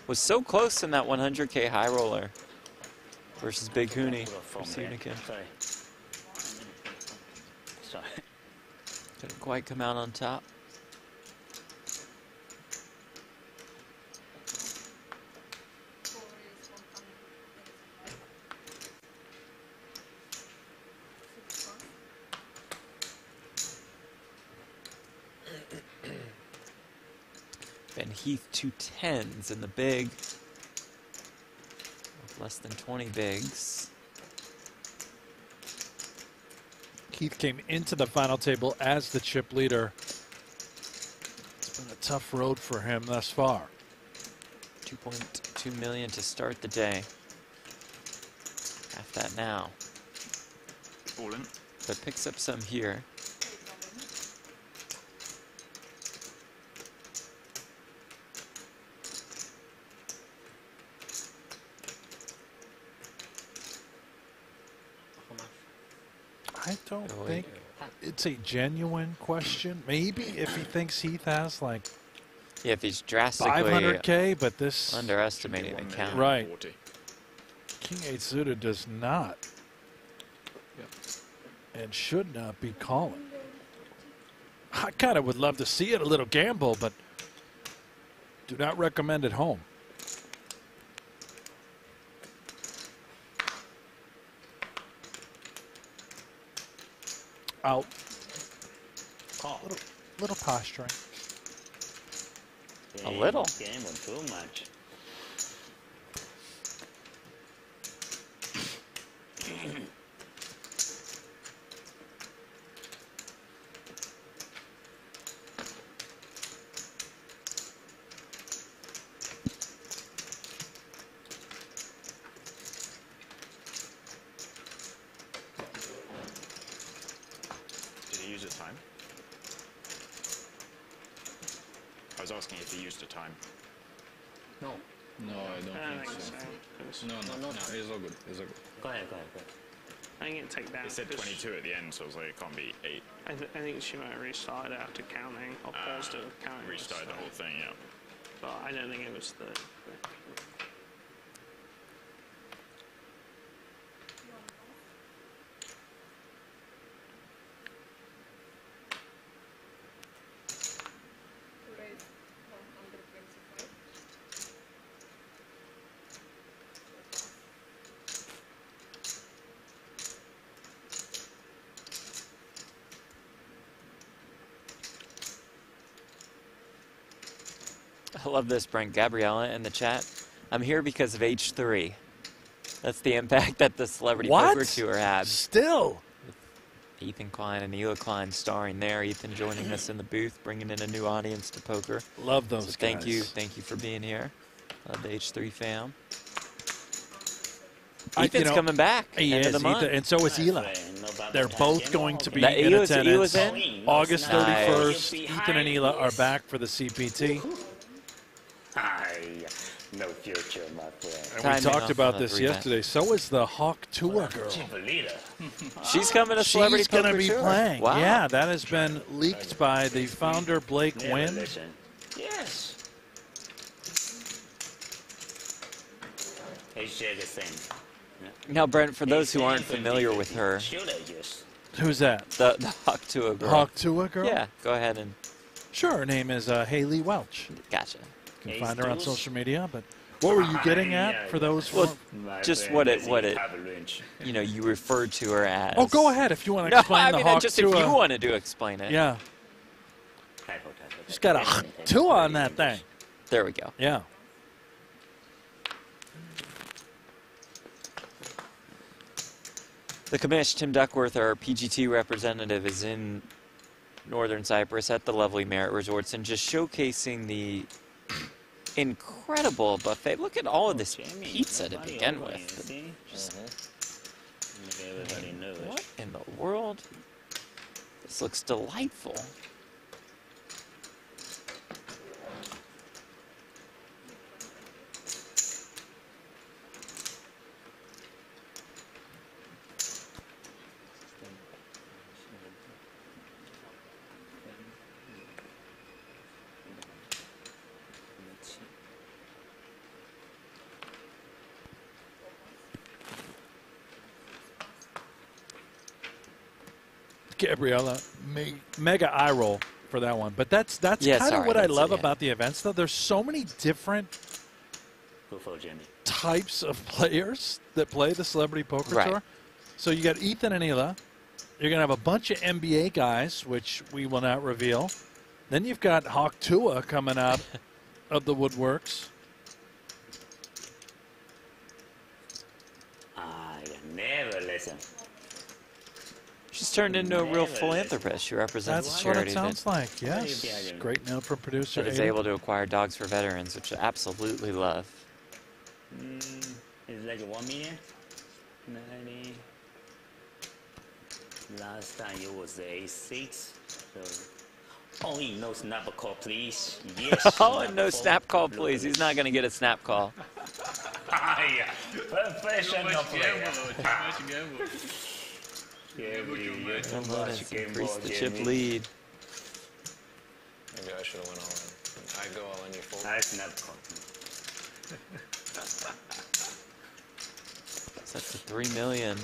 Was so close in that 100K high roller versus Big Hooney for Siebnikin. Sorry. Couldn't quite come out on top. Van Heath 2 10s in the big. With less than 20 bigs. Keith came into the final table as the chip leader. It's been a tough road for him thus far. 2.2 million to start the day. Half that now. All in. But picks up some here. I don't think it's a genuine question. Maybe if he thinks Heath has like Yeah, if he's drastically 500K, but this underestimating the count. right. King 8 suited does not and should not be calling. I kind of would love to see it, a little gamble, but do not recommend at home. Out. Call. Little posturing. A little. Game or too much. Did he use a time? I was asking if he used a time. No. No, I don't think so. No, it's all good. It's all good. Go ahead. I think it take down. It said 22 at the end, so I was like, it can't be 8. I think she might restart it after counting, or pause to counting. Restart the whole thing, yeah. But I don't think it was the I love this, Brent. Gabriella in the chat. I'm here because of H3. That's the impact that the Celebrity Poker Tour had. Still. Ethan Klein and Hila Klein starring there. Ethan joining us in the booth, bringing in a new audience to poker. Love those so thank guys. you for being here. Love the H3 fam. Ethan's coming back. He end is, of the month. and so is Hila. They're both going to be in Hila's attendance. in? August Nice. 31st, Ethan and Hila are back for the CPT. No future, my friend. And we Timing talked off about on the this 3-bet. yesterday. So is the Hawk Tour girl. She's coming to Celebrity She's going to Poker be Tour. Playing. Wow. Yeah, that has been leaked by the founder, Blake Wynn. Yes. They share the same. Now, Brent, for those who aren't familiar with her, Who's that? the Hawk Tour girl. Hawk Tour girl? Yeah, go ahead and Sure, her name is Haley Welch. Gotcha. You can find her on social media. But what were you getting at for those? Well, just what it you referred to her as. Oh, go ahead if you want to explain I the mean, Hawk just if Tua. you wanted to explain it. Yeah. She's got a Tua on that thing. There we go. Yeah. The commish, Tim Duckworth, our PGT representative, is in Northern Cyprus at the lovely Marriott Resorts and just showcasing the incredible buffet. Look at all of this pizza to begin with. Just, what in the world? This looks delightful. Gabriella, mega eye roll for that one. But that's kind of what I love about the events, though. There's so many different types of players that play the Celebrity Poker Tour. So you got Ethan and Hila. You're going to have a bunch of NBA guys, which we will not reveal. Then you've got Hawk Tua coming out of the woodworks. I never listen. She's turned into a real philanthropist. She represents That's a charity. what it sounds like, yes. Great note from producer that is able to acquire dogs for veterans, which I absolutely love. It's like 1 million? 90. Last time it was A6. So. Oh, no snap call, please. Yes. Oh, no snap call, please. He's not going to get a snap call. Yeah. Professional player. Increase the chip lead. Maybe I should have went all in. I go all in, you fold. I snap call. So that's a $3 million.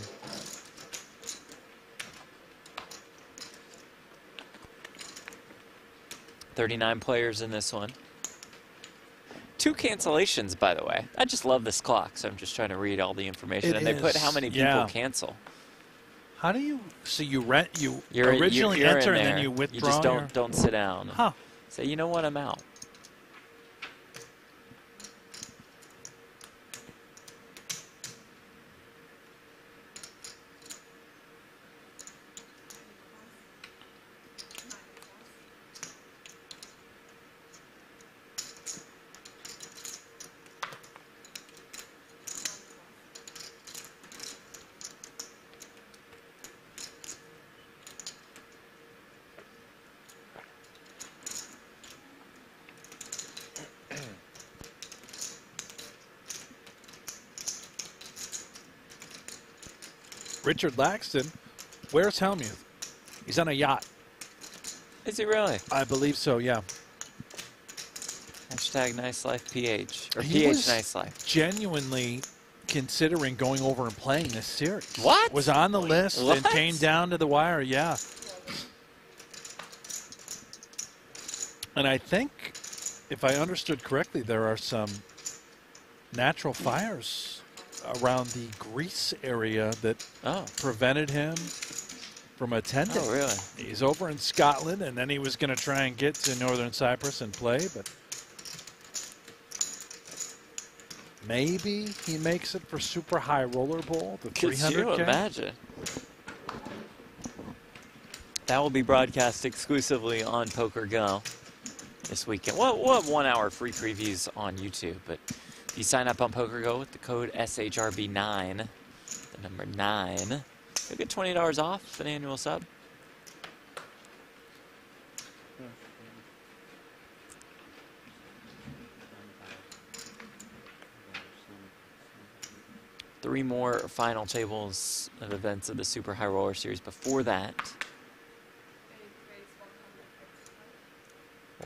$39 players in this one. 2 cancellations, by the way. I just love this clock, so I'm just trying to read all the information. And they put how many people cancel. How do you? So you originally enter and then you withdraw. You just don't sit down. Huh? Say, you know what? I'm out. Richard Laxton, where's Helmuth? He's on a yacht. Is he really? I believe so, yeah. Hashtag Nice Life PH. Or He PH was Nice Life. genuinely considering going over and playing this series. What? Was on the list and came down to the wire, yeah. And I think, if I understood correctly, there are some natural fires around the Greece area that prevented him from attending. Oh, really? He's over in Scotland, and then he was going to try and get to Northern Cyprus and play, but maybe he makes it for Super High Roller Bowl, the 300K. Could you imagine? That will be broadcast exclusively on PokerGo this weekend. We'll have 1 hour free previews on YouTube, but if you sign up on PokerGo with the code SHRB9, the number 9, you'll get $20 off an annual sub. Three more final tables of events of the Super High Roller Series before that.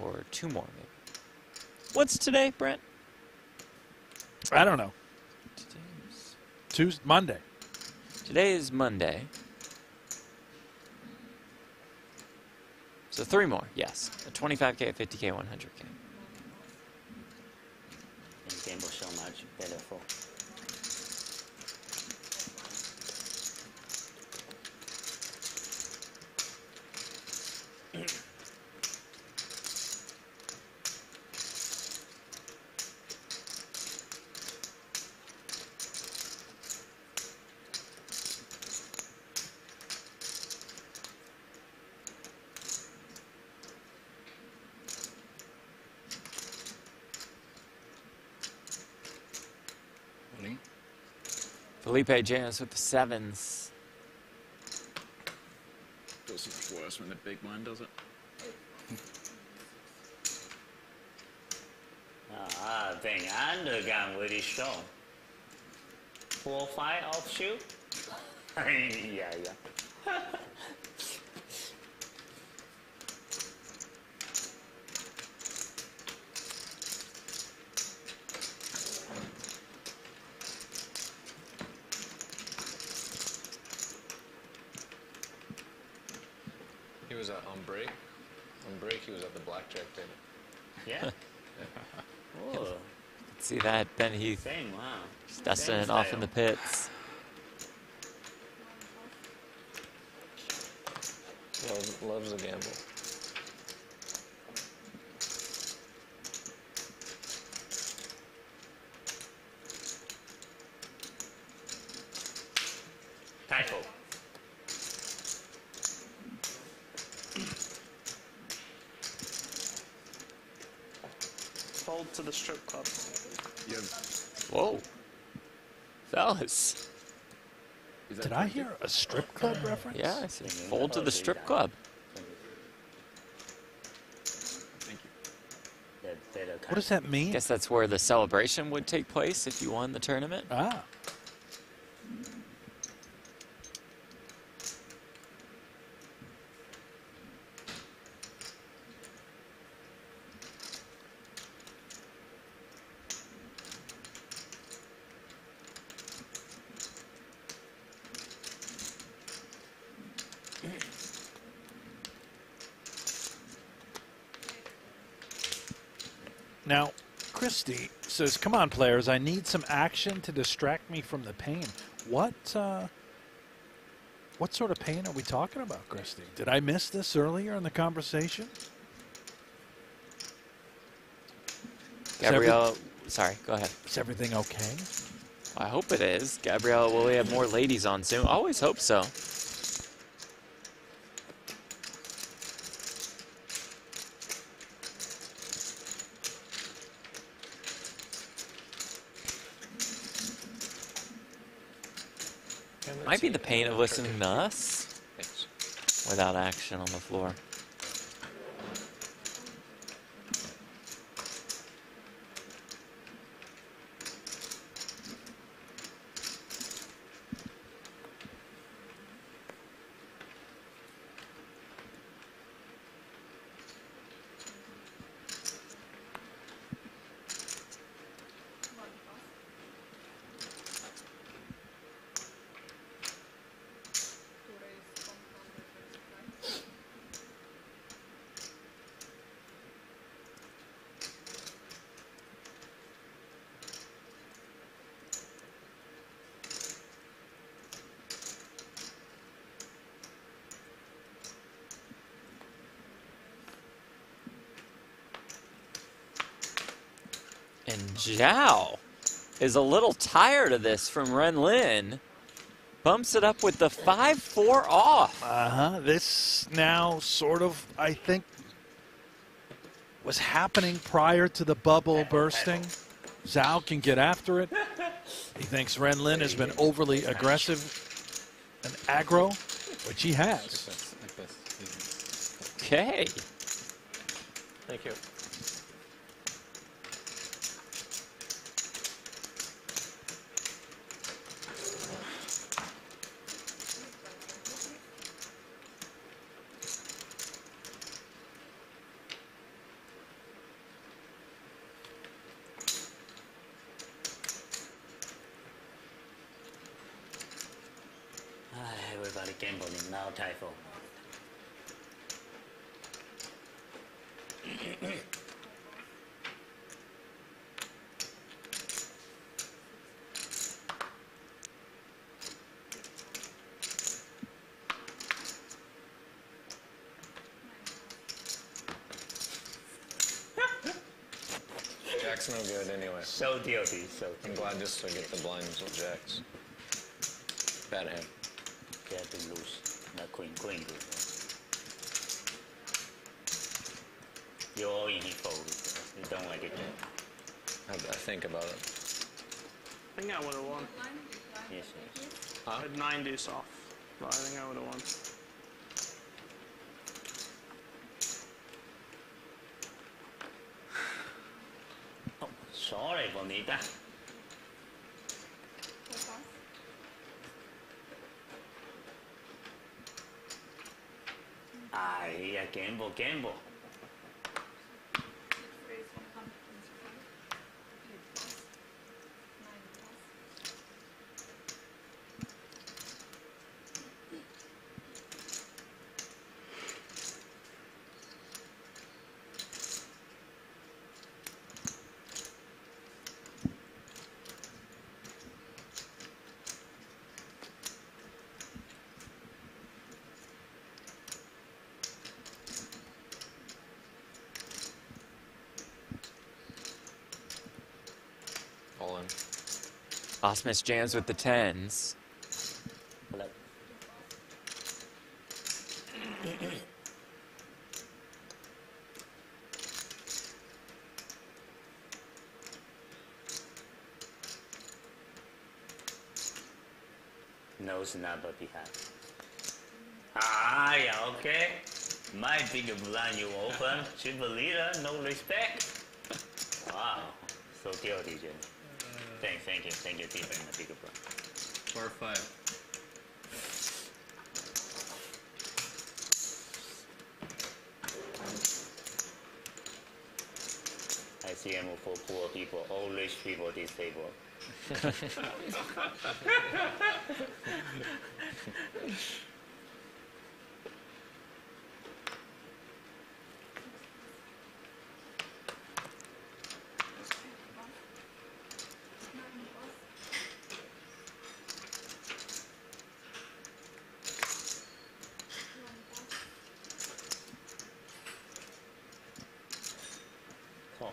Or 2 more, maybe. What's today, Brent? I don't know. Monday. Today is Monday. So 3 more, yes. A 25K, a 50K, 100K. And gamble so much better for. Felipe James with the 7s. Feels so much worse when the big blind does it. I think undergun very strong. 4-5 offshoot. Yeah. He was on break. On break, he was at the blackjack table. Yeah. Oh, See that? Ben Heath same. Wow. just dusting Same it off in style. the pits. Loves the gamble. Typho. Fold to the strip club. Whoa. Fellas. Did I hear a strip club reference? Yeah, I said fold to the strip club. What does that mean? Guess that's where the celebration would take place if you won the tournament. Ah. Now, Christy says, "Come on, players! I need some action to distract me from the pain." What sort of pain are we talking about, Christy? Did I miss this earlier in the conversation? Gabrielle, sorry, go ahead. Is everything okay? I hope it is. Gabrielle, will we have more ladies on soon? Always hope so. Might be the pain of listening to us without action on the floor. And Zhao is a little tired of this from Ren Lin. Bumps it up with the 5-4 off. This now sort of, I think, was happening prior to the bubble bursting. Zhao can get after it. He thinks Ren Lin has been overly aggressive and aggro, which he has. Okay. Thank you. Everybody gambling now, Typho. Jack's no good anyway. So guilty, so I'm glad just to get the blinds with Jacks. Bad hand. get to lose. Not queen, queen good. You're all in, he folds. You don't like it. I think about it. I think I would have won. Yes, yes. I had 9 deuce off, but I think I would have won. Oh, sorry, bonita. Ay, ya Gamble, Gamble. All in. Osmus jams with the 10s. Hello. No snapper behind. Ah, yeah, okay. My big blind you open. Triple leader, no respect. Wow, so guilty, Jim. Thank you, Tifa, and the bigger blind. 4-5. I see him for poor people, all rich people this table. Cool.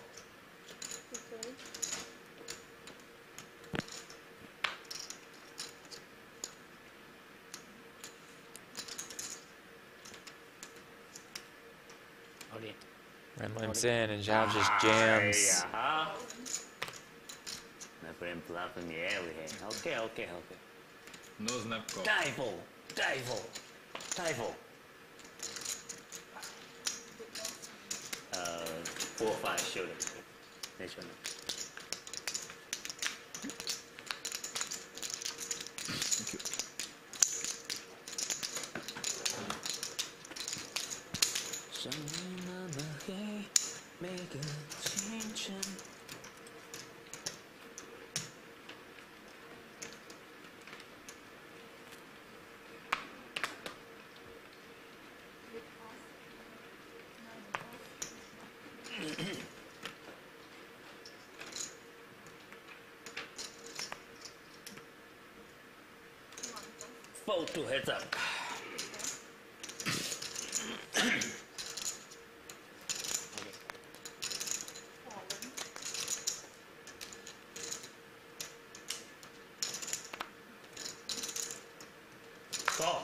Okay. Ren limps in and Zhao just jams. Yeah. My brain bluff in the air we had. Okay. No snap call. Dive. 4-5 shooting. Next one. Thank you. Make a change. Fold 2 heads up. Call.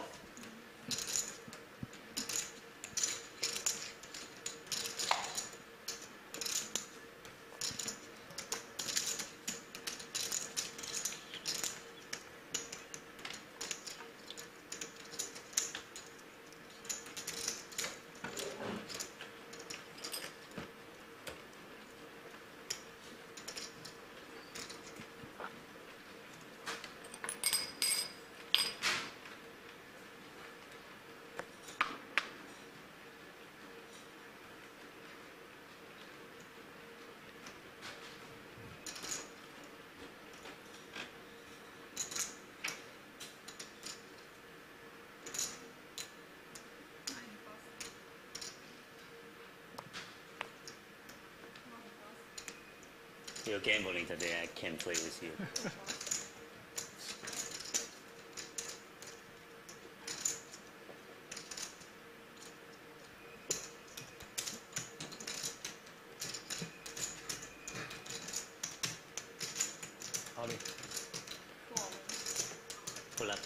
You're gambling today. I can't play with you. Howdy. Pull up.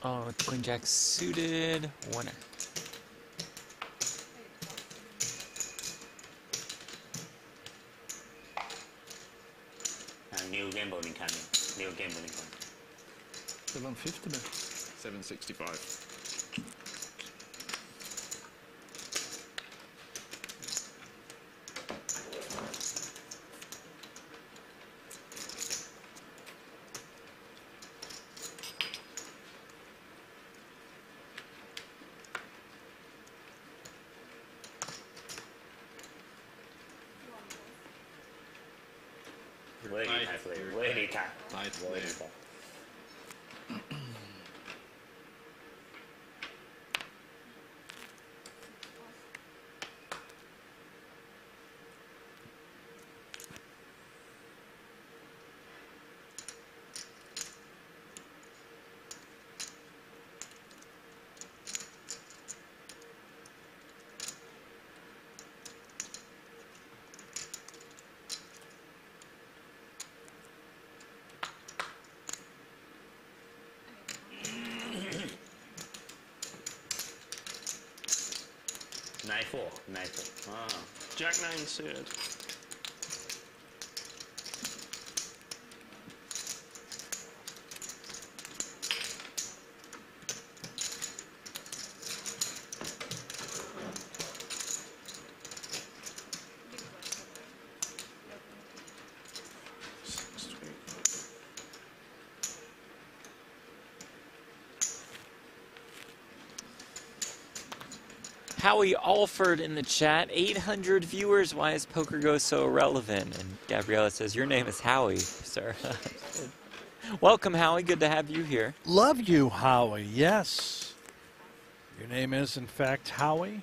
Oh, with Queen Jack suited, winner. New gambling coming. New gambling coming. 750 then. 765. Very tight play. Very tight. Tight Very play. tight. Nine four. Ah. Jack 9 suited. Howie Alford in the chat, 800 viewers. Why is pokergo so irrelevant? And Gabriella says, your name is Howie, sir. Welcome, Howie. Good to have you here. Love you, Howie. Yes. Your name is, in fact, Howie.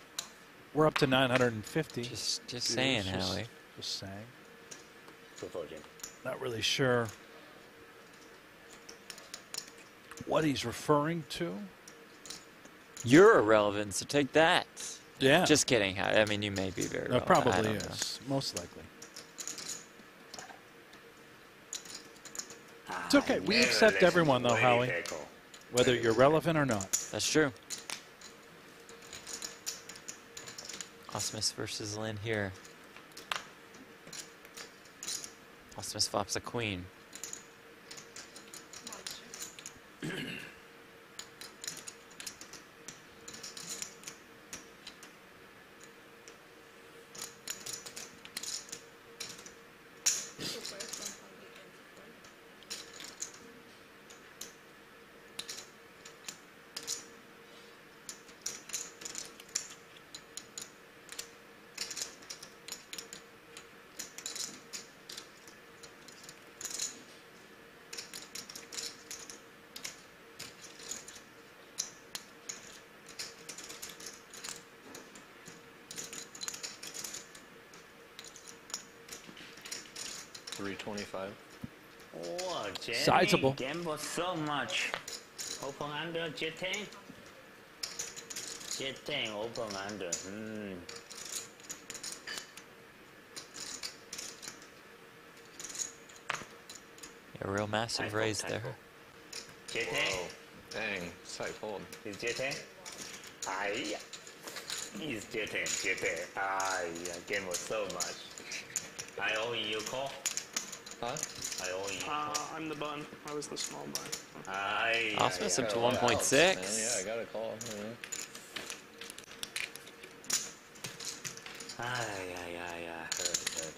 We're up to 950. Just saying, Howie. Just saying. Football game. Not really sure what he's referring to. You're irrelevant, so take that. Yeah. Just kidding. I mean, you may be very No, relevant. I probably don't is. Most likely. It's okay. We accept everyone, though, Howie, whether you're relevant or not. That's true. Osmus versus Lynn here. Osmus flops a queen. $325. Oh, Jenny, Sizable. gamble so much. Open under J10. J10 open under. A real massive raise there. J10. Dang, tight hold. Is J10? Aye. Is J10. J10. Aye. Gamble so much. I owe you call. Huh? I owe you call. I'm the bun. I was the small bun. Aye. Osmus up to Got a lot of 1.6. outs, man. Yeah, I got a call. Aye. Heard.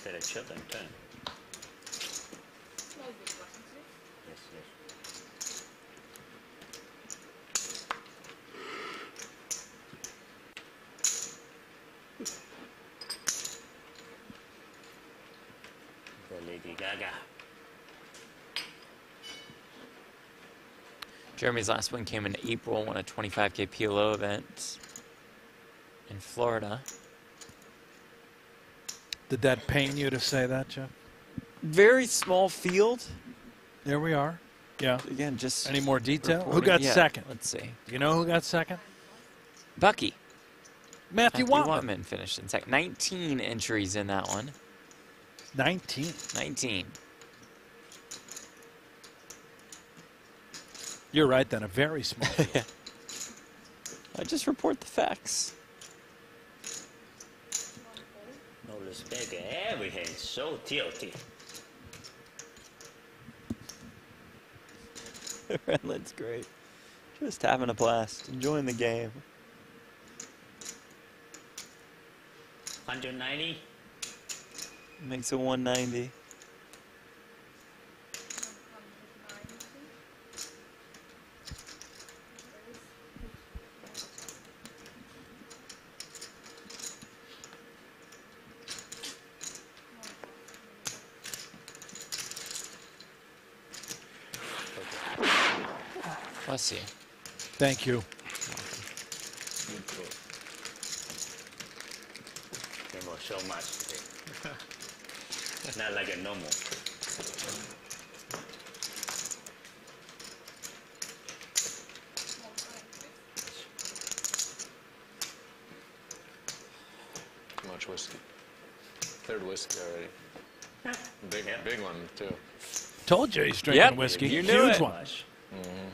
Better chill and turn. Yes. The Lady Gaga. Jeremy's last win came in April, won a 25K PLO event. in Florida. Did that pain you to say that, Jeff? Very small field. There we are. Yeah. Again, just any more detail? Who reporting. got Yeah, second? Let's see. Do you know who got second? Bucky. Matthew Watman finished in second. 19 entries in that one. 19. 19. You're right, then. A very small field. Yeah. I just report the facts. No respect. Everything so tilty. Redland's great. Just having a blast. Enjoying the game. 190. Makes a 190. Bless you. Thank you. There was so much today. Not like a normal. Too much whiskey. Third whiskey already. Big one, too. Told you he's drinking whiskey. You knew Huge it. one. Mm-hmm.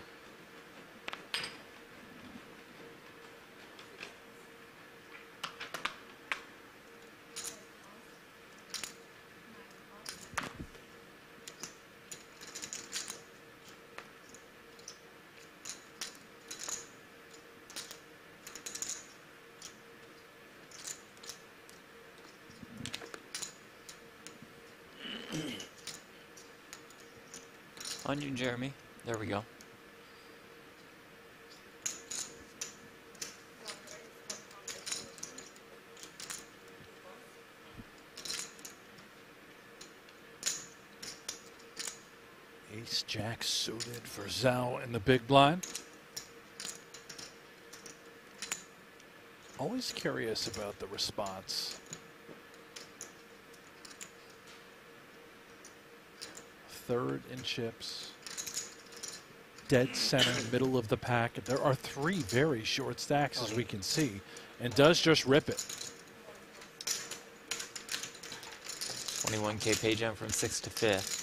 On you, Jeremy. There we go. Ace Jack suited for Zhao in the big blind. Always curious about the response. Third in chips. Dead center, middle of the pack. There are three very short stacks, as we can see, and does just rip it. 21K pay jump from 6th to 5th.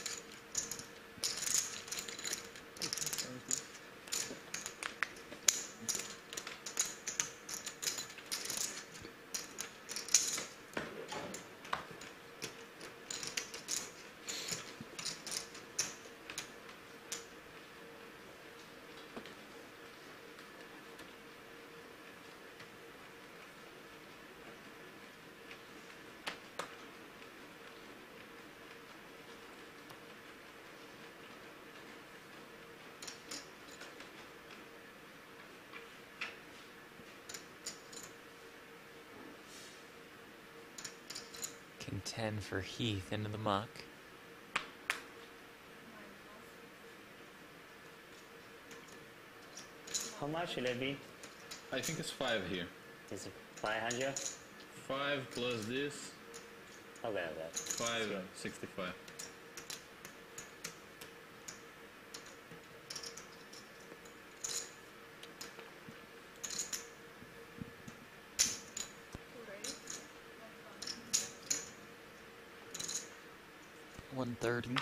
Contend for Heath into the muck. How much should it be? I think it's 5 here. Is it 500? 5 plus this. Okay, okay. 565. $130.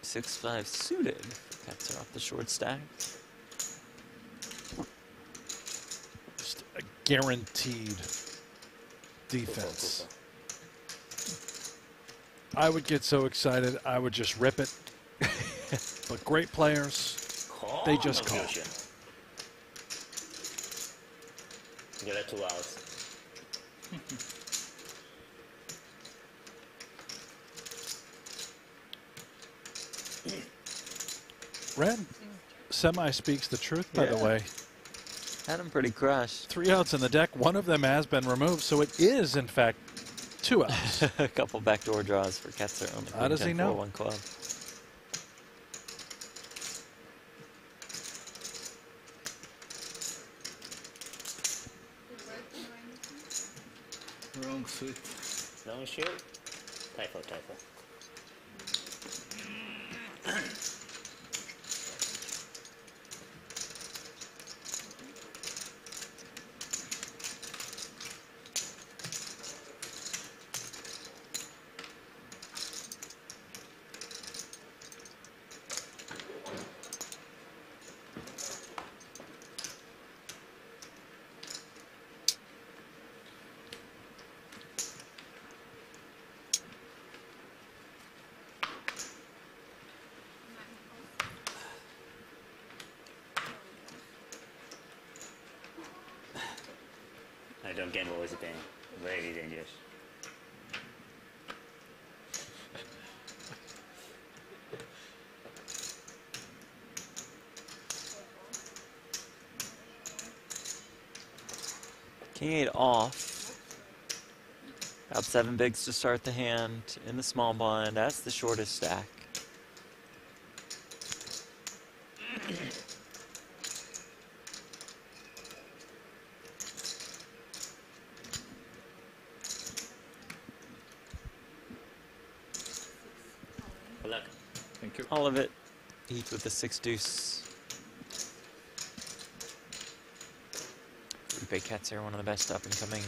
6-5 suited. Cuts her off the short stack. Just a guaranteed defense. I would get so excited, I would just rip it. But great players, they just call. Give it 2 hours. Red semi speaks the truth, by the way. Had him pretty crushed. 3 outs in the deck. One of them has been removed, so it is, in fact, 2 outs. A couple backdoor draws for Ketzer on the How does he know? 4-1 club. Wrong suit. Long shoot. Typo, typo. I don't gamble with the pen. Very dangerous. King 8 off. About 7 bigs to start the hand in the small blind. That's the shortest stack. Good luck. Thank you. All of it. Heat with the 6 deuce. Felipe Ketzer, one of the best up-and-coming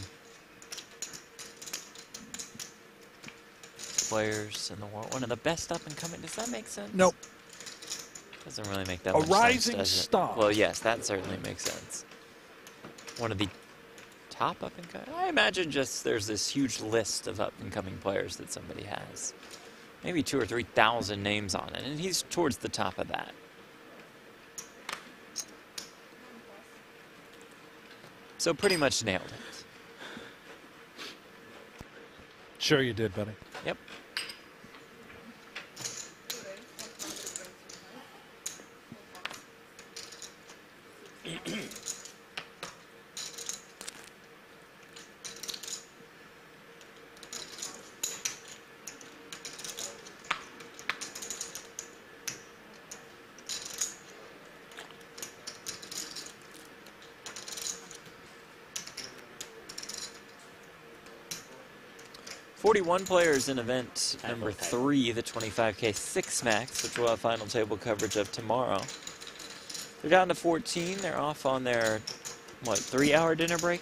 players in the world. One of the best up-and-coming. Does that make sense? Nope. Doesn't really make that A much sense, rising does it? star. Well, yes, that certainly makes sense. One of the top up-and-coming. I imagine just there's this huge list of up-and-coming players that somebody has. Maybe 2,000 or 3,000 names on it, and he's towards the top of that. So pretty much nailed it. Sure you did, buddy. Yep. Forty-one players in event number 3, the 25K 6 max, which we'll have final table coverage of tomorrow. They're down to 14. They're off on their, what, 3-hour dinner break?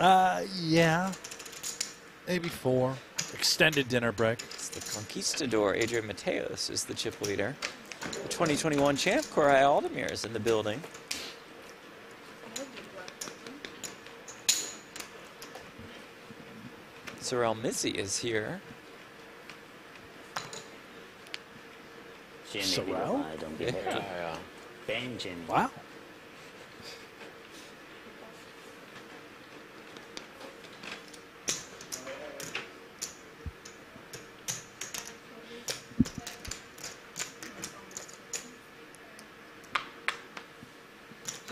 Yeah. Maybe 4. Extended dinner break. It's the Conquistador. Adrian Mateos is the chip leader. The 2021 champ, Koray Aldemir, is in the building. Sorel Mizzi is here. Sorel? Don't be happy. Benjamin. Wow.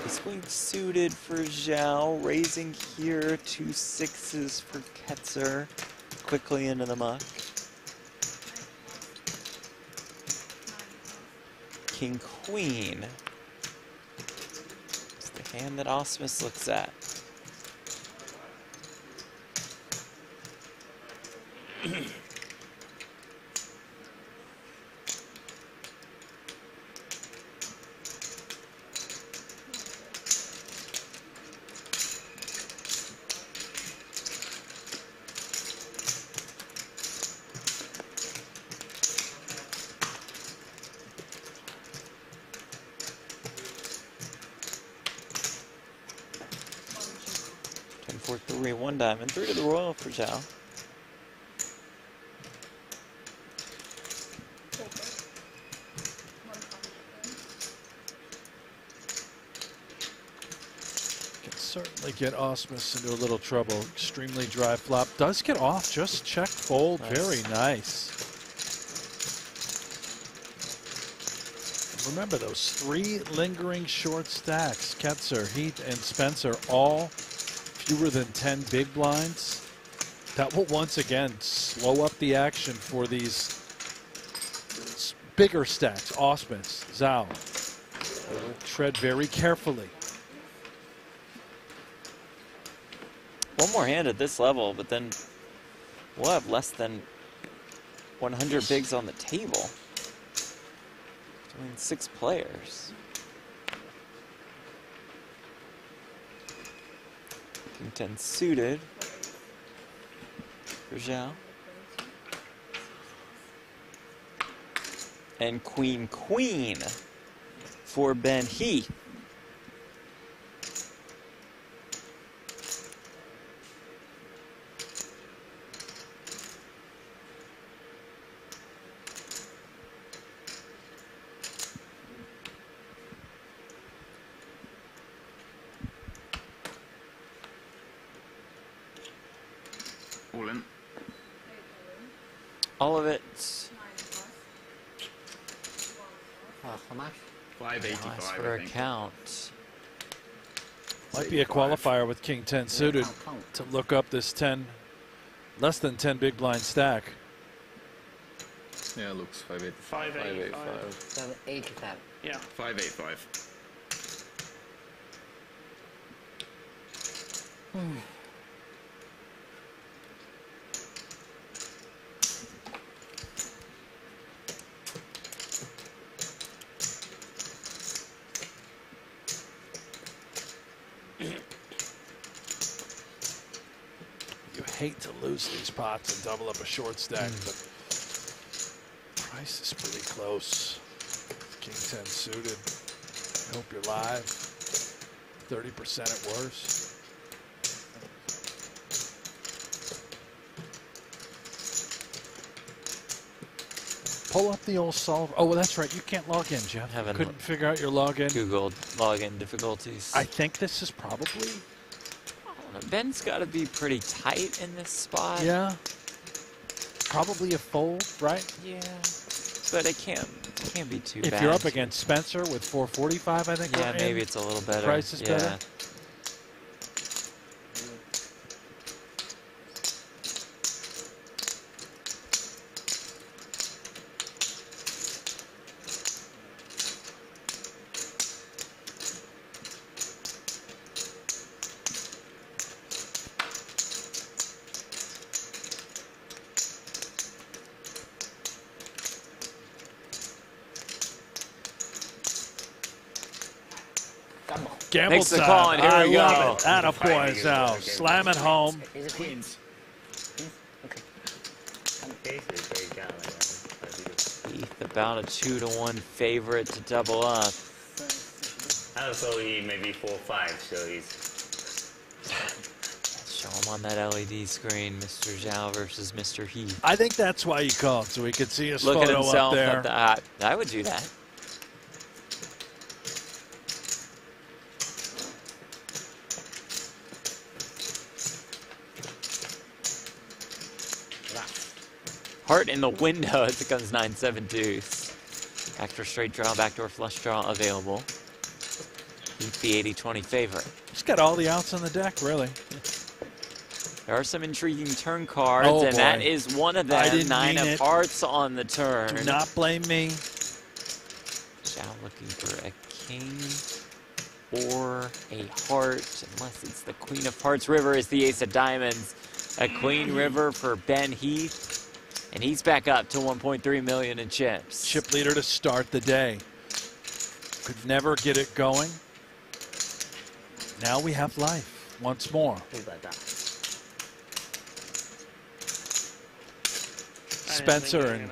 Ace queen suited for Zhao, raising here, 2 6s for Ketzer, quickly into the muck. King queen. It's the hand that Osmus looks at. One diamond, 3 to the royal for Zhao. Can certainly get Osmus into a little trouble. Extremely dry flop. Does get off. Just check fold. Nice. Very nice. Remember those 3 lingering short stacks. Ketzer, Heath, and Spencer all fewer than 10 big blinds. That will once again slow up the action for these bigger stacks. Osmus, Zhao. Tread very carefully. One more hand at this level, but then we'll have less than 100 bigs on the table. Between 6 players. King 10 suited for Zhao. And Queen for Ben Heath. All in. All of it. How much? 585. Nice for I a think. count. Might be a qualifier with King 10 suited to look up this 10, less than 10 big blind stack. Yeah, it looks 585. 585. 785. Yeah. 585. You hate to lose these pots and double up a short stack, but price is pretty close. King 10 suited. Hope you're live. 30% at worst. Pull up the old solver. Oh, well, that's right. You can't log in, Jeff. Haven't Couldn't figure out your login. Googled login difficulties. I think this is probably. Ben's got to be pretty tight in this spot. Yeah. Probably a fold, right? Yeah. But it can't be too bad. If you're up against Spencer with 445, I think. Yeah, we're maybe in. it's a little better. Price is yeah. better. Gamble Makes the time. call, and here I we go. love it. Attaboy, Zal. Slam it home. Is it Queens. Okay. I'm basically very down like that. Heath about a 2-to-1 favorite to double up. Also, he may be 4-5, so he's. Show him on that LED screen, Mr. Zhao versus Mr. Heath. I think that's why he called, so he could see his Look at photo himself up there. at the. I would do that. Heart in the window as it comes 9-7 deuce. Backdoor straight draw, backdoor flush draw available. Heath the 80-20 favorite. He's got all the outs on the deck, really. There are some intriguing turn cards, Oh, and boy. that is one of I them. didn't 9 mean of it. hearts on the turn. Do not blame me. Zhao looking for a king or a heart, unless it's the Queen of Hearts. River is the ace of diamonds. A Queen River for Ben Heath. And he's back up to 1.3 million in chips. Chip leader to start the day. Could never get it going. Now we have life once more. Spencer and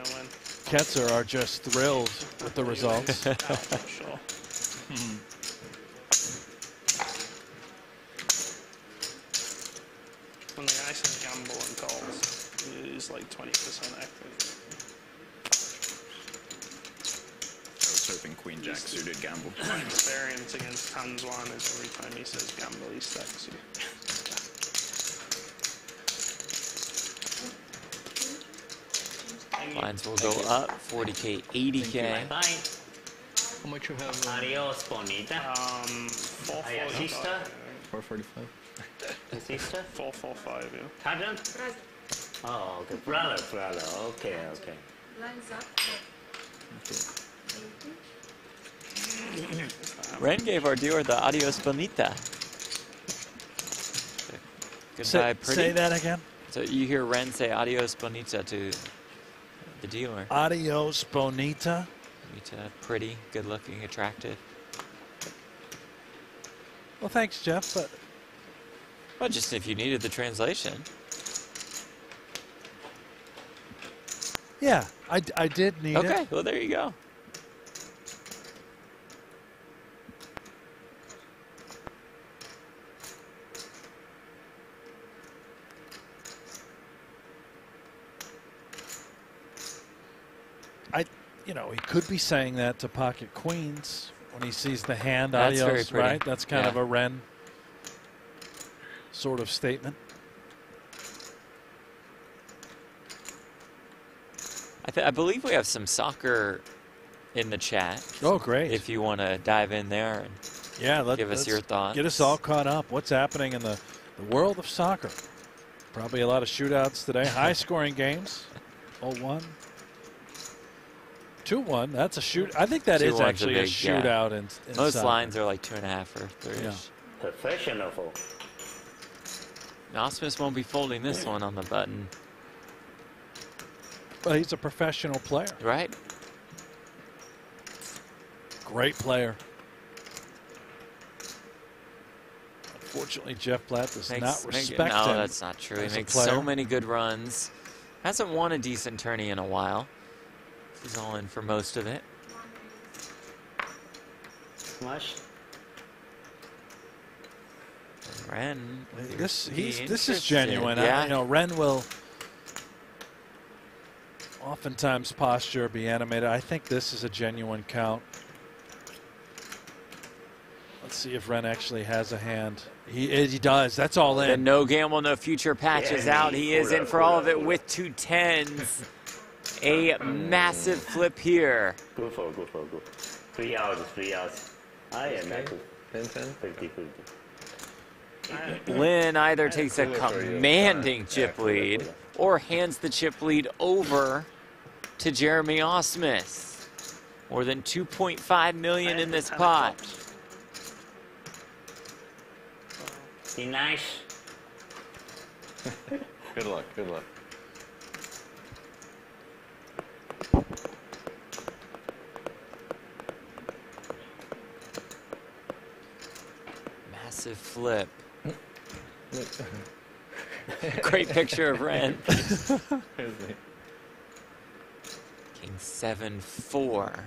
Ketzer are just thrilled with the results. Sure. When the guy says gamble and calls, he's like 20% equity. I was hoping Queen Jack suited gamble. My experience against Hans Wan is every time he says gamble, he stacks you. Lines will go up, 40K, 80K. Bye. How much you have? Adios, bonita. 445. Sister? 445. Sister? 445, yeah. Pardon? Oh, okay. Brother. Okay. Lines up. Ren gave our dealer the Adios Bonita. Goodbye, pretty. Say that again. So you hear Ren say adios bonita to the dealer. Adios bonita. Bonita, pretty, good looking, attractive. Well, thanks, Jeff. But well, just if you needed the translation. Yeah, I did need it. Okay, well, there you go. You know, he could be saying that to pocket queens when he sees the hand. That's Adios, very pretty. right? That's kind of a Ren sort of statement. I believe we have some soccer in the chat. Oh, great. If you want to dive in there and give us your thoughts. Get us all caught up. What's happening in the world of soccer? Probably a lot of shootouts today. High-scoring games. 0-1. 2-1. That's a shoot. I think that is actually a shootout. In most soccer. lines are like 2.5 or 3. Yeah. Professional. Osmus won't be folding this one on the button. Well, he's a professional player. Right. Great player. Unfortunately, Jeff Platt does not respect him. No, that's not true. He makes so many good runs. Hasn't won a decent tourney in a while. He's all in for most of it. Smash. Ren. This is genuine. Yeah. You know, Ren will oftentimes posture, be animated. I think this is a genuine count. Let's see if Ren actually has a hand. He does. That's all in. The no gamble, no future patches out. He is in for all of it with 2 10s. A massive flip here. Go. 3 outs. I am not 50. Lynn either takes a commanding chip lead or hands the chip lead over to Jeremy Osmus. More than $2.5 million in this pot. Be nice. Good luck. Massive flip. Great picture of Ren. King 7-4.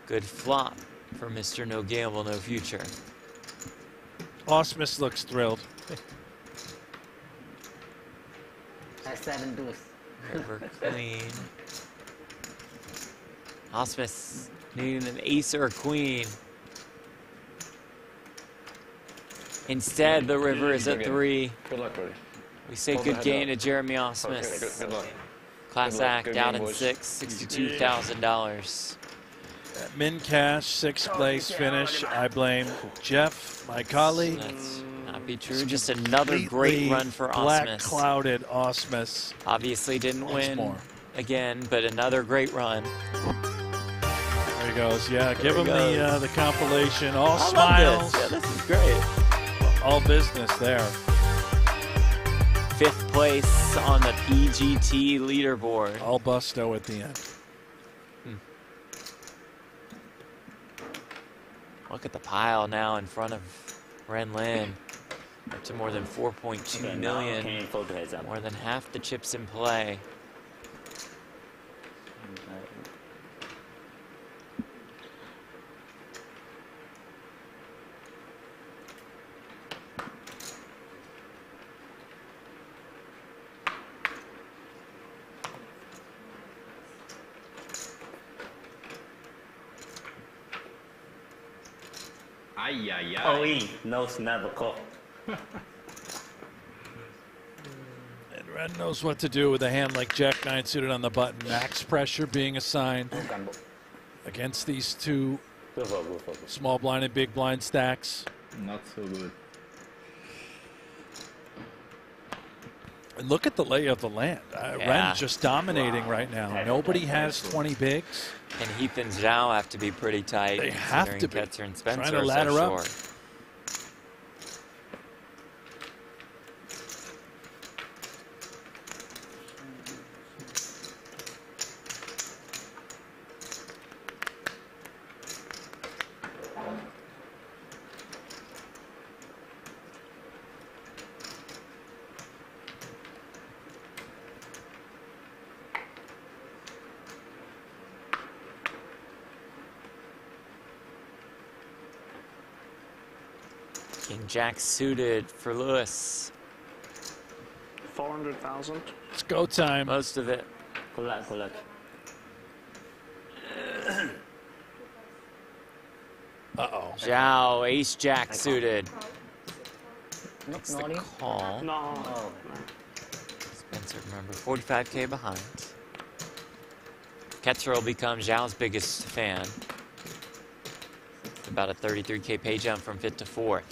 Good flop for Mr. No Gamble, No Future. Osmus looks thrilled. 7 deuce. River Queen. Osmus needing an ace or a queen. Instead, the river is at 3. Good luck, Brody. We say good game to Jeremy Osmus. Okay, good luck. Class Good luck. act Good out game, in boys. 6, $62,000. Min cash, 6th place finish. I blame Jeff, my colleague. That's not be true. Just another great run for black Osmus. clouded Osmus. Obviously didn't win more. again, but another great run. There he goes. Yeah, give him the compilation. All I smiles. love this. Yeah, this is great. All business there. 5th place on the PGT leaderboard. All busto at the end. Look at the pile now in front of Ren Lin. Up to more than 4.2 million. More than half the chips in play. OE, no snap call. And Ren knows what to do with a hand like Jack-9 suited on the button. Max pressure being assigned against these two small blind and big blind stacks. Not so good. And look at the lay of the land. Ren's just dominating right now. Nobody has 20 bigs. And Heath and Zhao have to be pretty tight. They have to be. Ketzer and Spencer Trying to ladder so up. short. King Jack suited for Lewis. 400,000. It's go time. Most of it. Good luck, good luck. Uh-oh. Zhao, ace jack suited. No, Makes the no, call. No. oh. Spencer, remember, 45K behind. Ketzer will become Zhao's biggest fan. About a 33K pay jump from 5th to 4th.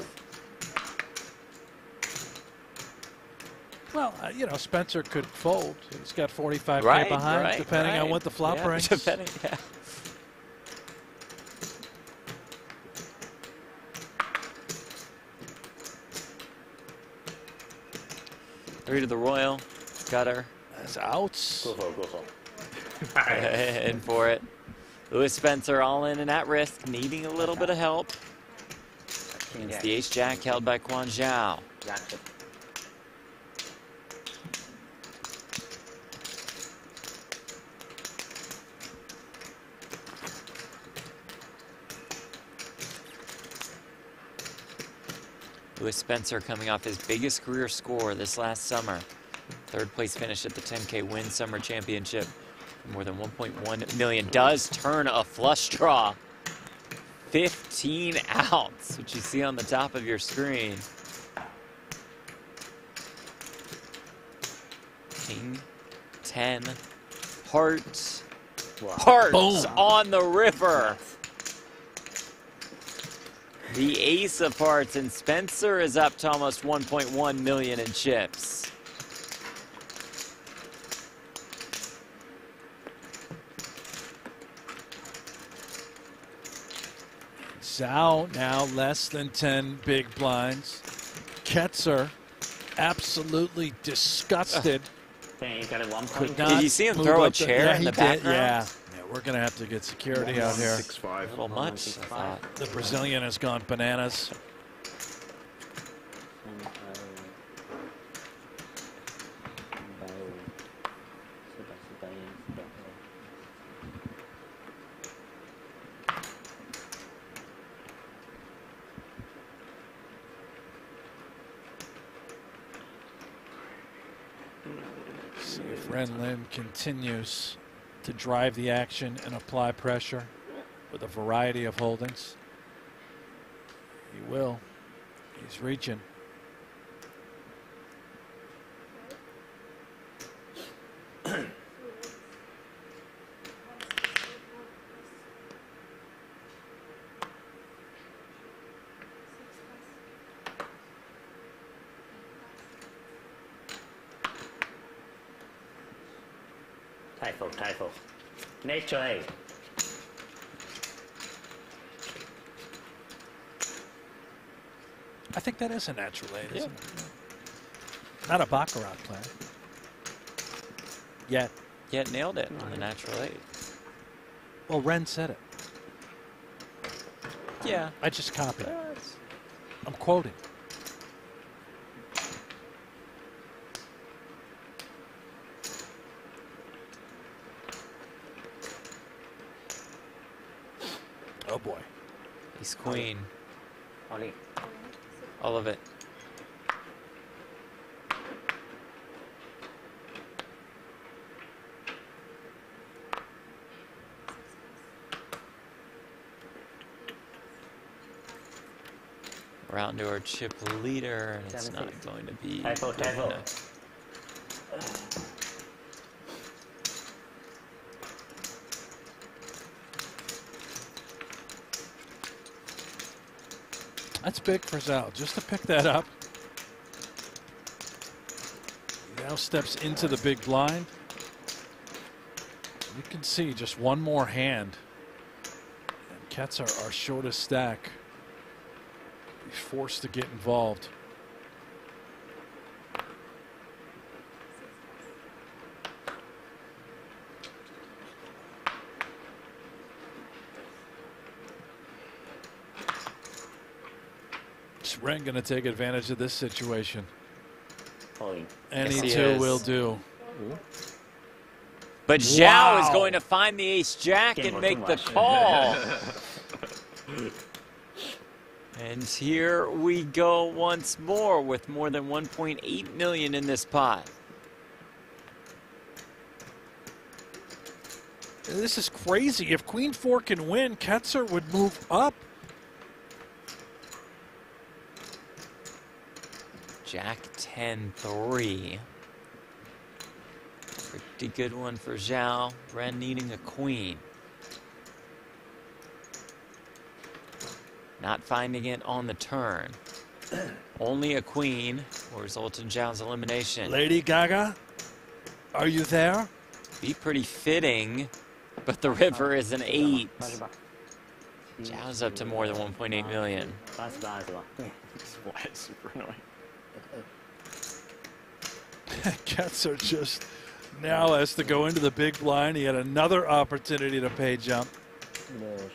Well, you know, Spencer could fold. He's got 45K Right, behind, right, depending on right. what the flop Yeah, brings. Depending, yeah. Three to the Royal. Gutter. That's outs. Go for. In for it. Lewis Spencer all in and at risk, needing a little bit of help. It's the ace jack held by Quan Zhao. Lewis Spencer coming off his biggest career score this last summer. Third place finish at the 10K Win Summer Championship. More than 1.1 million. Does turn a flush draw. 15 outs, which you see on the top of your screen. King, 10, hearts. Hearts Boom. on the river. The ace of hearts, and Spencer is up to almost 1.1 million in chips. Zhao now less than 10 big blinds. Ketzer absolutely disgusted. Okay, you got a 1 Could point. not Did you see him move throw a up chair yeah, in he the did, background? Yeah, we're going to have to get security out here. 6-5. A little much, I thought. The Brazilian has gone bananas. See if Ren Lim continues to drive the action and apply pressure with a variety of holdings. He will. He's reaching. Typho. Nature A. I think that is a natural eight, isn't it? Not a Baccarat player. Yet. Yet nailed it on the natural 8. Well, Ren said it. Yeah. I just copied it. I'm quoting. Oh boy. He's queen. Ollie. All of it. We're out into our chip leader, and it's not going to be Typho. good enough. That's big for Zhao. Just to pick that up. He now steps into the big blind. You can see just one more hand. And Ketzer, our shortest stack, be forced to get involved. Is Ren going to take advantage of this situation? And Yes, he he too is. will do. But Zhao is Wow. going to find the ace jack Can't and go make too the much. call. And here we go once more with more than 1.8 million in this pot. This is crazy. If Queen 4 can win, Ketzer would move up. Jack 10-3. Pretty good one for Zhao. Ren needing a queen. Not finding it on the turn. Only a queen will result in Zhao's elimination. Lady Gaga, are you there? Be pretty fitting, but the river is an 8. Zhao's up to more than 1.8 million. This fly is super annoying. Ketzer just now has to go into the big blind. He had another opportunity to pay jump.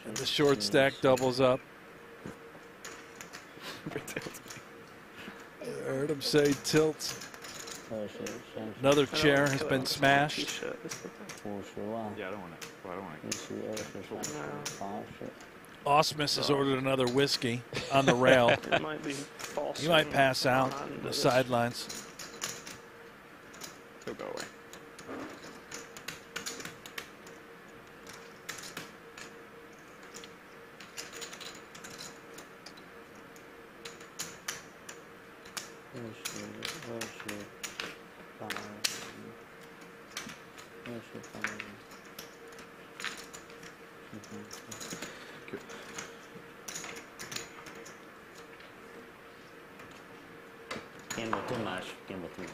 And the short stack doubles up. I heard him say tilt. Another chair has been smashed. Yeah, I don't want to. Well, I don't want to. Osmus has ordered another whiskey on the rail. It might be false. He might pass out on the sidelines. He'll go away. Gamble too much. Gamble too much.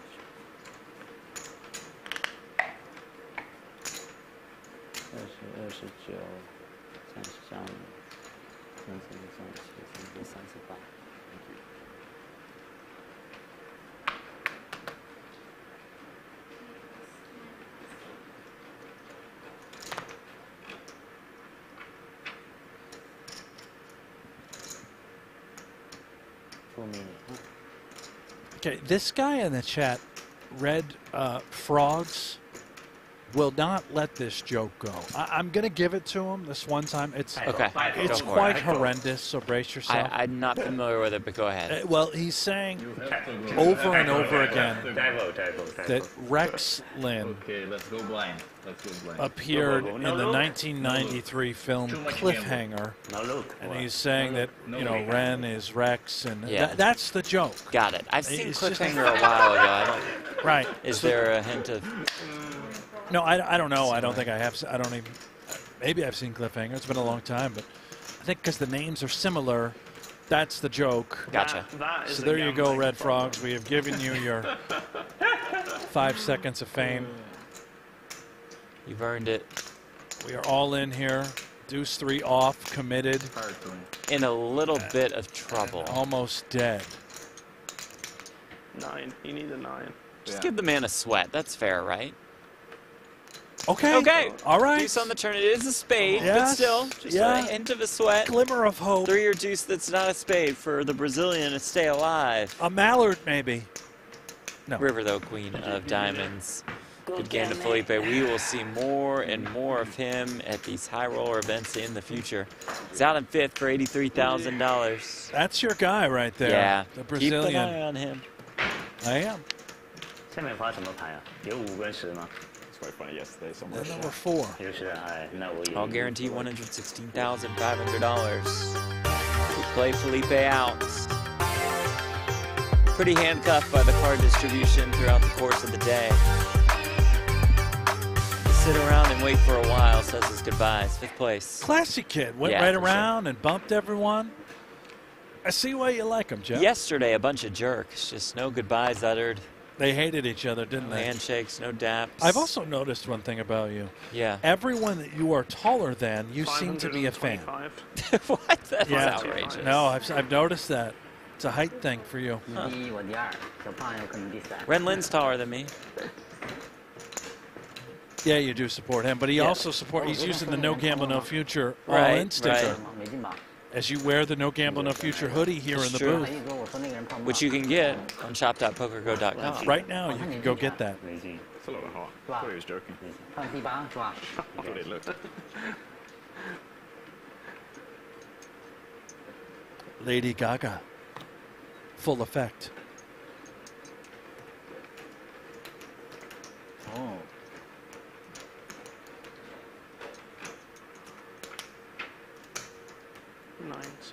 Okay, this guy in the chat, Red Frogs, will not let this joke go. I'm going to give it to him this one time. It's Okay, it's go for quite it. horrendous, so brace yourself. I'm not familiar with it, but go ahead. Well, he's saying over and over again that Rex Lynn Okay, let's go blind. Let's go blind. appeared in the 1993 film Cliffhanger, and he's saying that, you know, Ren is Rex, and Yeah. that's the joke. Got it. I've seen It's just- Cliffhanger a while ago. I don't. Right. Is there a hint of? No, I don't know. I don't think I have. I don't even. Maybe I've seen Cliffhanger. It's been a long time, but I think because the names are similar, that's the joke. Gotcha. That is So a there you go, gambling Red problem. Frogs. We have given you your 5 seconds of fame. You've earned it. We are all in here. Deuce 3 off, committed, In a little bit of trouble. almost dead. 9. You need a 9. Just give the man a sweat. That's fair, right? Okay. Okay. All right. Deuce on the turn. It is a spade, but Yes. still, just Yeah. a hint of a sweat. Glimmer of hope. 3 or deuce that's not a spade for the Brazilian to stay alive. A mallard, maybe. No. River, though, queen of diamonds. Good game to Felipe. We will see more and more of him at these high roller events in the future. He's out in 5th for $83,000. That's your guy right there. Yeah. The Keep Brazilian. an eye on him. I am. 下面发什么牌啊？有5跟10吗？ It's quite funny yesterday. Someone And number 4. 有10，哎，那我也。 I'll guarantee $116,500. We play Felipe out. Pretty handcuffed by the card distribution throughout the course of the day. Sit around and wait for a while, says his goodbyes. 5th place. Classy kid. Went Yeah, right for sure. around and bumped everyone. I see why you like him, Jeff. Yesterday, a bunch of jerks. Just no goodbyes uttered. They hated each other, didn't No they? handshakes, no daps. I've also noticed one thing about you. Yeah. Everyone that you are taller than, you seem to be a fan. 525. What? That's Yeah. outrageous. No, I've noticed that. It's a height thing for you. 你第1，我第2，小胖有可能第3。 Ren Lin's taller than me. Yeah, you do support him, but he Yeah. also he's using the No Gamble, No Future All Right, In sticker. 没进吧？ As you wear the No Gamble, No Future hoodie here It's in the true. booth. 他一说我说那个人胖不胖？ Which you can get on shop.pokergo.com. Right now, you can go get that. 没进， It's a lot of heart. I thought he was joking. 放第8是吧？ I thought it looked. Lady Gaga. Full effect. Oh. Nice.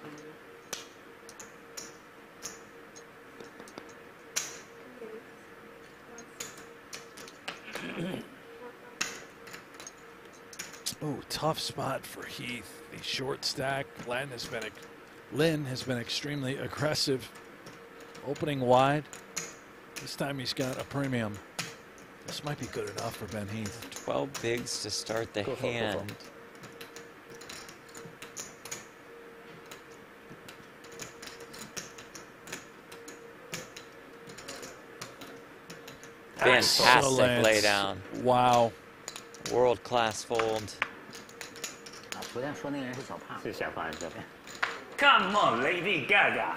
Oh, tough spot for Heath. The short stack. Lynn has been extremely aggressive. Opening wide. This time he's got a premium. This might be good enough for Ben Heath. 12 bigs to start the hand. Fantastic laydown. Wow. World-class fold. 啊，昨天说那个人是小胖。是小胖，小胖。Come on, Lady Gaga.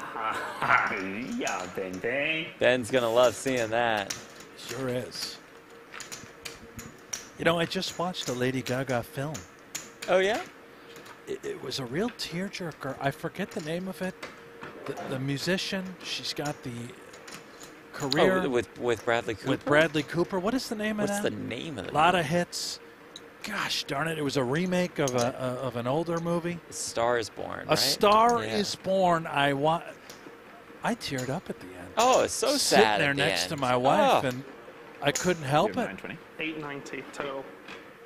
哎呀，Ben Ben. Ben's gonna love seeing that. Sure is. You know, I just watched a Lady Gaga film. Oh, yeah? It was a real tearjerker. I forget the name of it. The musician, she's got the career. Oh, with Bradley Cooper? With Bradley Cooper. What is the name of that? What's the name of it? A lot of hits. Gosh darn it! It was a remake of an older movie. A Star is Born. A Star is Born. I teared up at the end. Oh, it's so Sitting sad. there at the next end. to my wife, and I couldn't help it. 890 total.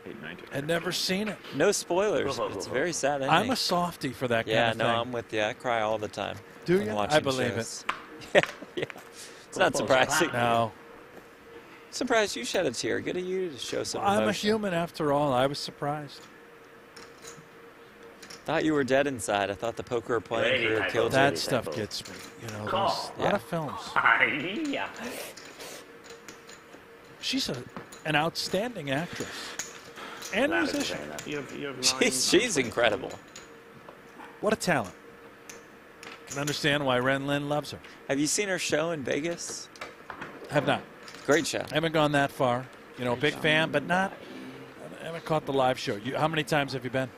890. I'd never seen it. No spoilers. But it's a very sad ending. I'm a softie for that kind of thing. Yeah, no, I'm with you. I cry all the time. Do when you? watching I believe shows. Yeah. It's not surprising. No. Surprised you shed a tear. Good of you to show some I'm a emotion. human after all. I was surprised. Thought you were dead inside. I thought the poker playing career killed you. That stuff gets me. You know, there's a lot of films. She's an outstanding actress and musician. You have She's incredible. What a talent. Can understand why Ren Lin loves her. Have you seen her show in Vegas? Have not. Great show. I haven't gone that far. You know, big fan, but I haven't caught the live show. How many times have you been?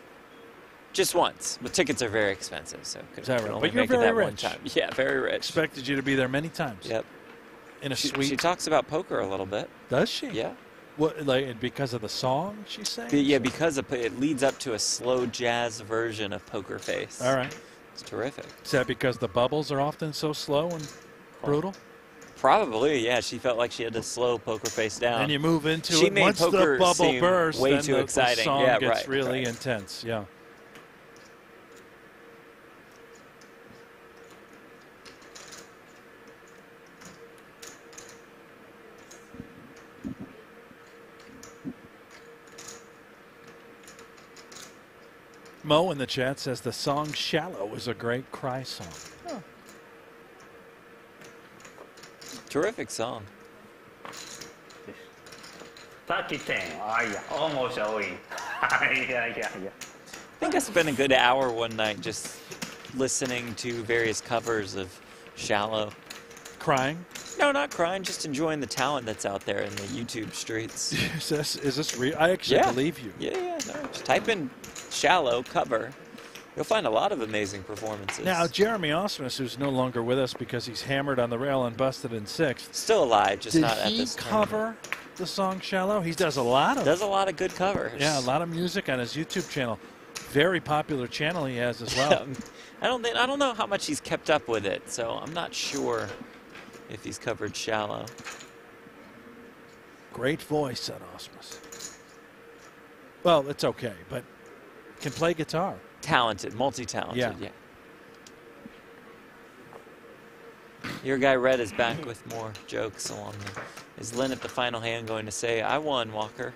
Just once. But tickets are very expensive, so Is that right? only But you're make it very that one rich. time. Yeah, very rich. Expected you to be there many times. Yep. In a She suite. talks about poker a little bit. Does she? Yeah. What, like because of the song she sang? Yeah, because it leads up to a slow jazz version of Poker Face. All right. It's terrific. Is that because the bubbles are often so slow and brutal? Probably, yeah. She felt like she had to slow Poker Face down. And you move into She it. made Once the poker bubble seem bursts, way then too the exciting. song Yeah, gets right, really right. intense. Yeah. Mo in the chat says the song "Shallow" is a great cry song. Huh. Terrific song. Pocket 10. Oh, yeah. Almost all in. Yeah. I think I spent a good hour one night just listening to various covers of Shallow. Crying? No, not crying, just enjoying the talent that's out there in the YouTube streets. Is this real? I actually believe you. Yeah. No, just type in Shallow cover. You'll find a lot of amazing performances. Now, Jeremy Osmus, who's no longer with us because he's hammered on the rail and busted in sixth. Still alive, just Did not at he this cover the song "Shallow"? He does a lot of. Does a lot of good covers. Yeah, a lot of music on his YouTube channel. Very popular channel he has as well. I don't know how much he's kept up with it, so I'm not sure if he's covered Shallow. Great voice, said Osmus. Well, it's okay, but can play guitar. Talented, multi-talented, Yeah. Your guy Red is back with more jokes along the. Is Lynn at the final hand going to say, "I won, Walker"?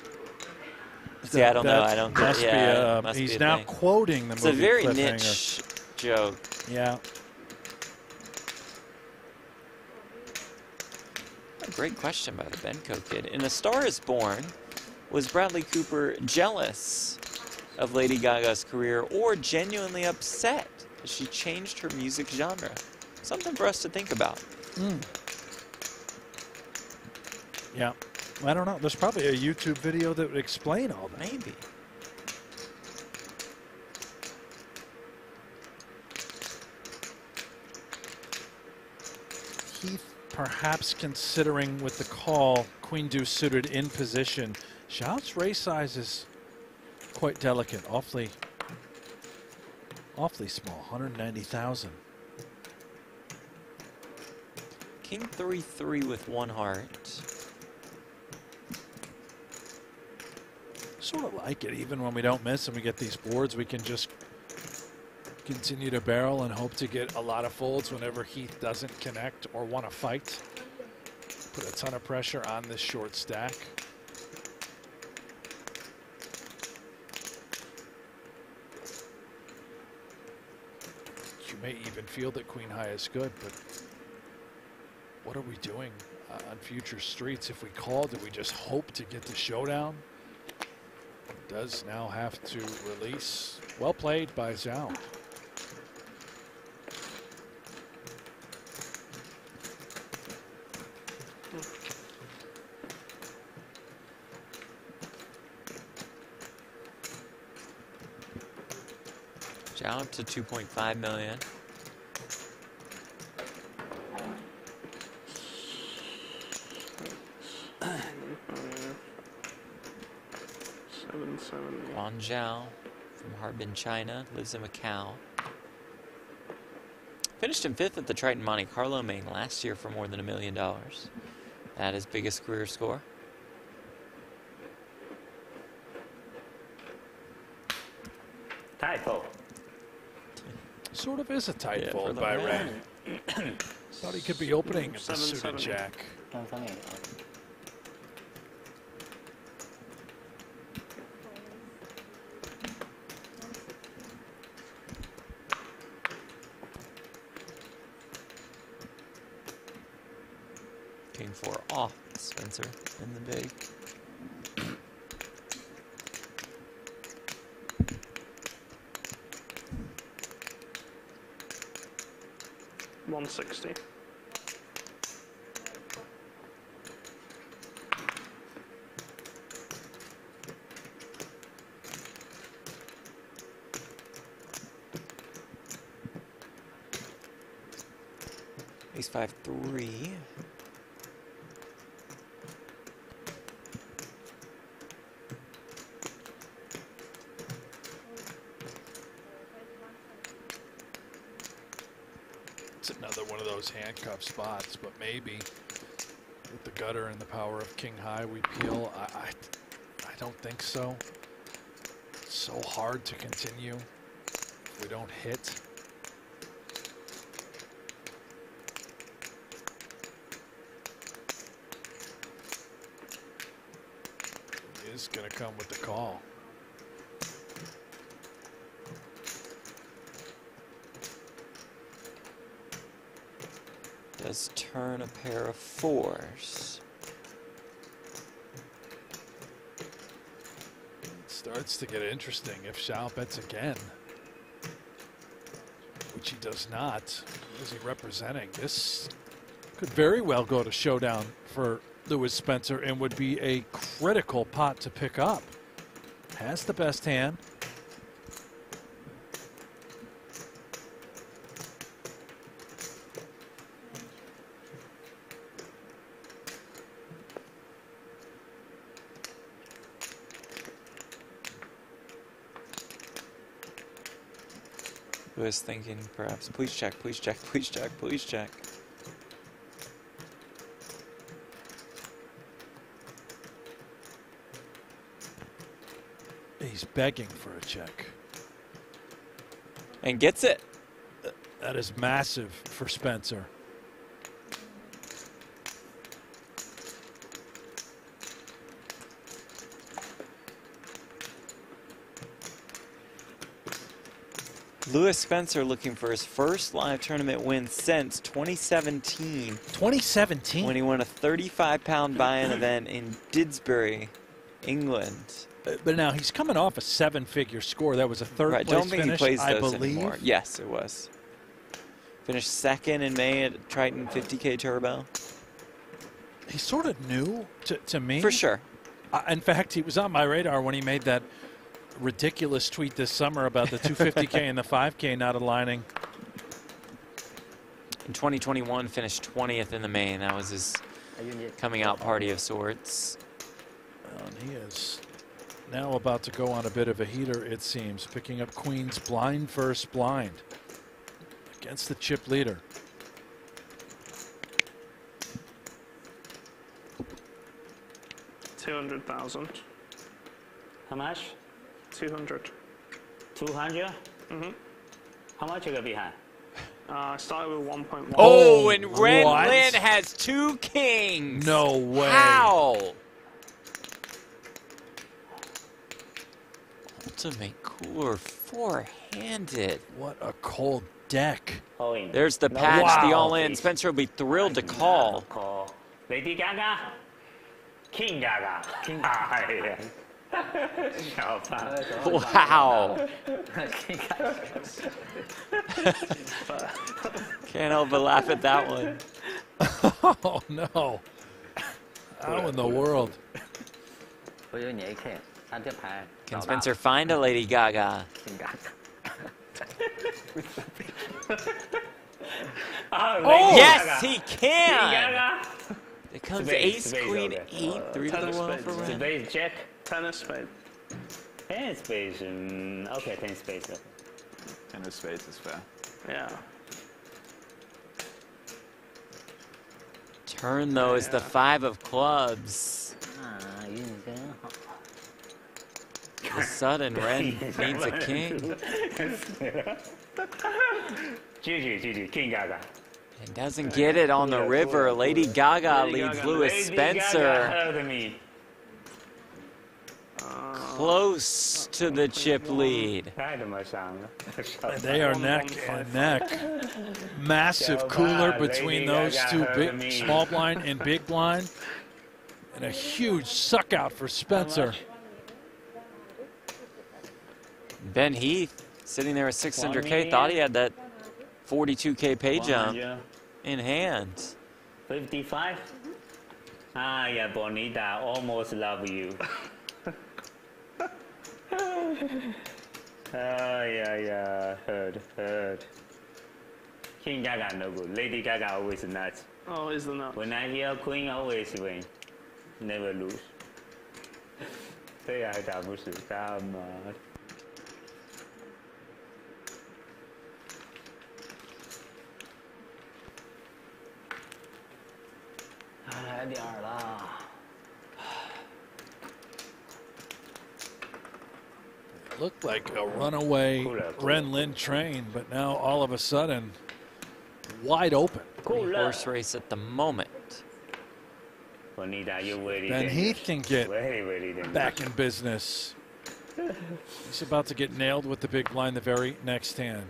See, I don't know. I don't. Must yeah, be must he's be a now thing. quoting the It's movie a very Cliffhanger. niche joke. Yeah. A great question by the Benko kid. In A Star is Born, was Bradley Cooper jealous of Lady Gaga's career or genuinely upset that she changed her music genre? Something for us to think about. Yeah. I don't know. There's probably a YouTube video that would explain all that. Maybe. Heath perhaps considering with the call, queen deuce suited in position. Zhao's raise size is quite delicate, awfully small, 190,000. King 3-3 with one heart. Sort of like it, even when we don't miss and we get these boards, we can just continue to barrel and hope to get a lot of folds whenever Heath doesn't connect or want to fight. Put a ton of pressure on this short stack. You may even feel that queen high is good, but what are we doing on future streets? If we call, do we just hope to get the showdown? Does now have to release. Well played by Zhao. Zhao up to 2.5 million. Guan Zhao from Harbin, China, lives in Macau. Finished in 5th at the Triton Monte Carlo main last year for more than $1 million. That is biggest career score. Tight fold. Sort of is a tight fold by Ray. Thought he could be opening at the suited jack. King 4 off, Spencer in the big. $160. Ace 5-3. It's another one of those handcuff spots, but maybe with the gutter and the power of king high, we peel. I don't think so. It's so hard to continue if we don't hit. He is going to come with the call. Does turn a pair of 4s. It starts to get interesting if Zhao bets again, which he does not. Who is he representing? This could very well go to showdown for Lewis Spencer and would be a critical pot to pick up. Has the best hand. Was thinking perhaps, please check, please check, please check, please check. He's begging for a check. And gets it. That is massive for Spencer. Lewis Spencer looking for his first live tournament win since 2017. 2017? When he won a 35-pound buy-in event in Didsbury, England. But now he's coming off a 7-figure score. That was a third place don't think finish, he plays I those believe. anymore. Yes, it was. Finished 2nd in May at Triton 50K Turbo. He's sort of new to me. For sure. In fact, he was on my radar when he made that ridiculous tweet this summer about the 250K and the 5K not aligning. In 2021, finished 20th in the main. That was his coming out party of sorts. And he is now about to go on a bit of a heater, it seems, picking up queens blind versus blind against the chip leader. $200,000. How much? 200. 200? Mm-hmm. How much you got behind? I started with 1.1. Oh, and Ren what? Lin has 2 kings. No way. How? Ultimate cooler 4-handed. What a cold deck. All in. There's the No, patch, wow. the all-in. Spencer will be thrilled to call. Call. Lady Gaga. King Gaga. King Gaga. 小胖 Wow. Can't help but laugh at that one. Oh, no. How in the world? 我以为你 AK，他这牌 Can Spencer find a Lady Gaga? 性感。 Oh, Yes, he can. Gaga. It comes Space, ace, space, queen, okay. 8, 3 to the tennis well spades. for Ren. Space check. 10 of spade. 10 space. Okay, 10 space. Okay. 10 of spades is fair. Yeah. Turn, though, is the 5 of clubs. 啊，运气真好。 All of a sudden, Ren needs a king. GG, King Gaga. And doesn't get it on the river. Lady Gaga Lady leads Gaga. Lewis Lady Gaga Spencer heard me. close to the chip lead. 太他妈伤了。 They are neck and neck. Massive cooler between those two, big, small blind and big blind. And a huge suck out for Spencer. Ben Heath sitting there at 600K, thought he had that 42K pay jump in hand. 55? Ah, yeah, Bonita, almost love you. Yeah, heard. King Gaga no good. Lady Gaga always nuts. Oh, is the nut. When I hear Queen, always win. Never lose. 这还打不死他妈。来点儿了。 Looked like a runaway Ren Lin train, but now all of a sudden, wide open. Horse race at the moment. Bonita, you very Ben Heath can get very dangerous. back in business. He's about to get nailed with the big blind the very next hand.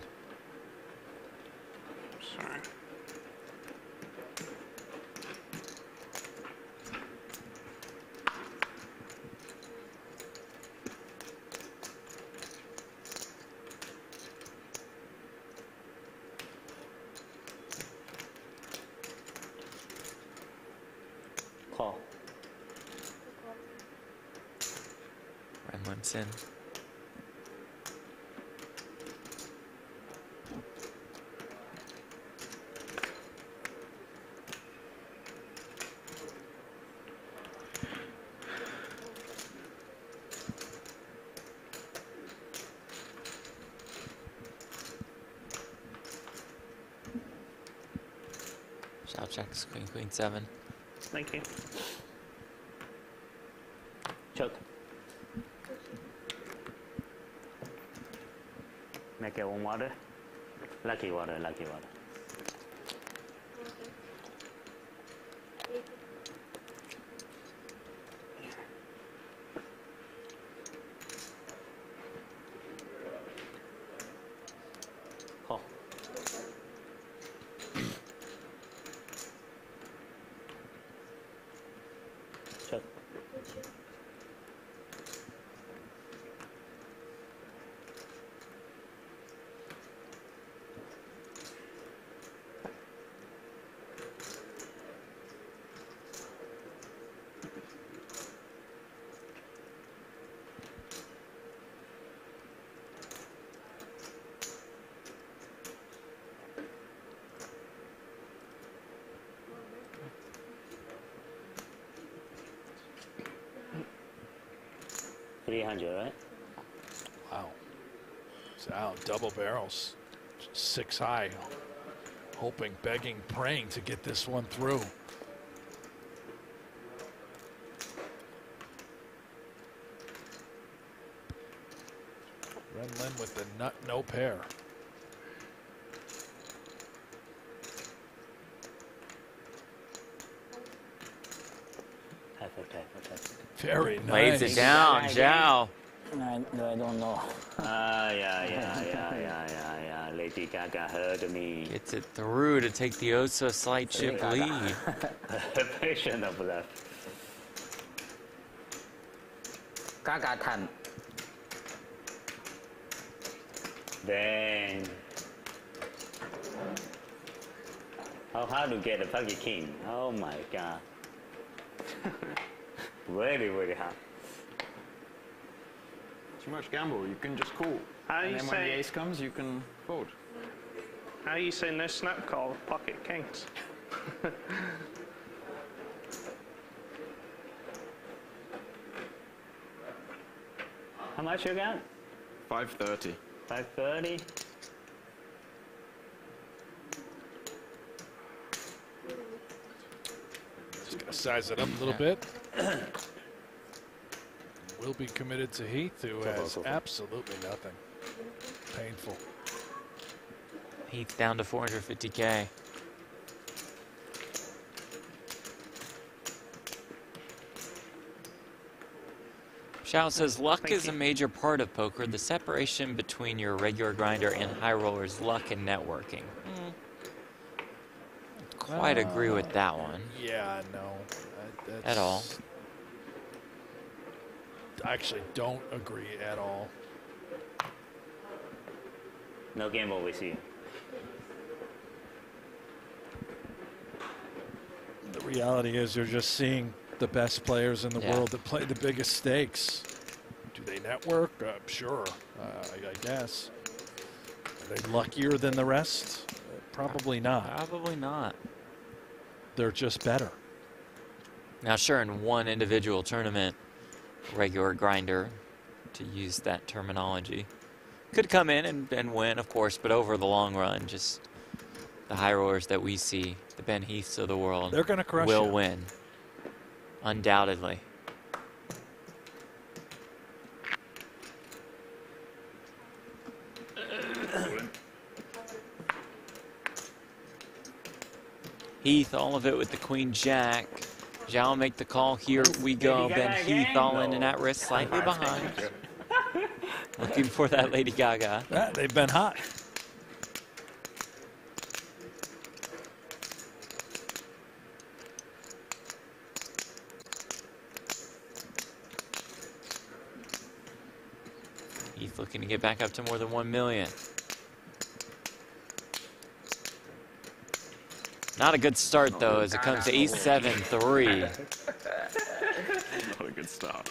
Sorry. Call. Ren limps in. Shot checks, queen, queen, 7. Thank you. Choke. Make it one water. Lucky water, lucky water. Call. Choke. 300, right? Wow. Zhao, double barrels. 6 high. Hoping, begging, praying to get this one through. Ren Lim with the nut, no pair. Very nice. Lays it down, Zhao. I don't know. Yeah. Lady Gaga heard me. Gets it through to take the oh so slight chip lead. Patient of that. Gaga ทัน Then how hard to get the pocket king? Oh my god. Very hard. Too much gamble. You can just call. How And you then when the say? ace comes, you can fold. How you say no snap call with pocket kings? How much you got? 530. 530. Just going to size it up a little bit. Will be committed to Heath, who has absolutely nothing. Painful. Heath down to 450K. Xiao says, luck is a major part of poker. The separation between your regular grinder and high rollers, luck and networking. Quite agree with that one. Yeah, no. At all. I actually don't agree at all. No gamble with you. The reality is you're just seeing the best players in the world that play the biggest stakes. Do they network? Sure, I guess. Are they luckier than the rest? Probably not. Probably not. They're just better. Now, sure, in one individual tournament, regular grinder, to use that terminology, could come in and win, of course, but over the long run, just the high rollers that we see, the Ben Heaths of the world, they're going to crush will you. win, undoubtedly. Heath, all of it with the Queen Jack. Zhao make the call. Here we go. Ben Heath all in and at risk, slightly behind. Looking for that Lady Gaga. Yeah, they've been hot. Heath looking to get back up to more than 1 million. Not a good start, though, as it comes to ace 7-3. Not a good start.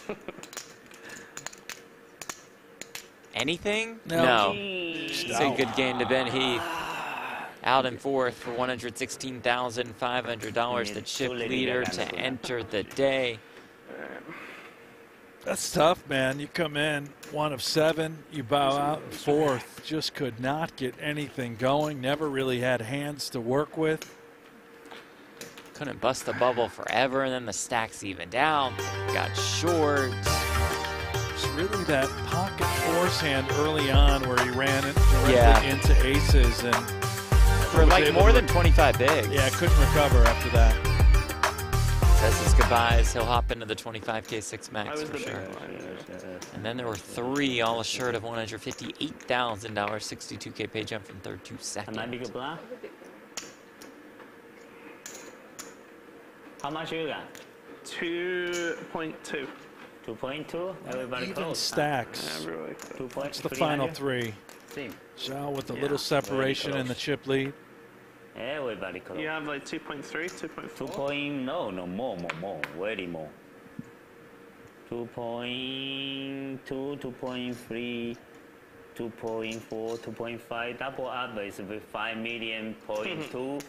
Anything? No. Say good game to Ben Heath. Out in fourth for $116,500. The chip leader to enter the day. That's tough, man. You come in 1 of 7, you bow out in fourth. Just could not get anything going. Never really had hands to work with. Couldn't bust the bubble forever, and then the stacks evened out. Got short. It's really that pocket force hand early on where he ran it directly into aces and for like more than 25 bigs. Yeah, couldn't recover after that. Says his goodbyes. He'll hop into the 25K 6 max for sure. And then there were 3 all assured of $158,000, 62K pay jump from third to second. How much you got? 2.2. 2.2? Everybody Even close. stacks. Really That's the final 3. Zhao with a little separation in the chip lead. Everybody close. You have like 2.3, 2.4? 2. No, more, very more. 2.2, 2.3, 2.4, 2.5. Double up is with 5 million, 0.2.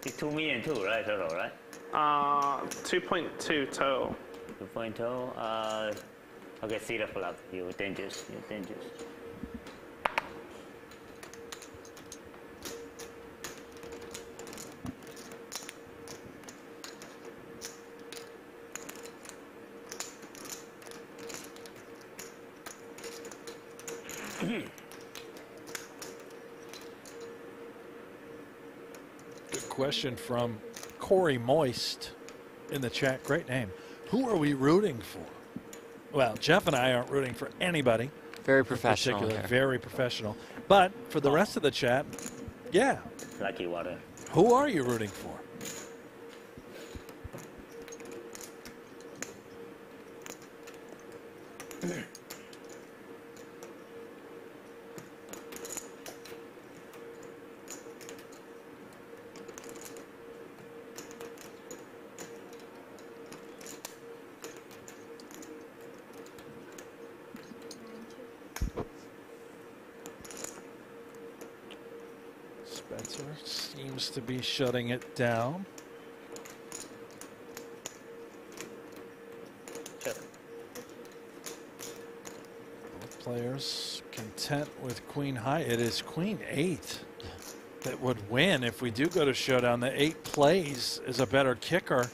It's 2 million too, right? Total, right? 2.2 total. 2.0. Okay, see the flop. You're dangerous. You're dangerous. Good question from Corey Moist in the chat. Great name. Who are we rooting for? Well, Jeff and I aren't rooting for anybody. Very professional. Very professional. But for the rest of the chat, yeah. Lucky water. Who are you rooting for? Spencer seems to be shutting it down. Both players content with queen high. It is queen 8 that would win if we do go to showdown. The 8 plays is a better kicker.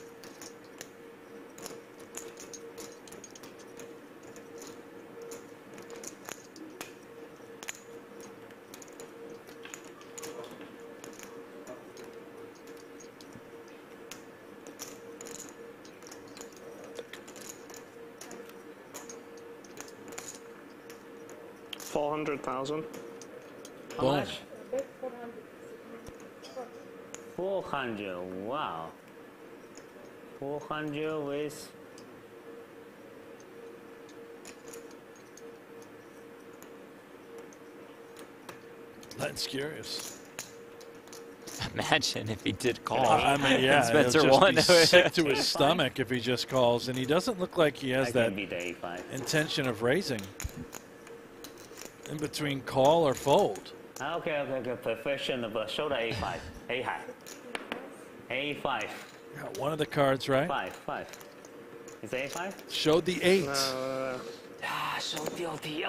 $400,000. How much? 400. Wow. 400 with. That's curious. Imagine if he did call. I mean, yeah, Spencer he'll just won. be sick to his stomach if he just calls, and he doesn't look like he has that intention of raising. In between call or fold. Okay. Professional, but show the A5. A high. A5. Got one of the cards right. 5. Is it A5? Showed the 8. So guilty.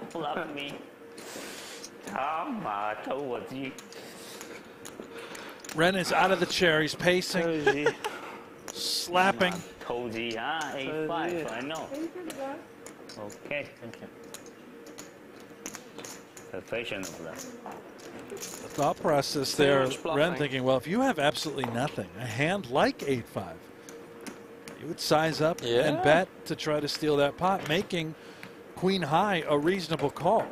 Flop me. Ren is out of the chair. He's pacing. Slapping. A5. I know. Okay. Professional. The thought process there, Ren thinking, well, if you have absolutely nothing, a hand like 8-5, you would size up and bet to try to steal that pot, making queen high a reasonable call.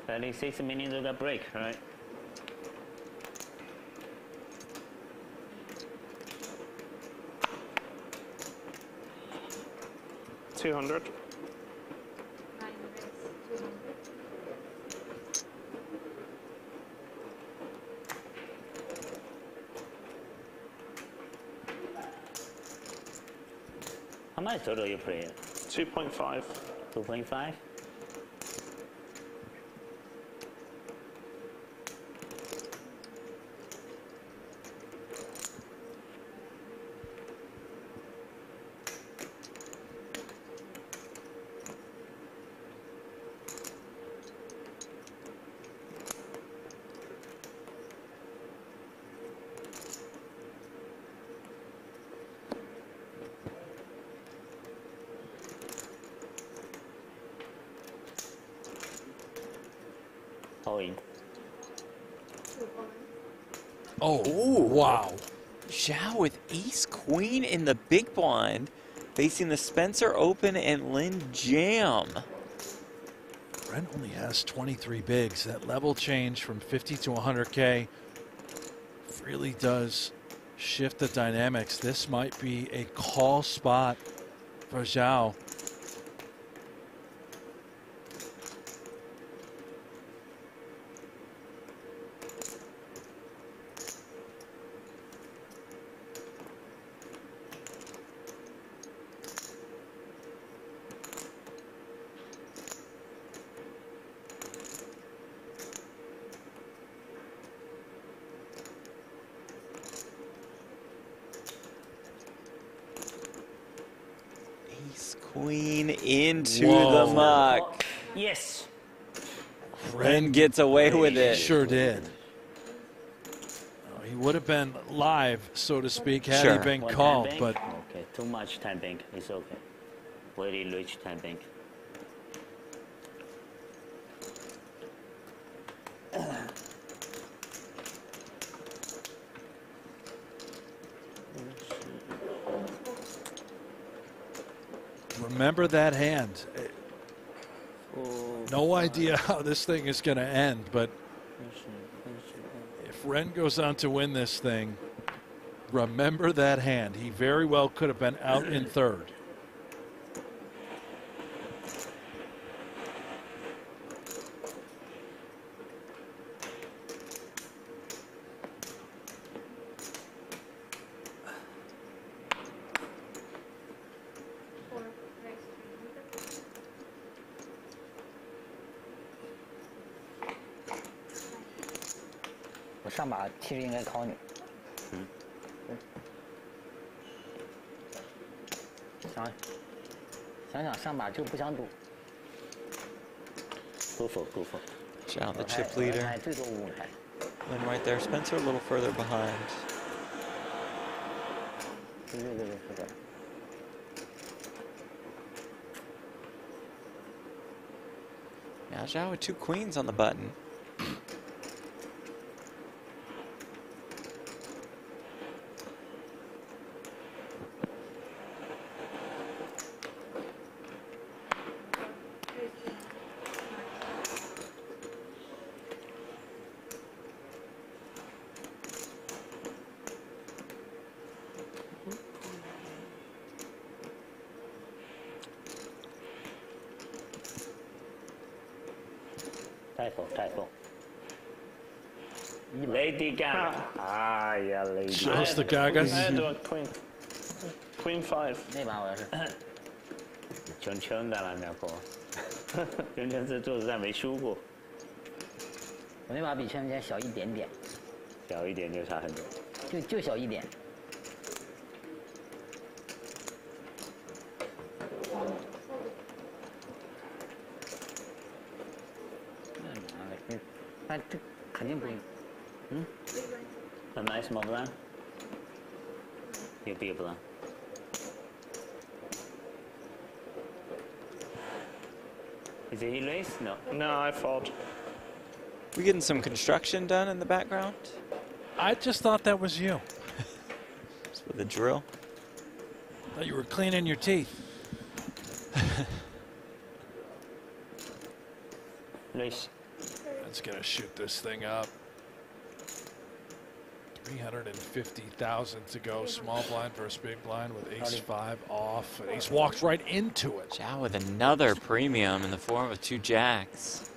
36 minutes of the break, right? $200. How much total you play? 2.5. 2.5? Oh, wow. Zhao with ace queen in the big blind, facing the Spencer Open and Lynn Jam. Ren only has 23 bigs. That level change from 50 to 100K really does shift the dynamics. This might be a call spot for Zhao. Queen into Whoa. the muck. Yes. Ren gets away with it. Sure did. He would have been live, so to speak, had Sure. he been One called, time but bank? Okay, too much time bank. It's okay. Very rich time bank. remember that hand. No idea how this thing is going to end, but if Ren goes on to win this thing, remember that hand. He very well could have been out in third.我上把其实应该考你。想想上把就不想赌。Go for. Shout out the chip leader. 最多5台。 And right there, Spencer a little further behind. 对。 Now Zhao with 2 queens on the button. Typho. Lady Gaga. Ah, yeah, Lady Shows the I Gagas. had to a queen 5. 那把我要是。圈的了，那个。圈是做实战没输过。我那把比圈圈小一点点。小一点就差很多。就小一点。那这肯定不赢。A nice small blind. Big blind. Is it race? No. No, I fault. We getting some construction done in the background? I just thought that was you. Just with a drill. Thought you were cleaning your teeth. Race. That's going to shoot this thing up. 350,000 to go. Small blind versus big blind with ace-5 off. And he's walked right into it. Zhao with another premium in the form of 2 jacks.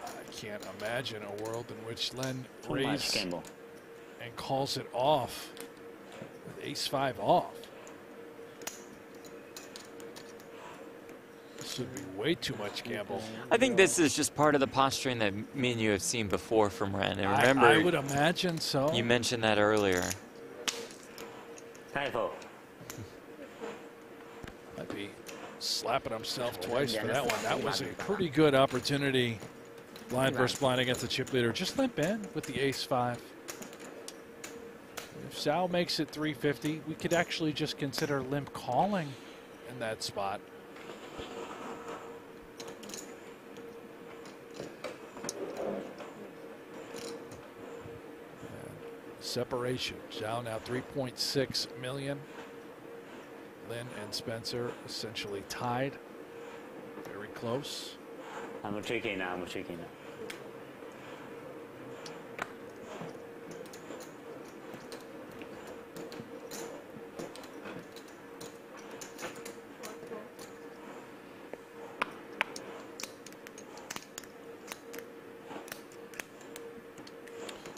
I can't imagine a world in which Len Too much raises gamble. and calls it off with ace-5 off. This would be way too much gamble. I think this is just part of the posturing that me and you have seen before from Ren. And remember, I would imagine so. You mentioned that earlier. Typho. Might be slapping himself twice for that one. That was a pretty good opportunity. Blind versus blind against the chip leader. Just limp in with the ace-5. If Zhao makes it 350, we could actually just consider limp calling in that spot. Separation. Zhao now 3.6 million. Lin and Spencer essentially tied. Very close. I'm tricky now.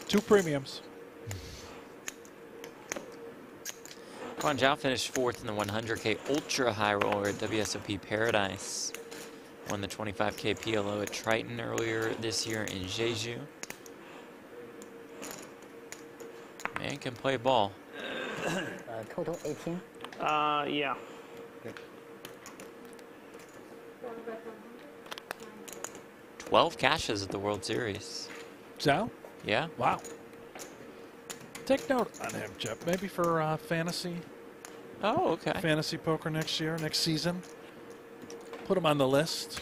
Two premiums. Quan Zhao finished 4th in the 100K Ultra High Roller at WSOP Paradise. Won the 25K PLO at Triton earlier this year in Jeju. Man can play ball. Total 18. Yeah. 12 cashes at the World Series. Zhao? Yeah. Wow. Take note on him, Jeff. Maybe for fantasy. Oh, okay. Fantasy poker next year, next season. Put him on the list.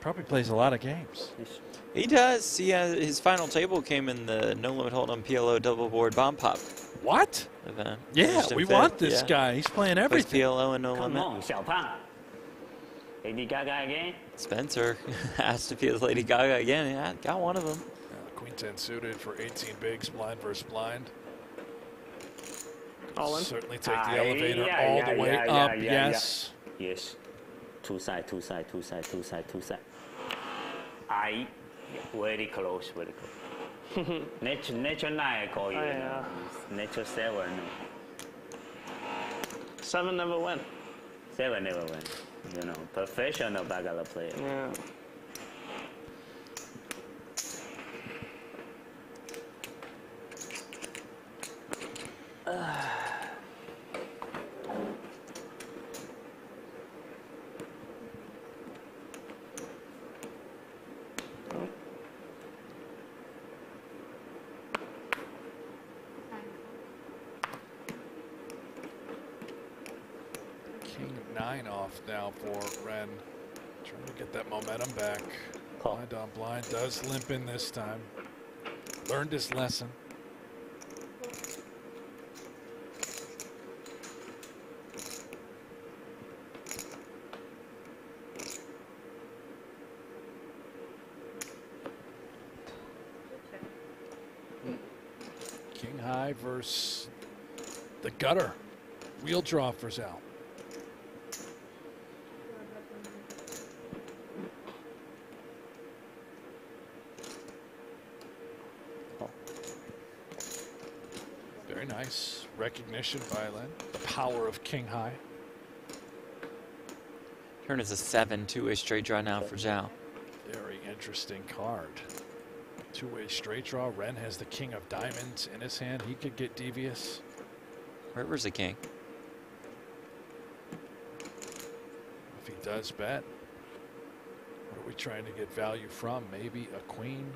Probably plays a lot of games. He does. His final table came in the No Limit Hold'em PLO Double Board Bomb Pop What? event. Yeah, Finished in we fifth, want this yeah. guy. He's playing Plays everything. PLO and No Come Limit. on, 小胖. Lady Gaga again? Spencer asked if he has Lady Gaga again. Yeah, got one of them. Queen 10 suited for 18 bigs, blind versus blind. All in. Certainly take the elevator all the way up. Yes. Yes. Two side, two side, two side, two side, two side. Very close, very close. Nature 9 I call you. Yeah. Nature 7 no. 7 never win. 7 never win. You know, professional baguette player. Yeah. King 9 off now for Ren. Trying to get that momentum back. Blind on blind. Does limp in this time. Learned his lesson. King high versus the gutter. Wheel draw for Zal. Very nice recognition by Len. The power of King high. Turn is a 7, two-way straight draw now for Zhao. Very interesting card. Two-way straight draw. Ren has the king of diamonds in his hand. He could get devious. River's a king. If he does bet, what are we trying to get value from? Maybe a queen.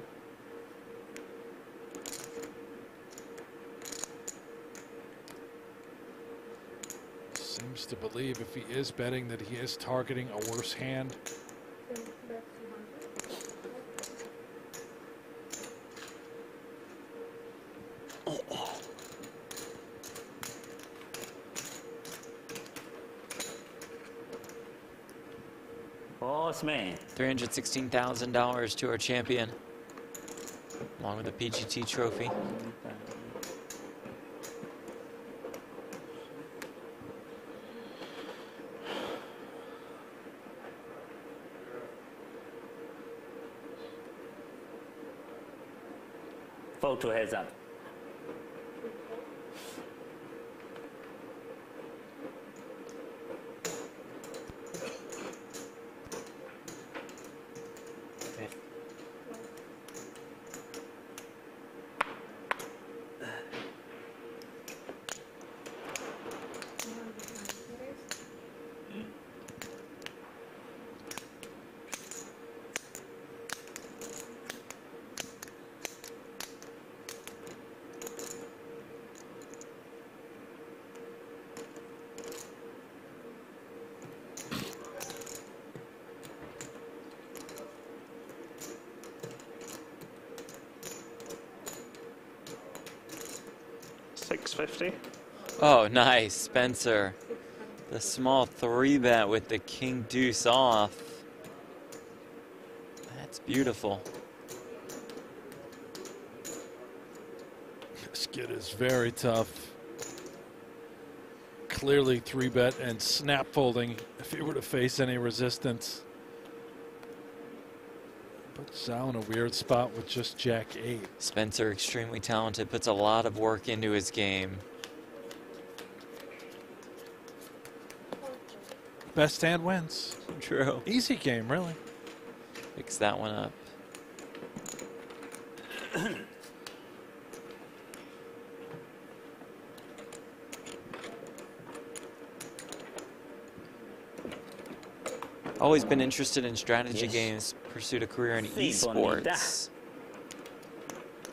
Seems to believe if he is betting that he is targeting a worse hand. Boss man. $316,000 to our champion, along with a PGT trophy. Photo heads up. $650. Oh, nice, Spencer. The small 3-bet with the king deuce off. That's beautiful. This kid is very tough. Clearly 3-bet and snap folding if he were to face any resistance. Puts Zhao in a weird spot with just Jack 8. Spencer, extremely talented, puts a lot of work into his game. Best hand wins. True. Easy game, really. Picks that one up. Always been interested in strategy games, pursued a career in esports.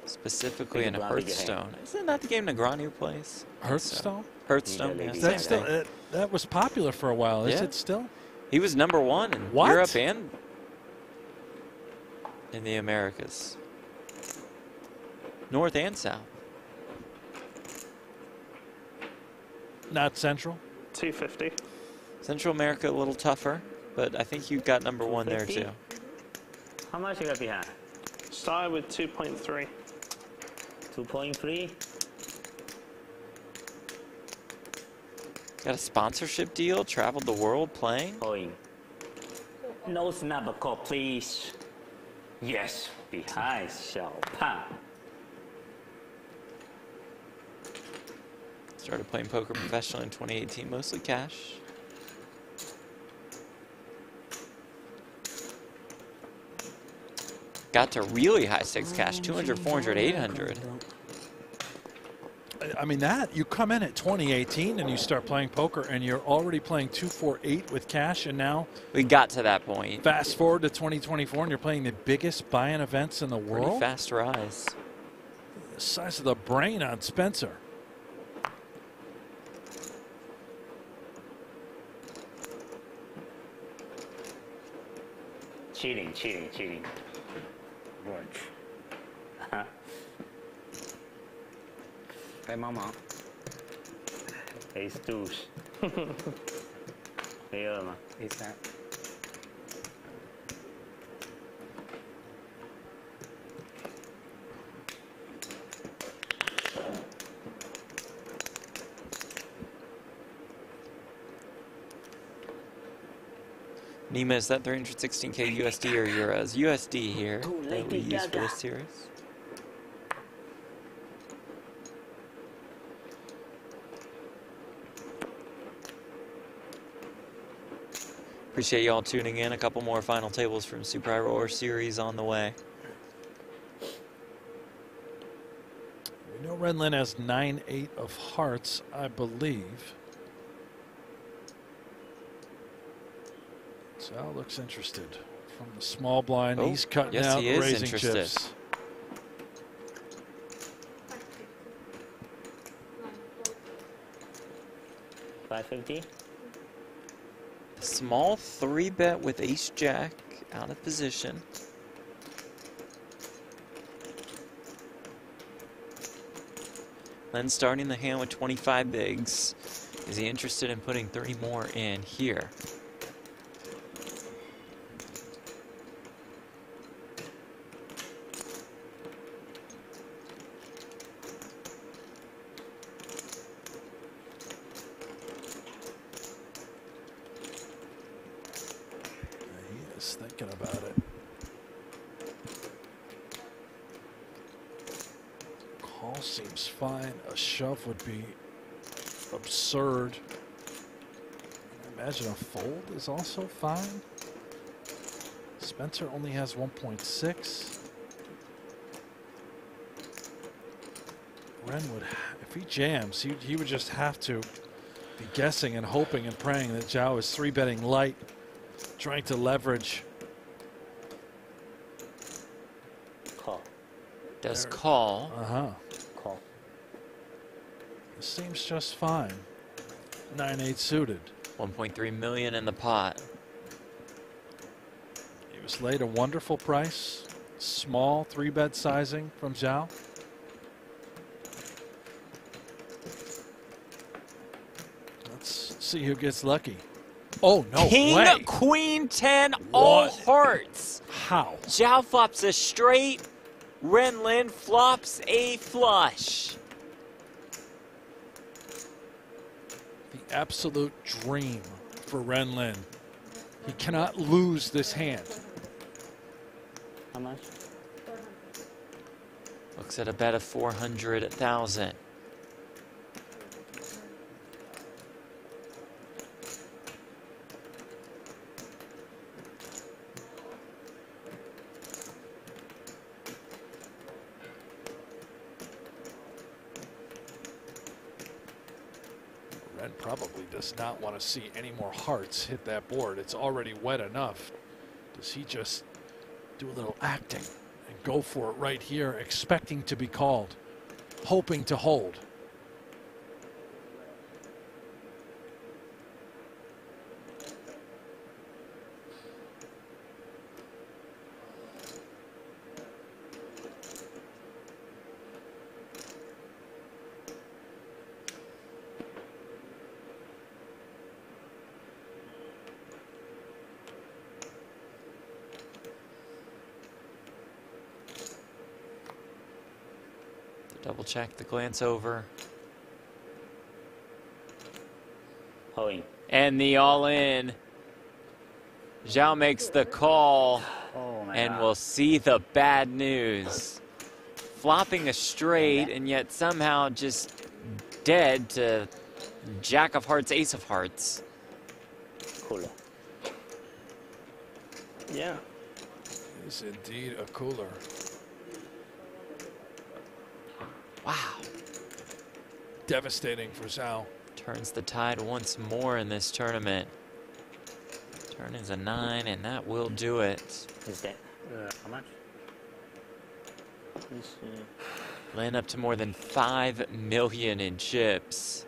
Specifically in Hearthstone. Isn't that the game Negreanu plays? Hearthstone? Hearthstone, yeah. That's still, that was popular for a while. Is it still? He was #1 in Europe and in the Americas. North and South. Not Central? 250. Central America a little tougher, but I think you got #1 there too. How much you got behind? Started with 2.3. 2.3. Got a sponsorship deal, traveled the world playing. Going. No snapper call, please. Yes, behind Xiao Pan. Started playing poker professionally in 2018, mostly cash. Got to really high stakes cash, 200, 400, 800. I mean, that, you come in at 2018 and you start playing poker and you're already playing 248 with cash, and now we got to that point. Fast forward to 2024 and you're playing the biggest buy-in events in the world. Pretty fast rise. The size of the brain on Spencer. Cheating, cheating, cheating. Watch. 该帮忙。 Ace deuce。没二吗 A3。Nima, is that 316K USD or euros? USD here that we use for this series. Appreciate y'all tuning in. A couple more final tables from Super High Roller series on the way. We know Renlin has 9-8 of hearts, I believe. Sal looks interested from the small blind. He's cutting out, he is raising interested. chips. $550. Small 3-bet with ace jack out of position. Then starting the hand with 25 bigs. Is he interested in putting 3 more in here? Thinking about it. Call seems fine. A shove would be absurd. I imagine a fold is also fine. Spencer only has 1.6. Ren would, if he jams, he would just have to be guessing and hoping and praying that Zhao is 3-betting light, trying to leverage. Call. Does call. Call. This seems just fine. 9-8 suited. 1.3 million in the pot. He was laid a wonderful price. Small 3-bet sizing from Zhao. Let's see who gets lucky. Oh, no King, way. Queen, 10, all What? hearts. How? Zhao flops a straight. Renlin flops a flush. The absolute dream for Renlin. He cannot lose this hand. How much? Looks at a bet of 400 at 1,000. Ren probably does not want to see any more hearts hit that board. It's already wet enough. Does he just do a little acting and go for it right here, expecting to be called, hoping to hold? Double check the glance over. Holding. And the all-in. Zhao makes the call, Oh my and God. we'll see the bad news. Flopping a straight, and yet somehow just dead to Jack of Hearts, Ace of Hearts. Cooler. Yeah. Is indeed a cooler. Wow. Devastating for Zhao. Turns the tide once more in this tournament. Turn is a 9, and that will do it. Is that how much? This, Land up to more than 5 million in chips.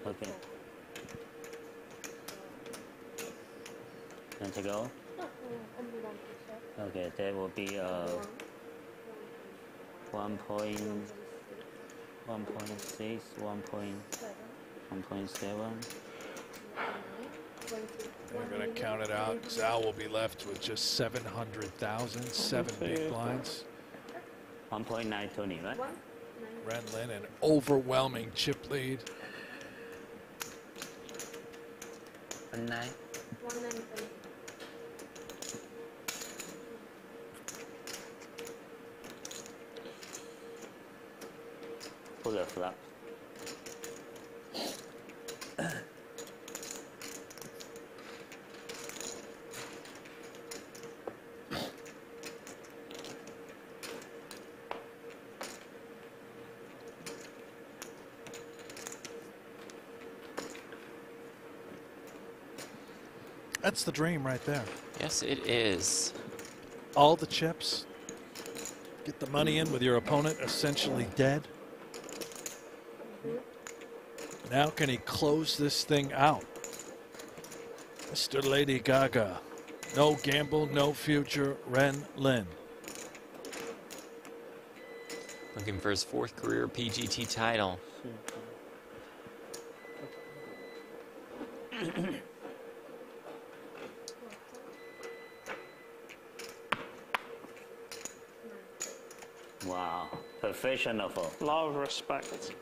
okay. Want to go? Okay, that will be 1.6, 1.7. They're going to count it out. Zhao will be left with just 700,000, 7 big blinds. 1.920, right? Ren Lin, an overwhelming chip lead. 9. Pull the flop. That's the dream right there. Yes, it is. All the chips. Get the money in with your opponent essentially dead. Now can he close this thing out? Mr. Lady Gaga. No gamble, no future, Ren Lin. Looking for his 4th career PGT title. Wow, professional. A lot of respect.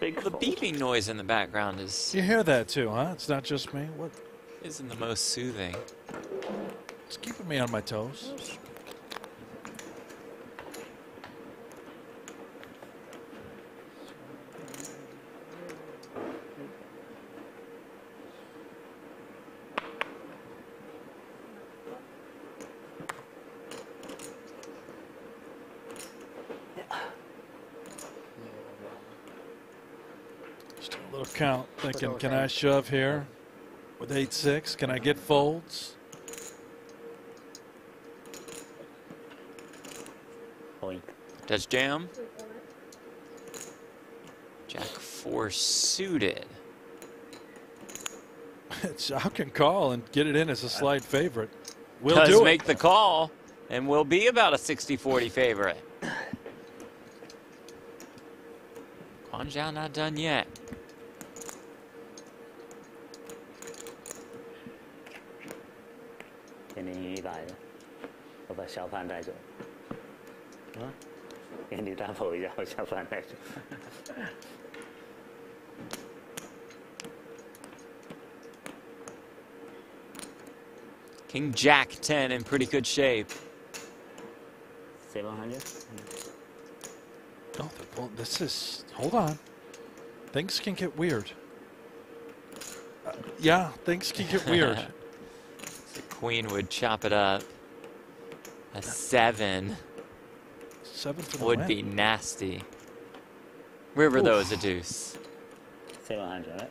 Big The beeping noise in the background is You hear that too, huh? It's not just me. What? isn't the most soothing. It's keeping me on my toes. Just a little count. Thinking, can I shove here with 8-6? Can I get folds? Does jam. Jack 4 suited. Zhao can call and get it in as a slight favorite. We'll Does do make it. the call and will be about a 60-40 favorite. Guan Zhao not done yet. King Jack 10 in pretty good shape. 700. Oh, well, this is. Hold on. Things can get weird. Yeah, things can get weird. The queen would chop it up. A 7 for the would win. be nasty. River, though, is a deuce. 700, right?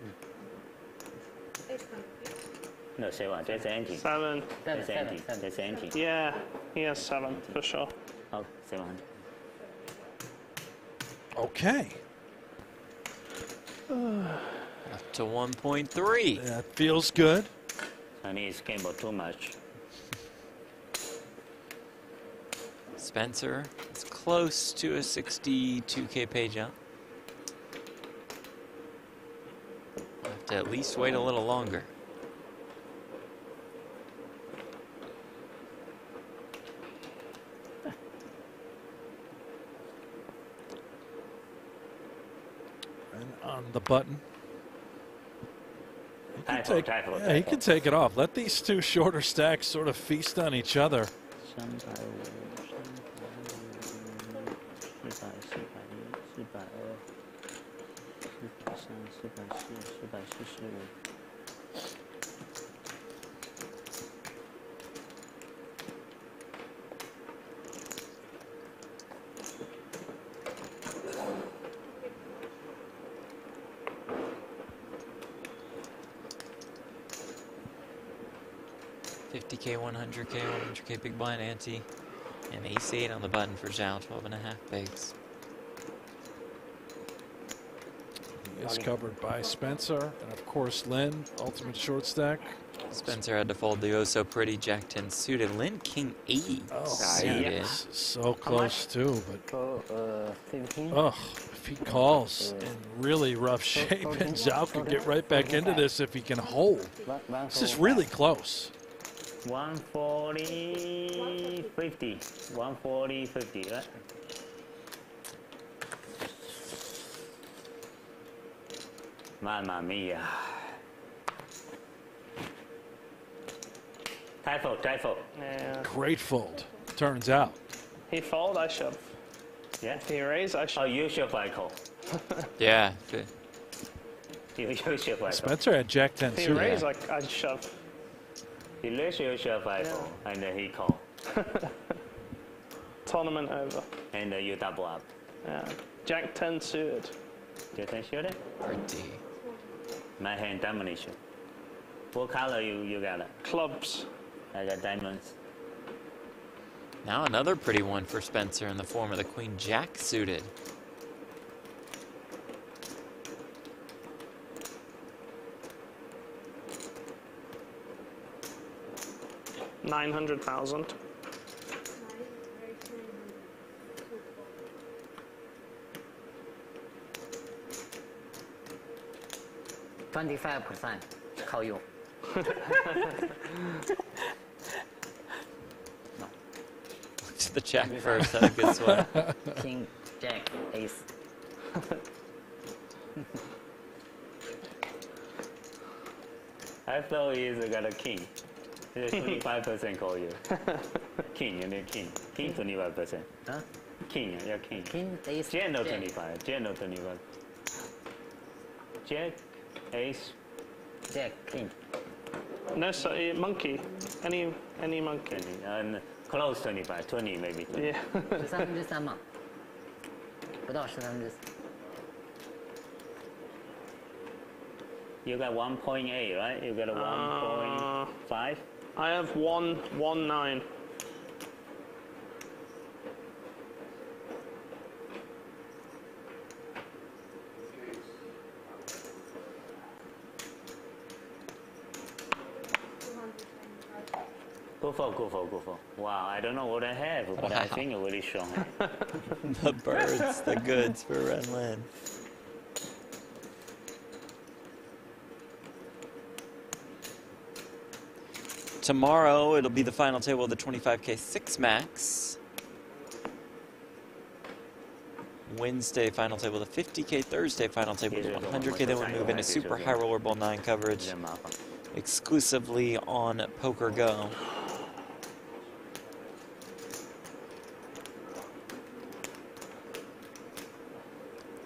No, 7. That's empty. 7. That's empty. That's empty. Yeah, he has 7 for sure. Oh, 700. Okay. Up to 1.3. That feels good. I need to gamble too much. Spencer is close to a 62K page out. Have to at least wait a little longer. And on the button. Typho. Yeah, he can take it off. Let these two shorter stacks sort of feast on each other. 50K, 100K, 100K big blind ante, and ace-8 on the button for Zhao, 12.5 bigs. He is covered by Spencer, and of course Lynn, ultimate short stack. Spencer had to fold the oh-so-pretty Jack-10 suited. Lynn, King 8 suited. Yes. So close too, but 15. oh, if he calls in really rough shape, and Zhao could get right back into this if he can hold. This is really close. 140, 50. 140, 50, right? Mamma mia. Typho. Yeah. Great fold, turns out. He fold, I shove. Yeah? He raise, I Oh, shove. you shove, I call. Yeah. You shove, I call. Spencer had Jack-10 He suited. raise, I shove. He raise you shove, I call. And then he call. Tournament over. And then you double up. Yeah. Jack-10 suited. You can shoot it? Pretty. My hand domination. What color you got it? Clubs. I got diamonds. Now another pretty one for Spencer in the form of the Queen Jack suited. $900,000. $25%靠用。 Look to the Jack first, had a good sweat. King, Jack, Ace. I thought he's got a king. He's 25% call you. King, you need king. King 25%. Huh? King, yeah, king. King, Ace, Jack no Jack. 25. Jack no 25. Jack, ace. Jack, King. No, so, monkey. Any monkey. And close 25. 20 maybe. 20. Yeah. 13%嘛，不到13%。 You got 1.8, right? You got a 1.5? I have 119. Go for. Wow, I don't know what I have, but I think it's really strong. The birds, the goods for Ren Lin. Tomorrow, it'll be the final table of the 25K 6 max. Wednesday, final table, the 50K. Thursday, final table, the 100K. Then we'll move into Super High Roller Bowl 9 coverage exclusively on pokergo.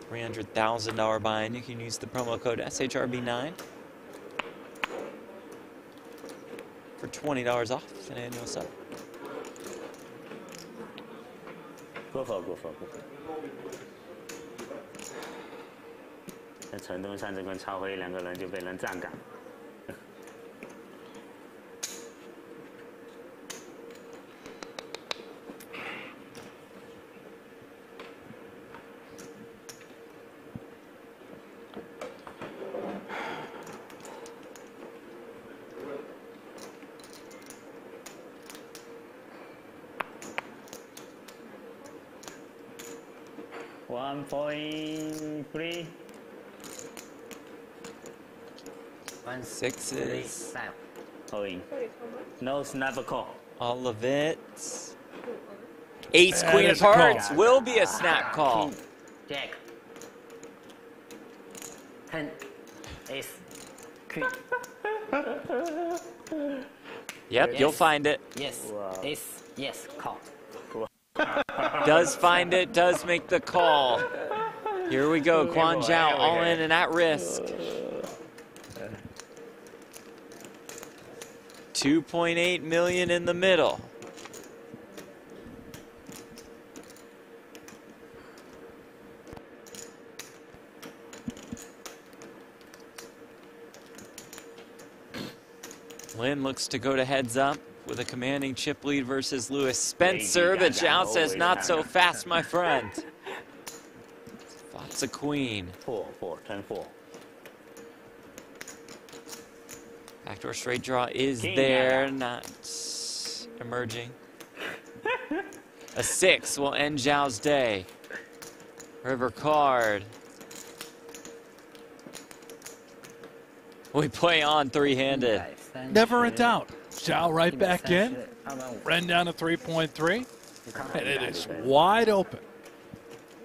$300,000 buy-in. You can use the promo code SHRB9 for $20 off an annual sub. Go for, go for, go for。在城东山这跟超辉两个人就被人站岗。1.3. Sixes. Owing. No snap call. All of it. Ace, That queen is of a call. hearts will be a snap call. Jack. 10. Ace. Queen. Yep, you'll find it. Yes. Ace. Yes. Call. Does find it, does make the call. Here we go, Quan Zhao all in and at risk. 2.8 million in the middle. Lin looks to go to heads up with a commanding chip lead versus Lewis Spencer, but Zhao says not so fast, my friend. Lots of queen. 4, 10, 4. Backdoor straight draw is there, not emerging. A 6 will end Zhao's day. River card. We play on three-handed. Never in doubt. Zhao right back in. Ren down to 3.3. And it is wide open.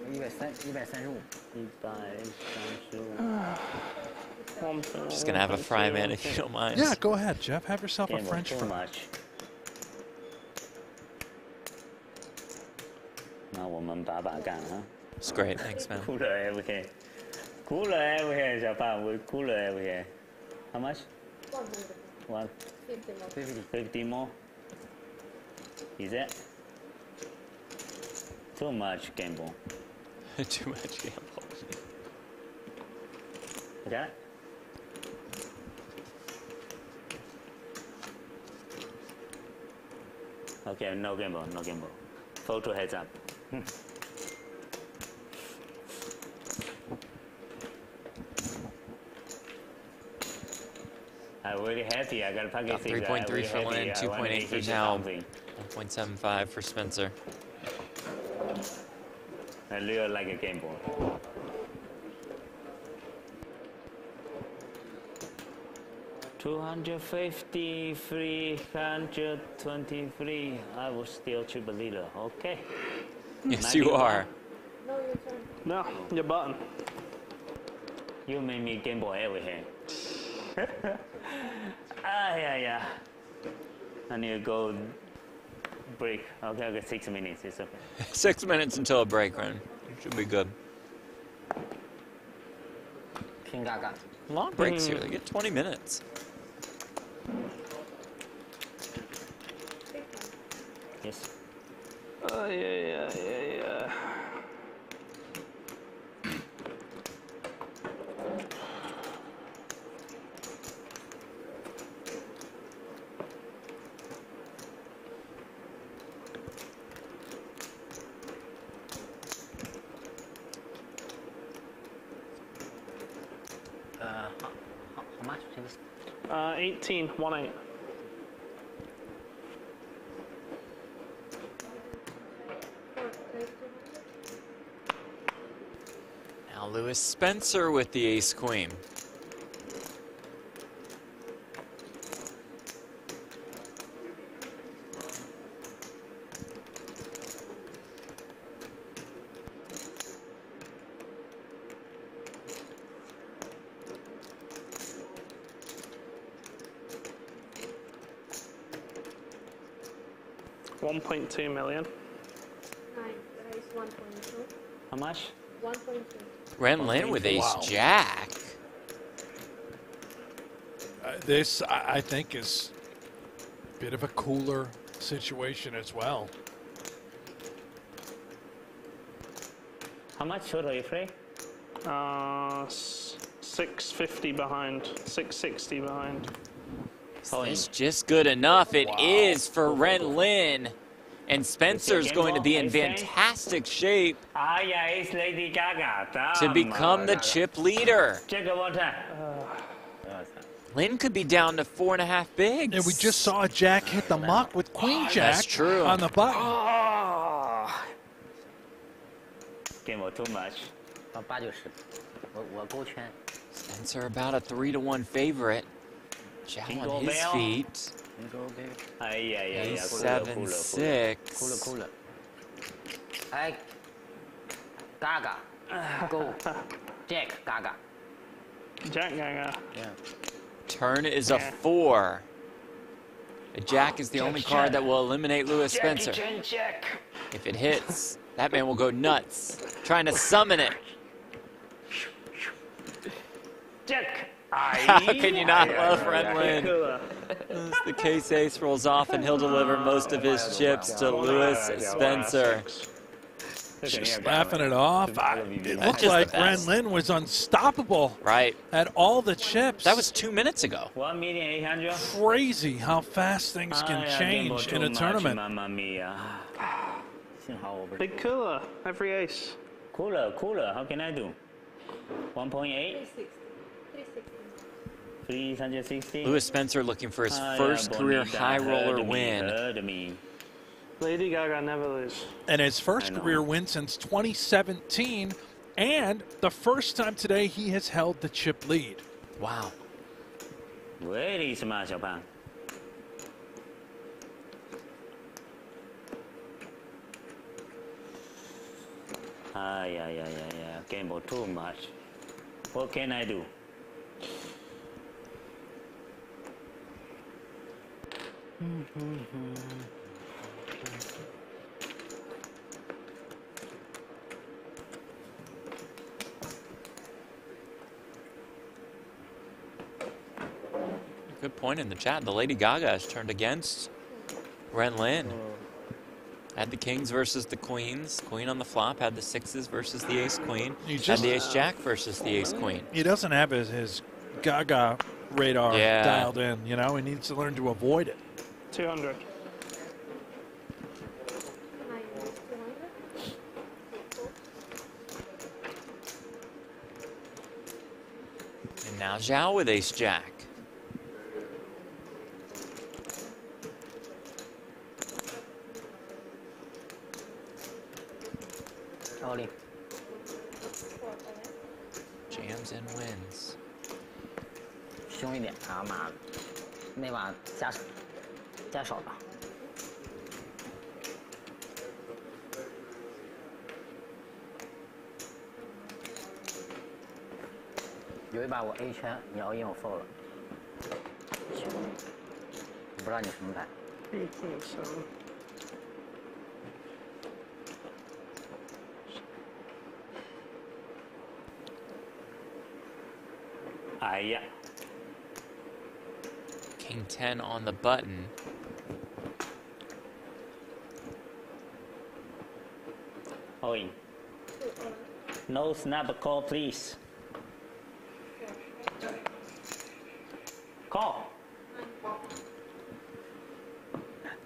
135. Just gonna have a fry man if you don't mind. Yeah, go ahead, Jeff. Have yourself a French too fry. much. 那我们把干啊。 It's great, thanks, man. Cooler everything. Cooler everything, Japan. We cooler everything. How much? 100. 50 more. Is it? Too much gamble. Too much gamble. Okay. Okay, no gamble, no gamble. Photo heads up. I'm really happy. I got a package. 3.3 for Lin, 2.8 for Zhao, 1.75 for Spencer. I really like a gamble. $250, 323. I was still triple leader. Okay. Yes, you are. No, your turn. No, your button. You made me gamble everything. Yeah. I need to go break. Okay, 6 minutes. It's okay. 6 minutes until a break, Ren. Should be good. King Gaga. Long breaks here. They get 20 minutes. Yes. Yeah. how much? 18, 1-8. Now Lewis Spencer with the ace queen. $1.2 million. 9, that is 1.2. How much? 1.2. Ren Lin with ace Wow. jack. This, I think, is a bit of a cooler situation as well. How much total you play? 650 behind, 660 behind. It's just good enough. It is for Ren Lin. And Spencer's going to be in fantastic shape It's Lady Gaga. to become the chip leader. Check it one time. Lin could be down to 4.5 bigs. And we just saw a jack hit the muck with Queen Jack That's true. on the button. Game or too much. 890，我勾圈。 Spencer about a 3-1 favorite. Zhao on his feet. Ace 7, 6. Cooler. 哎，Gaga，go Jack Gaga。 Jack Gaga. Yeah. Turn is a 4. A jack is the only card that will eliminate Louis Spencer. If it hits, that man will go nuts, trying to summon it. Jack. How can you not love Ren Lin? As the case ace rolls off, and he'll deliver most of his chips to Louis Spencer. Just laughing it off. It looked like Ren Lin was unstoppable. Right. At all the chips. That was 2 minutes ago. 1,800,000. Crazy how fast things can change in a tournament. Mamma mia. Big cooler, every ace. Cooler. How can I do? 1.8? 360. Louis Spencer looking for his first career high roller win. Lady Gaga never lose. And his first career win since 2017, and the first time today he has held the chip lead. Wow. Very smart, 小胖。Gamble too much. What can I do? Good point in the chat. The Lady Gaga has turned against Ren Lin. Had the kings versus the queens. Queen on the flop. Had the sixes versus the ace queen. Had the ace jack versus the ace queen. He doesn't have his Gaga radar dialed in. You know, he needs to learn to avoid it. 200. And now Zhao with ace jack. Jams and wins. 凶一点啊妈，那把加少了。有一把我 A 圈，你要赢我 fold 了。我不知道你什么牌。King 10 on the button. Oi. No snap call, please. Call.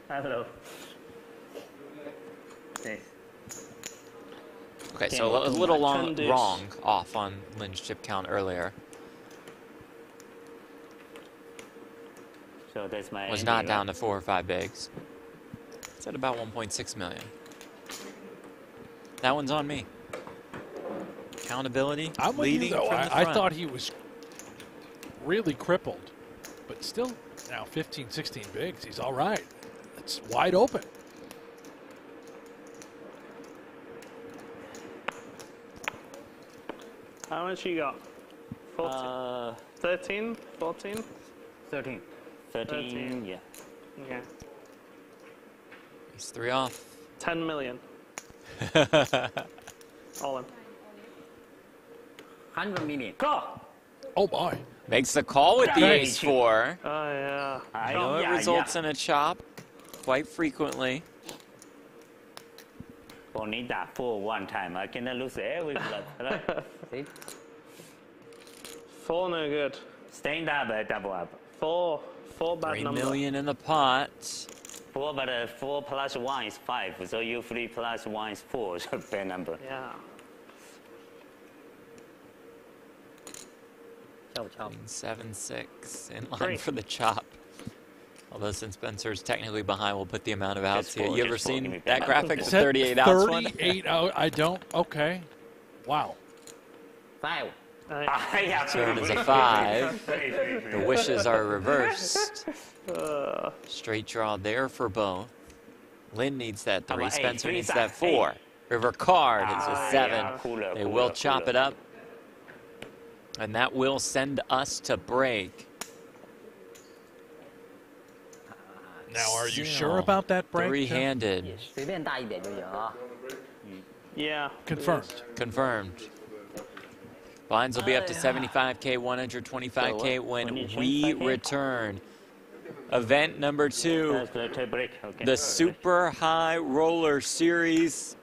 Hello. Yes. Okay, so a little wrong off on Lin's chip count earlier. So that's my was not down to 4 or 5 bigs. It's at about 1.6 million. That one's on me. Accountability. I'm with you, though. I thought he was really crippled, but still now 15, 16 bigs. He's all right. It's wide open. How much you got? 14? 13? 14? 13. 13, yeah. Yeah. He's 3 off. 10 million. All in. 100 million. Go! Oh, boy. Makes the call with the ace 4. Oh, yeah. I know it results in a chop quite frequently. Bonita 4 one time. I can lose every blood. Right? See? 4 no good. Stand up, double up. 4 bad 3 number. million in the pot. 4, but 4 plus 1 is 5. So you 3 plus 1 is 4. So bad number. Yeah. 敲不敲？ 7-6 in line Three. for the chop. Although since Spencer's technically behind, we'll put the amount of outs Just here. four, You just ever four, give me seen back that my graphic? number. The 38 outs one? 38 out. I don't. Okay. Wow. 5。 yeah, Turn is a 5. The wishes are reversed. Straight draw there for both. Lynn needs that 3. about eight? Spencer Three needs side, that 4. River card is a 7. yeah, cooler, They cooler, will chop cooler. it up. And that will send us to break. Now, are you Still sure about that break? Tim? Three-handed. 随便大一点就行啊。 Yeah. Confirmed. Confirmed. Blinds will be up to 75K, 125K when we return. Event number 2, break. Okay. the Super High Roller Series,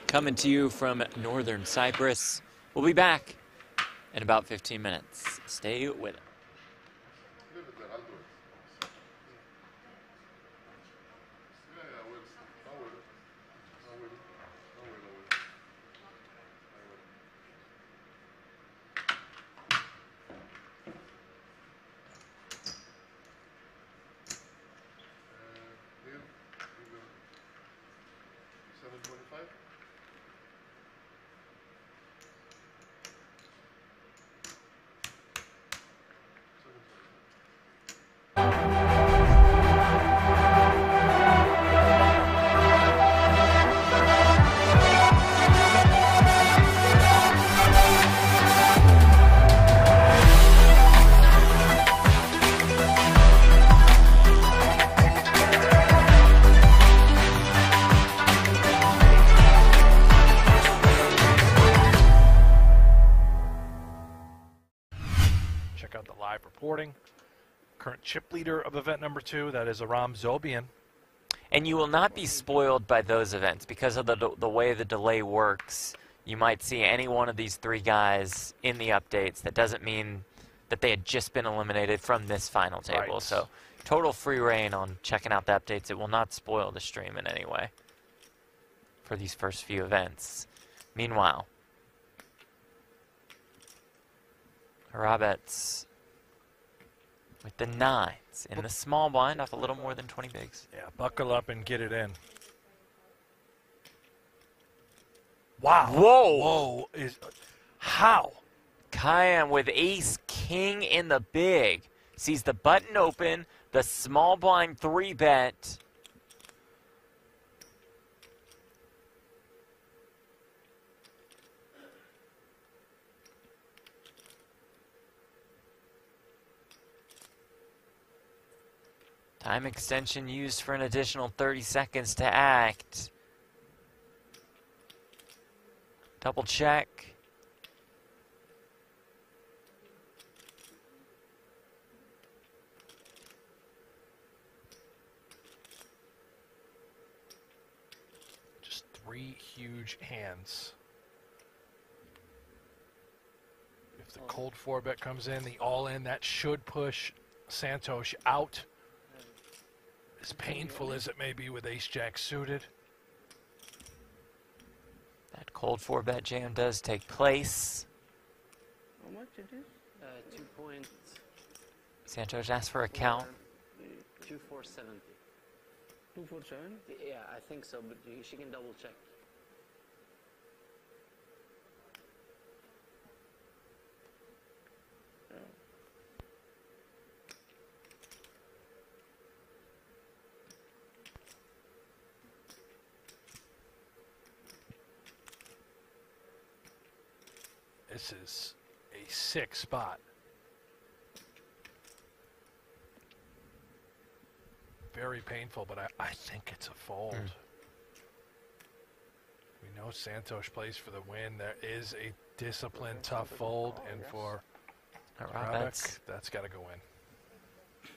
coming to you from Northern Cyprus. We'll be back in about 15 minutes. Stay with us. Check out the live reporting. Current chip leader of event number 2, that is Aram Zobian. And you will not be spoiled by those events because of the way the delay works. You might see any one of these 3 guys in the updates. That doesn't mean that they had just been eliminated from this final table. Right. So total free reign on checking out the updates. It will not spoil the stream in any way for these first few events. Meanwhile, Roberts with the 9s in the small blind off a little more than 20 bigs. Yeah, buckle up and get it in. Wow. Whoa. Whoa. How? Kayam with ace king in the big. Sees the button open, the small blind 3-bet. Time extension used for an additional 30 seconds to act. Double check. Just 3 huge hands. If the cold 4-bet comes in, the all-in, that should push Santosh out. As painful as it may be with ace-jack suited. That cold 4-bet jam does take place. How much it is? 2 points. Santos asks for a count. 2470. 247? Yeah, I think so, but she can double check. This is a 6 spot. Very painful, but I think it's a fold. We know Santosh plays for the win. There is a disciplined, tough fold, and for Rabec, that's got to go in.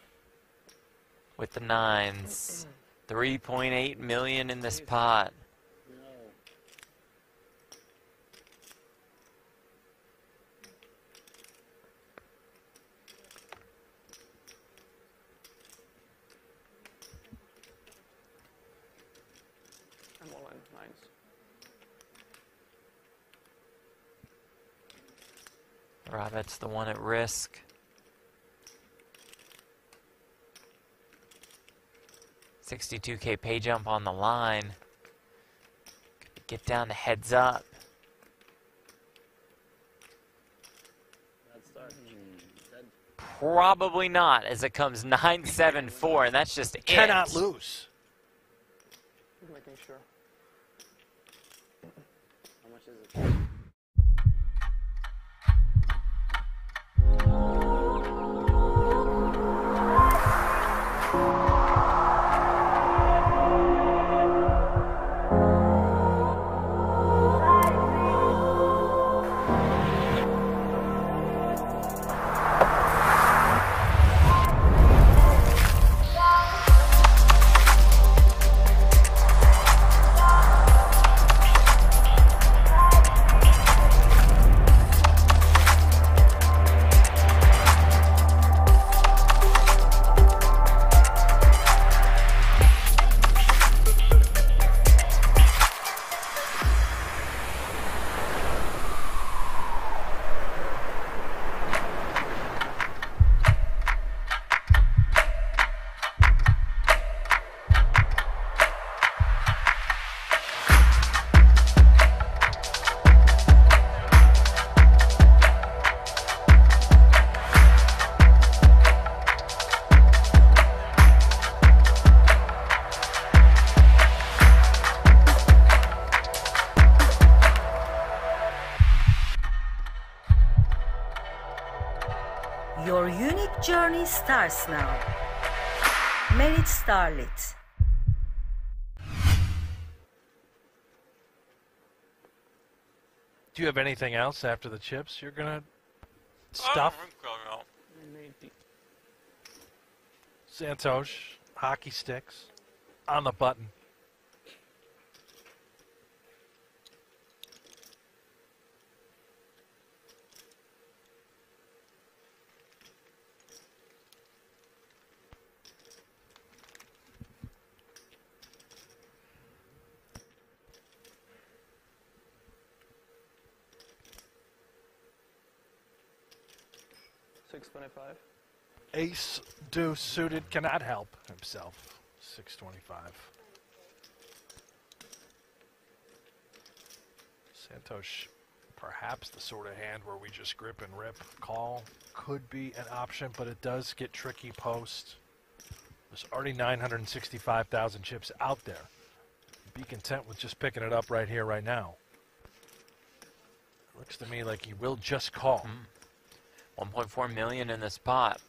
With the 9s. 3.8 million in this pot. nines. Rabbit's the one at risk. $62K pay jump on the line. Get down to heads up. Probably not, as it comes 9-7-4, and that's just it. Cannot lose. Making sure. How much is it? Your unique journey starts now. Merit Starlit. Do you have anything else after the chips you're gonna stuff? Santosh, hockey sticks, on the button. $6.25. Ace deuce suited cannot help himself. 625. Santosh, perhaps the sort of hand where we just grip and rip. Call could be an option, but it does get tricky post. There's already 965,000 chips out there. Be content with just picking it up right here, right now. Looks to me like he will just call. 1.4 million in this pot.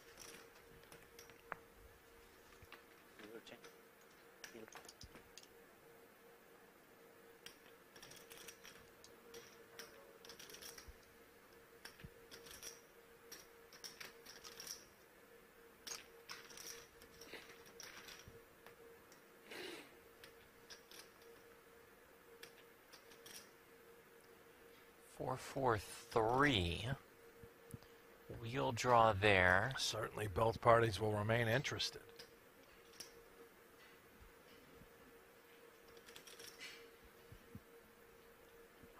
Four, 4, 3. Wheel draw there. Certainly both parties will remain interested.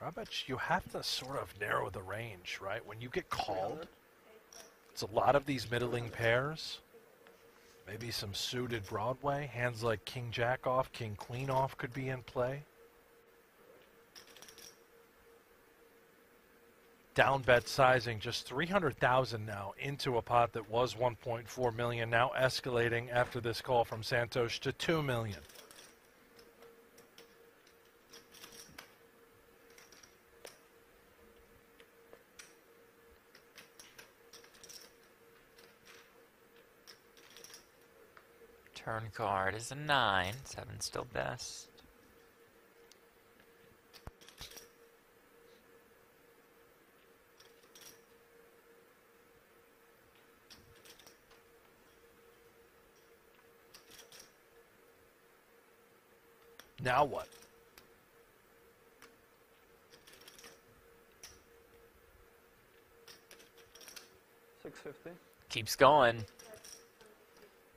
Robert, you have to sort of narrow the range, right? When you get called, it's a lot of these middling pairs. Maybe some suited Broadway. Hands like King Jack off, King Queen off could be in play. Down bet sizing, just 300,000 now into a pot that was 1.4 million, now escalating after this call from Santosh to 2 million. Turn card is a 9. 7 still best. Now what? $6.50. Keeps going.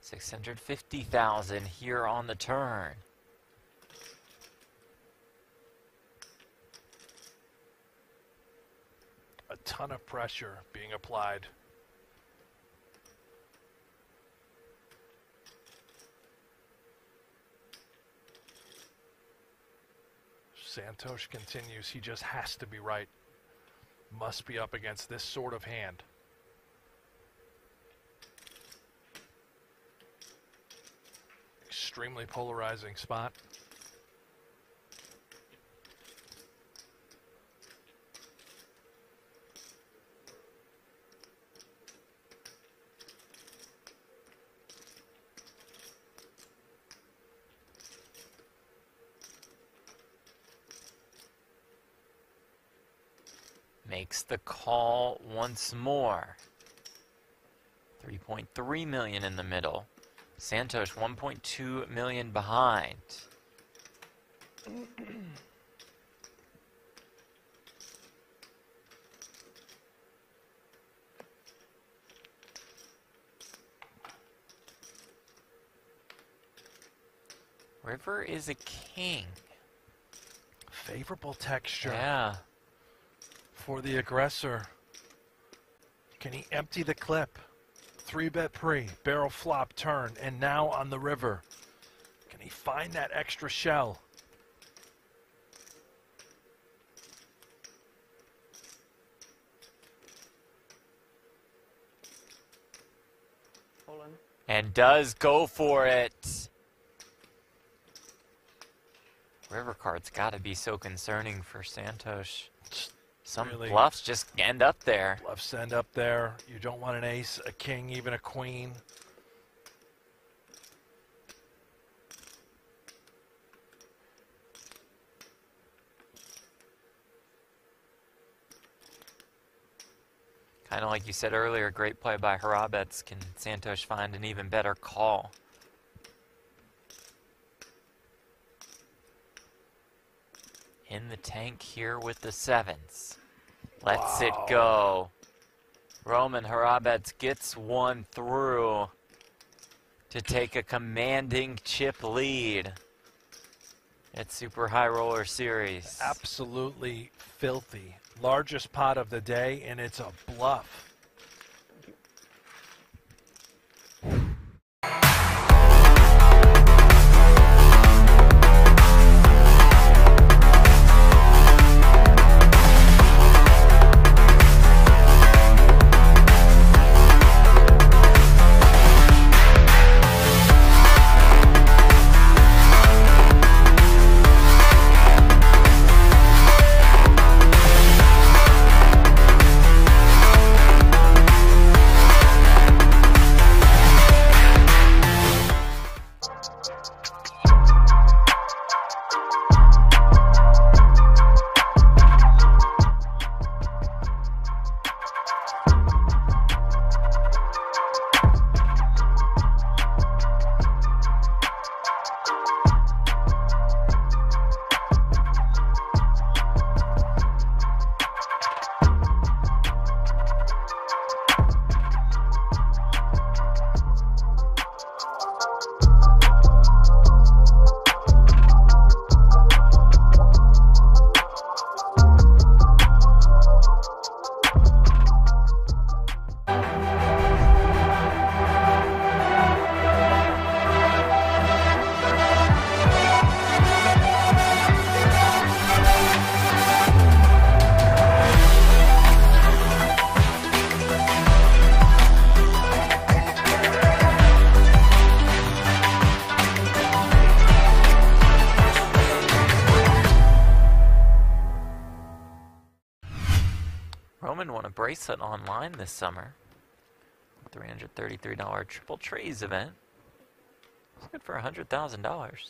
650,000 here on the turn. A ton of pressure being applied. Santos continues. He just has to be right. Must be up against this sort of hand. Extremely polarizing spot. Makes the call once more. 3.3 million in the middle. Santos 1.2 million behind. River is a king. Favorable texture. Yeah. For the aggressor. Can he empty the clip? 3-bet pre, barrel flop, turn, and now on the river. Can he find that extra shell? And does go for it. River card's got to be so concerning for Santos. Some Really, bluffs just end up there. Bluffs end up there. You don't want an ace, a king, even a queen. Kind of like you said earlier, great play by Harabets. Can Santos find an even better call? In the tank here with the sevens. Lets it go. Roman Harabets gets one through to take a commanding chip lead at Super High Roller Series. Absolutely filthy. Largest pot of the day, and it's a bluff. Roman won a bracelet online this summer. $333 triple trays event. It's good for $100,000.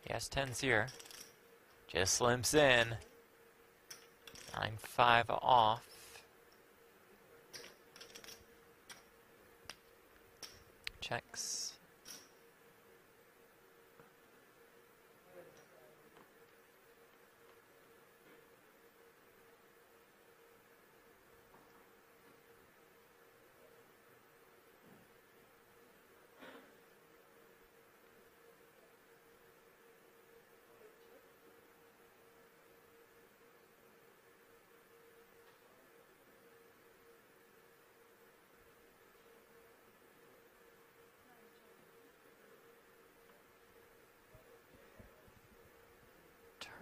He has tens here. Just limps in. 9-5 off. Checks.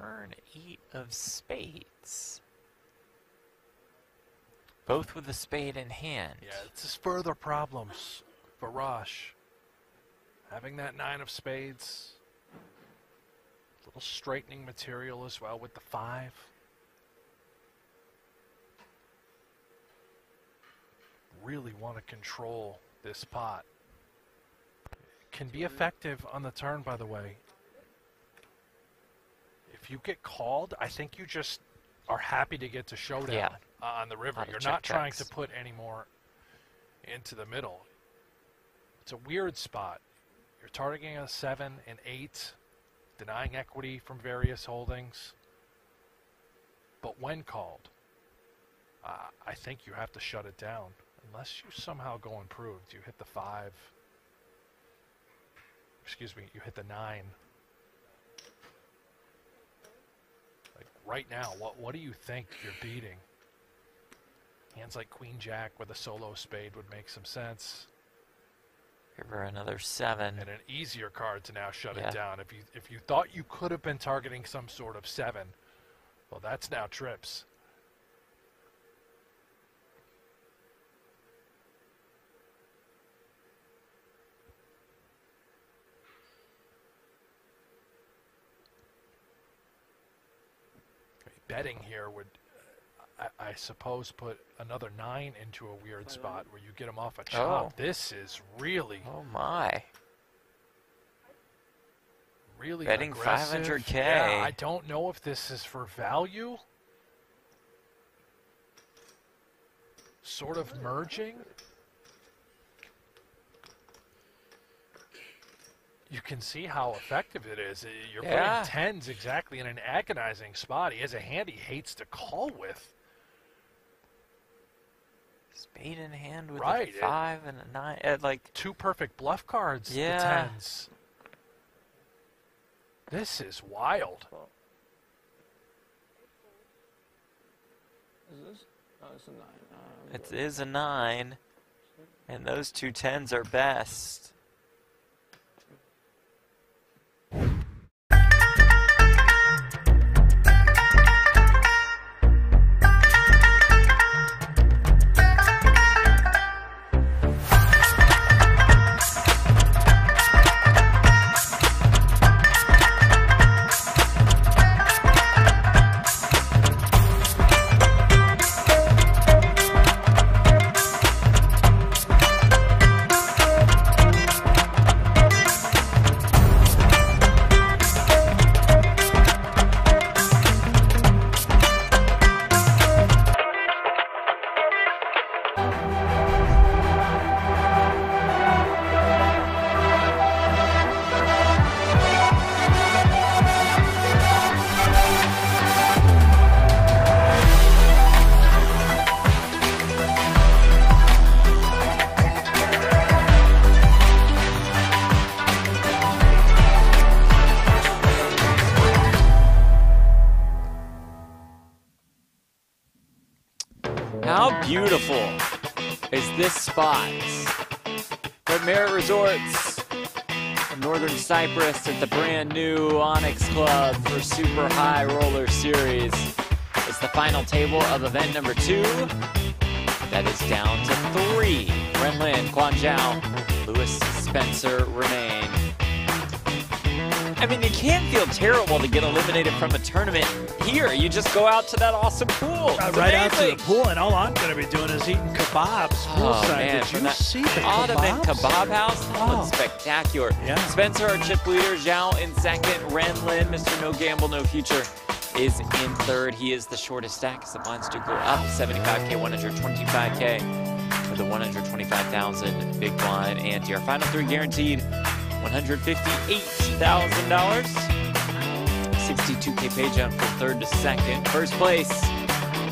turn 8 of spades. Both with a spade in hand. Yeah, it's just further problems for Rosh. Having that 9 of spades. A little straightening material as well with the 5. Really want to control this pot. Can be effective on the turn, by the way. If you get called, I think you just are happy to get to showdown on the river. You're not trying to put any more into the middle. It's a weird spot. You're targeting a 7 and 8, denying equity from various holdings. But when called, I think you have to shut it down. Unless you somehow go improved. You hit the 5. Excuse me, you hit the 9. Like right now, what do you think you're beating? Hands like Queen Jack with a solo spade would make some sense. Give her another 7. And an easier card to now shut it down. If you thought you could have been targeting some sort of 7, well, that's now trips. Betting here would, I suppose, put another 9 into a weird spot where you get them off a chop. Oh. This is really... Oh, my. Really betting aggressive. 500K. Yeah, I don't know if this is for value. Sort of merging. You can see how effective it is. You're putting 10s exactly in an agonizing spot. He has a hand he hates to call with. Spade in hand with a 5 and a 9. Like 2 perfect bluff cards, the 10s. This is wild. Is this? Oh, it's a 9. It is a 9. And those 2 10s are best. How beautiful is this spot? At Merit Resorts in Northern Cyprus at the brand new Onyx Club for Super High Roller Series. It's the final table of event number 2. That is down to 3. Ren Lin, Quan Zhao, Lewis Spencer remain. I mean, you can't feel terrible to get eliminated from a tournament here. You just go out to that awesome pool. Right out to the pool, and all I'm going to be doing is eating kebabs. Oh, man, Did from you that see the Ottoman kebabs? Kebab House? That looks spectacular. Yeah. Spencer, our chip leader. Zhao in second. Ren Lin, Mr. No Gamble, No Future, is in third. He is the shortest stack as the blinds do go up. 75K, 125K for the 125,000 big blind ante. Our final 3 guaranteed. $158,000. 62K pay jump from third to second. First place,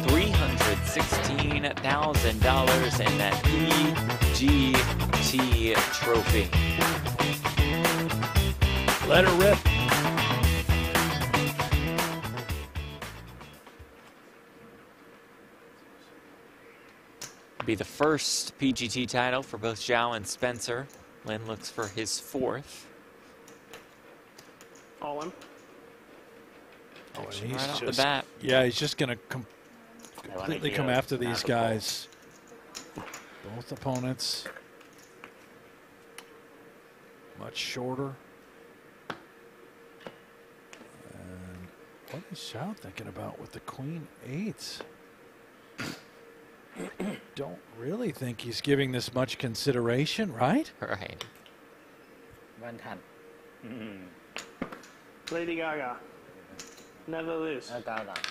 $316,000 in that EGT trophy. Let her rip. Be the first PGT title for both Zhao and Spencer. Lin looks for his 4th. All in. Oh, and Action he's right off the just, bat. yeah, he's just going to completely come after these guys. Both opponents much shorter. And what is Xiao thinking about with the queen eights? Don't really think he's giving this much consideration, right? Right. 110. Lady Gaga. Never lose. I got that.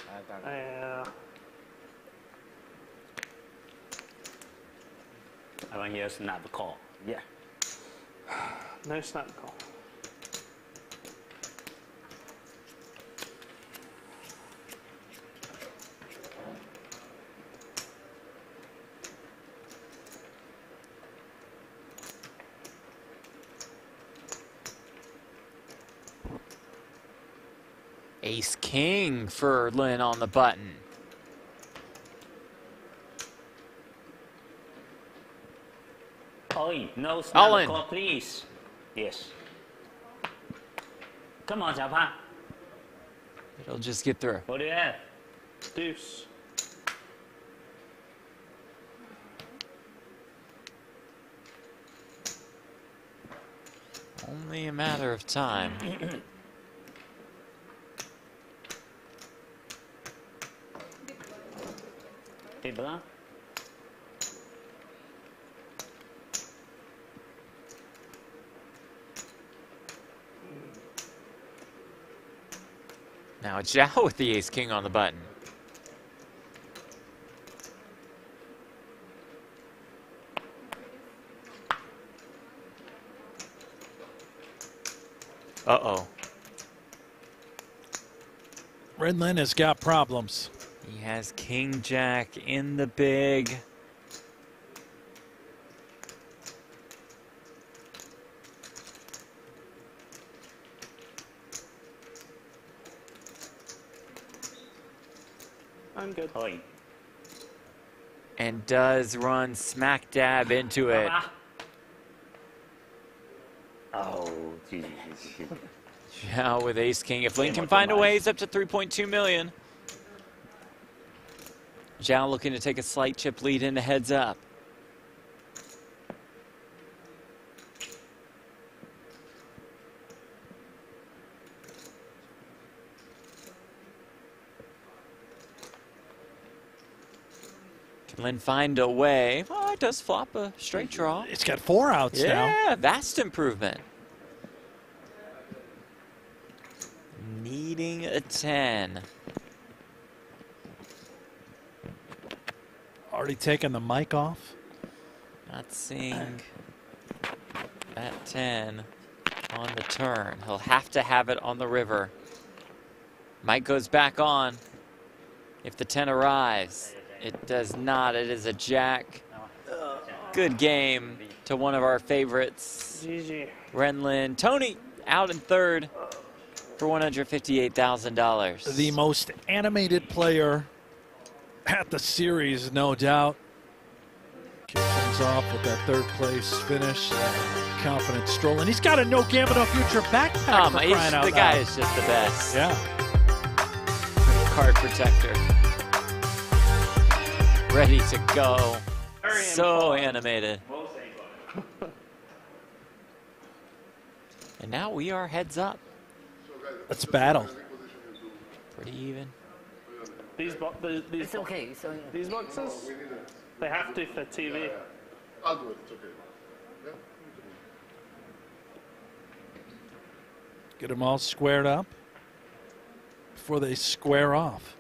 I want you to snap call. Yeah. No snap call. Ace King for Lin on the button. Oi, no All snap in. call, please. Yes. Come on, Xiao Pan. It'll just get through. What do you have? Deuce. Only a matter of time. Hey, Blanc. Now it's Zhao with the Ace King on the button. Uh-oh. Renlin has got problems. He has King Jack in the big. I'm good. Oi. And does run smack dab into it. Oh, geez. Zhao with Ace King. If Lin can find a way, he's up to 3.2 million. Zhao looking to take a slight chip lead into heads up. Can Lin find a way? Oh, it does flop a straight draw. It's got 4 outs now. Yeah, vast improvement. Needing a 10. Already taken the mic off. Not seeing that 10 on the turn. He'll have to have it on the river. Mike goes back on if the 10 arrives. It does not. It is a jack. Good game to one of our favorites. GG. Renlin. Tony out in third for $158,000. The most animated player at the series, no doubt. Kick things off with that third place finish. Confident stroll. And he's got a no gambit, no future backpack for crying out The loud. guy is just the best. Yeah. Card protector. Ready to go. So animated. And now we are heads up. Let's battle. Pretty even. These It's okay. It's okay. These boxes, they have to for TV. I'll do it. It's okay. Yeah? Get them all squared up before they square off.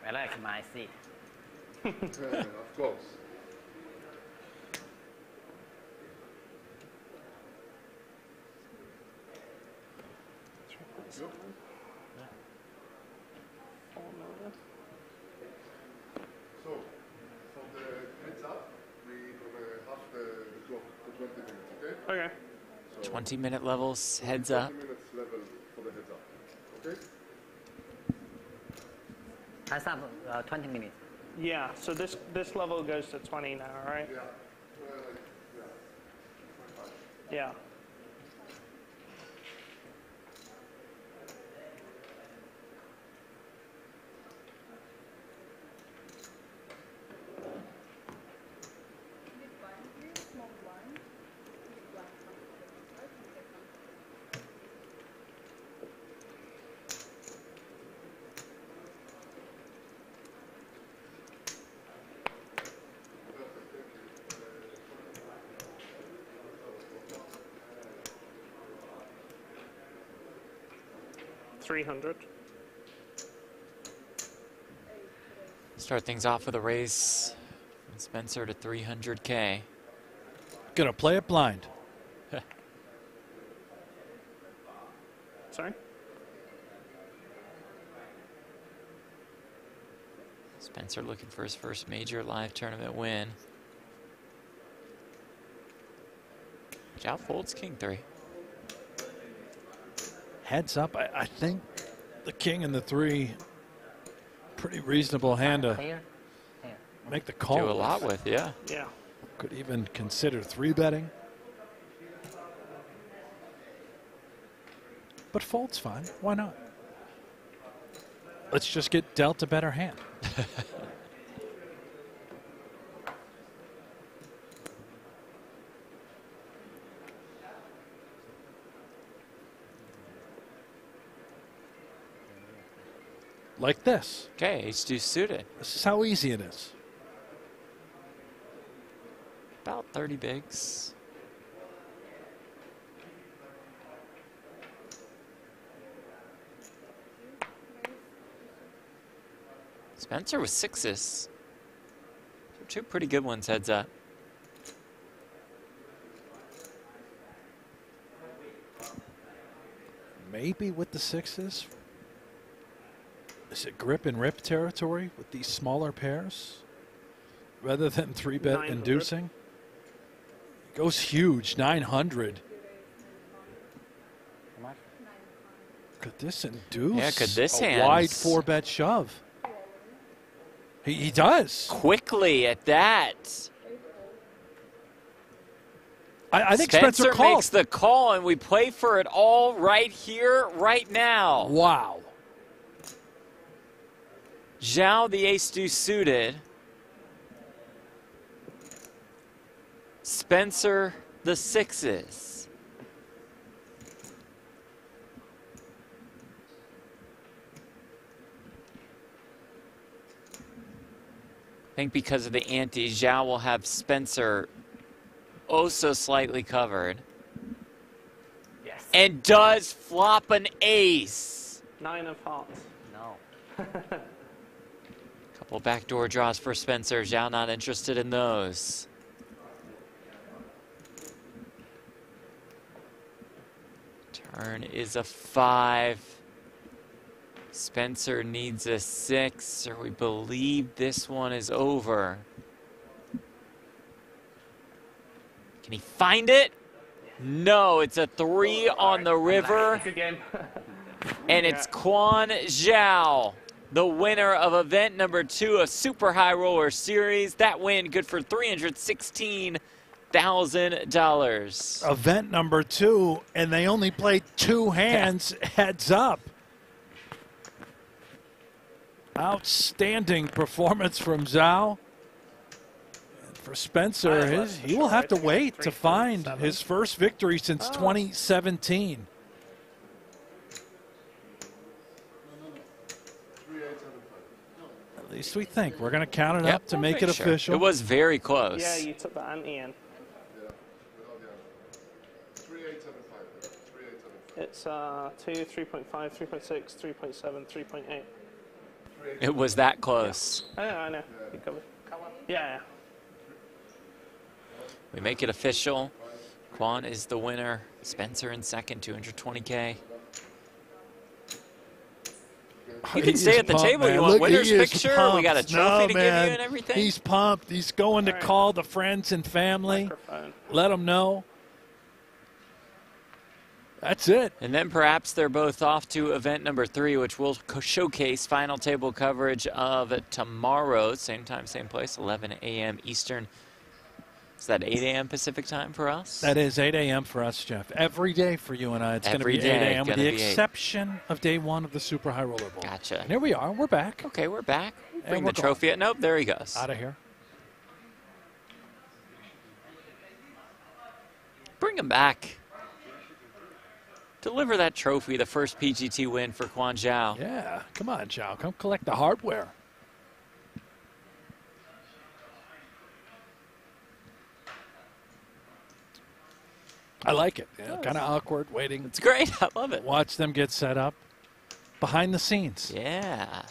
I like my seat. Yeah, of course. So, for the heads up, we're gonna have the clock for 20 minutes, okay? Okay. 20-minute levels, heads up. 20 minutes level for the heads up, okay? Heads up, 20 minutes. Yeah, so this level goes to 20 now, right? Yeah. Yeah. $300. Start things off with a raise from Spencer to 300K. Gonna play it blind. Sorry? Spencer looking for his first major live tournament win. Zhao folds king 3. Heads up, I think the king and the 3, pretty reasonable hand to make the call. Do a lot with, yeah. Yeah. Could even consider 3-betting. But fold's fine. Why not? Let's just get dealt a better hand. Like this. Okay, ace-deuce suited. This is how easy it is. About 30 bigs. Spencer with 6s. Two pretty good ones heads up. Maybe with the 6s. Is it grip and rip territory with these smaller pairs rather than 3-bet inducing? Goes huge, 900. Could this induce Yeah, could this a hand wide 4-bet shove? He does. Quickly at that. I think Spencer called. makes the call, and we play for it all right here, right now. Wow. Zhao, the ace-deuce suited. Spencer, the 6s. I think because of the ante, Zhao will have Spencer oh so slightly covered. Yes. And does flop an ace. 9 of hearts. No. Couple backdoor draws for Spencer. Zhao not interested in those. Turn is a 5. Spencer needs a 6, or we believe this one is over. Can he find it? No, it's a 3 on the river. Good game. And it's Quan Zhao, the winner of event number 2 of Super High Roller Series. That win good for $316,000. Event number 2, and they only played 2 hands. Heads up. Outstanding performance from Zhao. And for Spencer, he will have to wait to find his first victory since 2017. At least we think. We're going to count it up to make it official. It was very close. Yeah, you took the ante in. It's 2, 3.5, 3.6, 3.7, 3.8. It was that close. I know. You covered. Yeah. We make it official. Quan is the winner. Spencer in second, 220K. You can stay at the table. Man. You want Look, winner's he is picture? pumped. We got a trophy to give you and everything? He's pumped. He's going to call the friends and family. Let them know. That's it. And then perhaps they're both off to event number 3, which will showcase final table coverage of tomorrow. Same time, same place, 11 a.m. Eastern. Is that 8 a.m. Pacific time for us? That is 8 a.m. for us, Jeff. Every day for you and I, it's going to be 8 Every day, a.m. with the gonna be 8. exception of day 1 of the Super High Roller Bowl. Gotcha. And here we are. We're back. Okay, we're back. Bring we're the trophy. Nope, there he goes. Out of here. Bring him back. Deliver that trophy, the first PGT win for Quan Zhao. Yeah, come on, Zhao. Come collect the hardware. I like it. Yeah, kind of awkward, waiting. It's great. I love it. Watch them get set up behind the scenes. Yeah.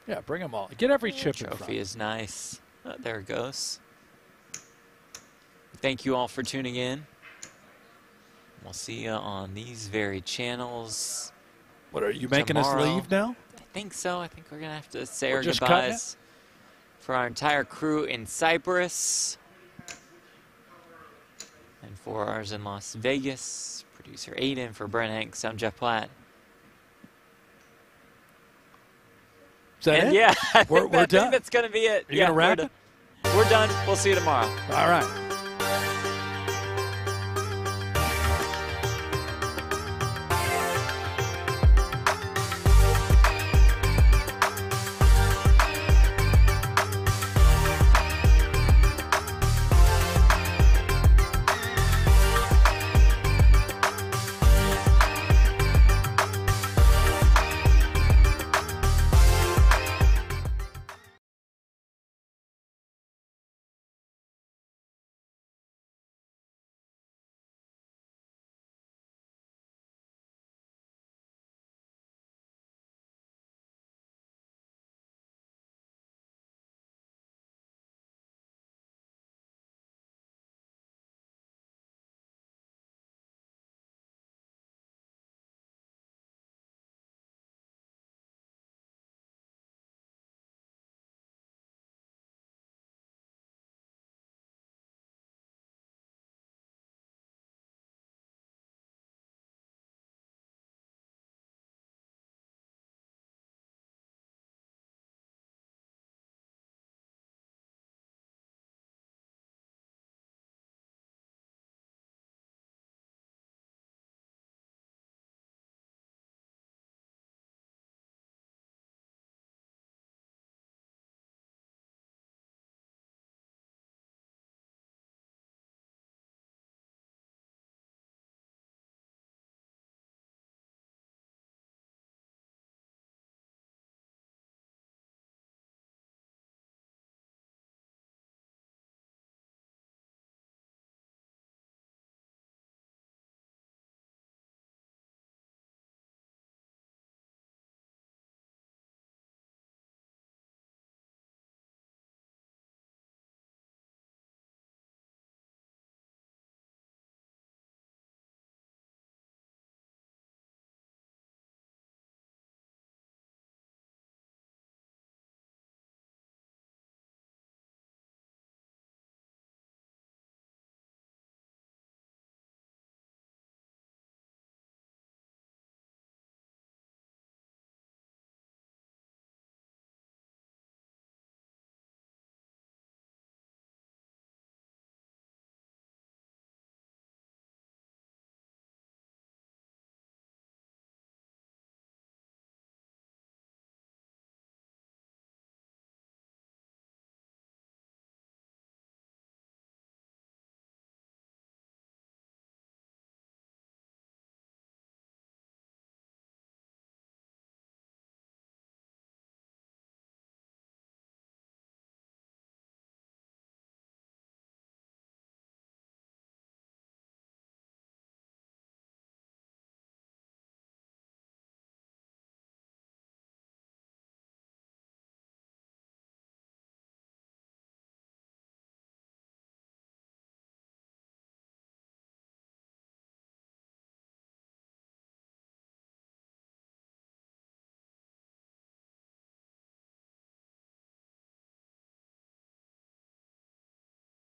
Yeah, bring them all. Get every chip in front. Trophy is nice. Oh, there it goes. Thank you all for tuning in. We'll see you on these very channels. What, are you making us leave now? I think so. I think we're going to have to say We're our just cutting goodbyes for our entire crew in Cyprus. And for ours in Las Vegas. Producer Aiden, for Brent Hanks, I'm Jeff Platt. Is that and it? yeah, I We're think done. that's going to be it. You gonna wrap it? We're done. We'll see you tomorrow. All right.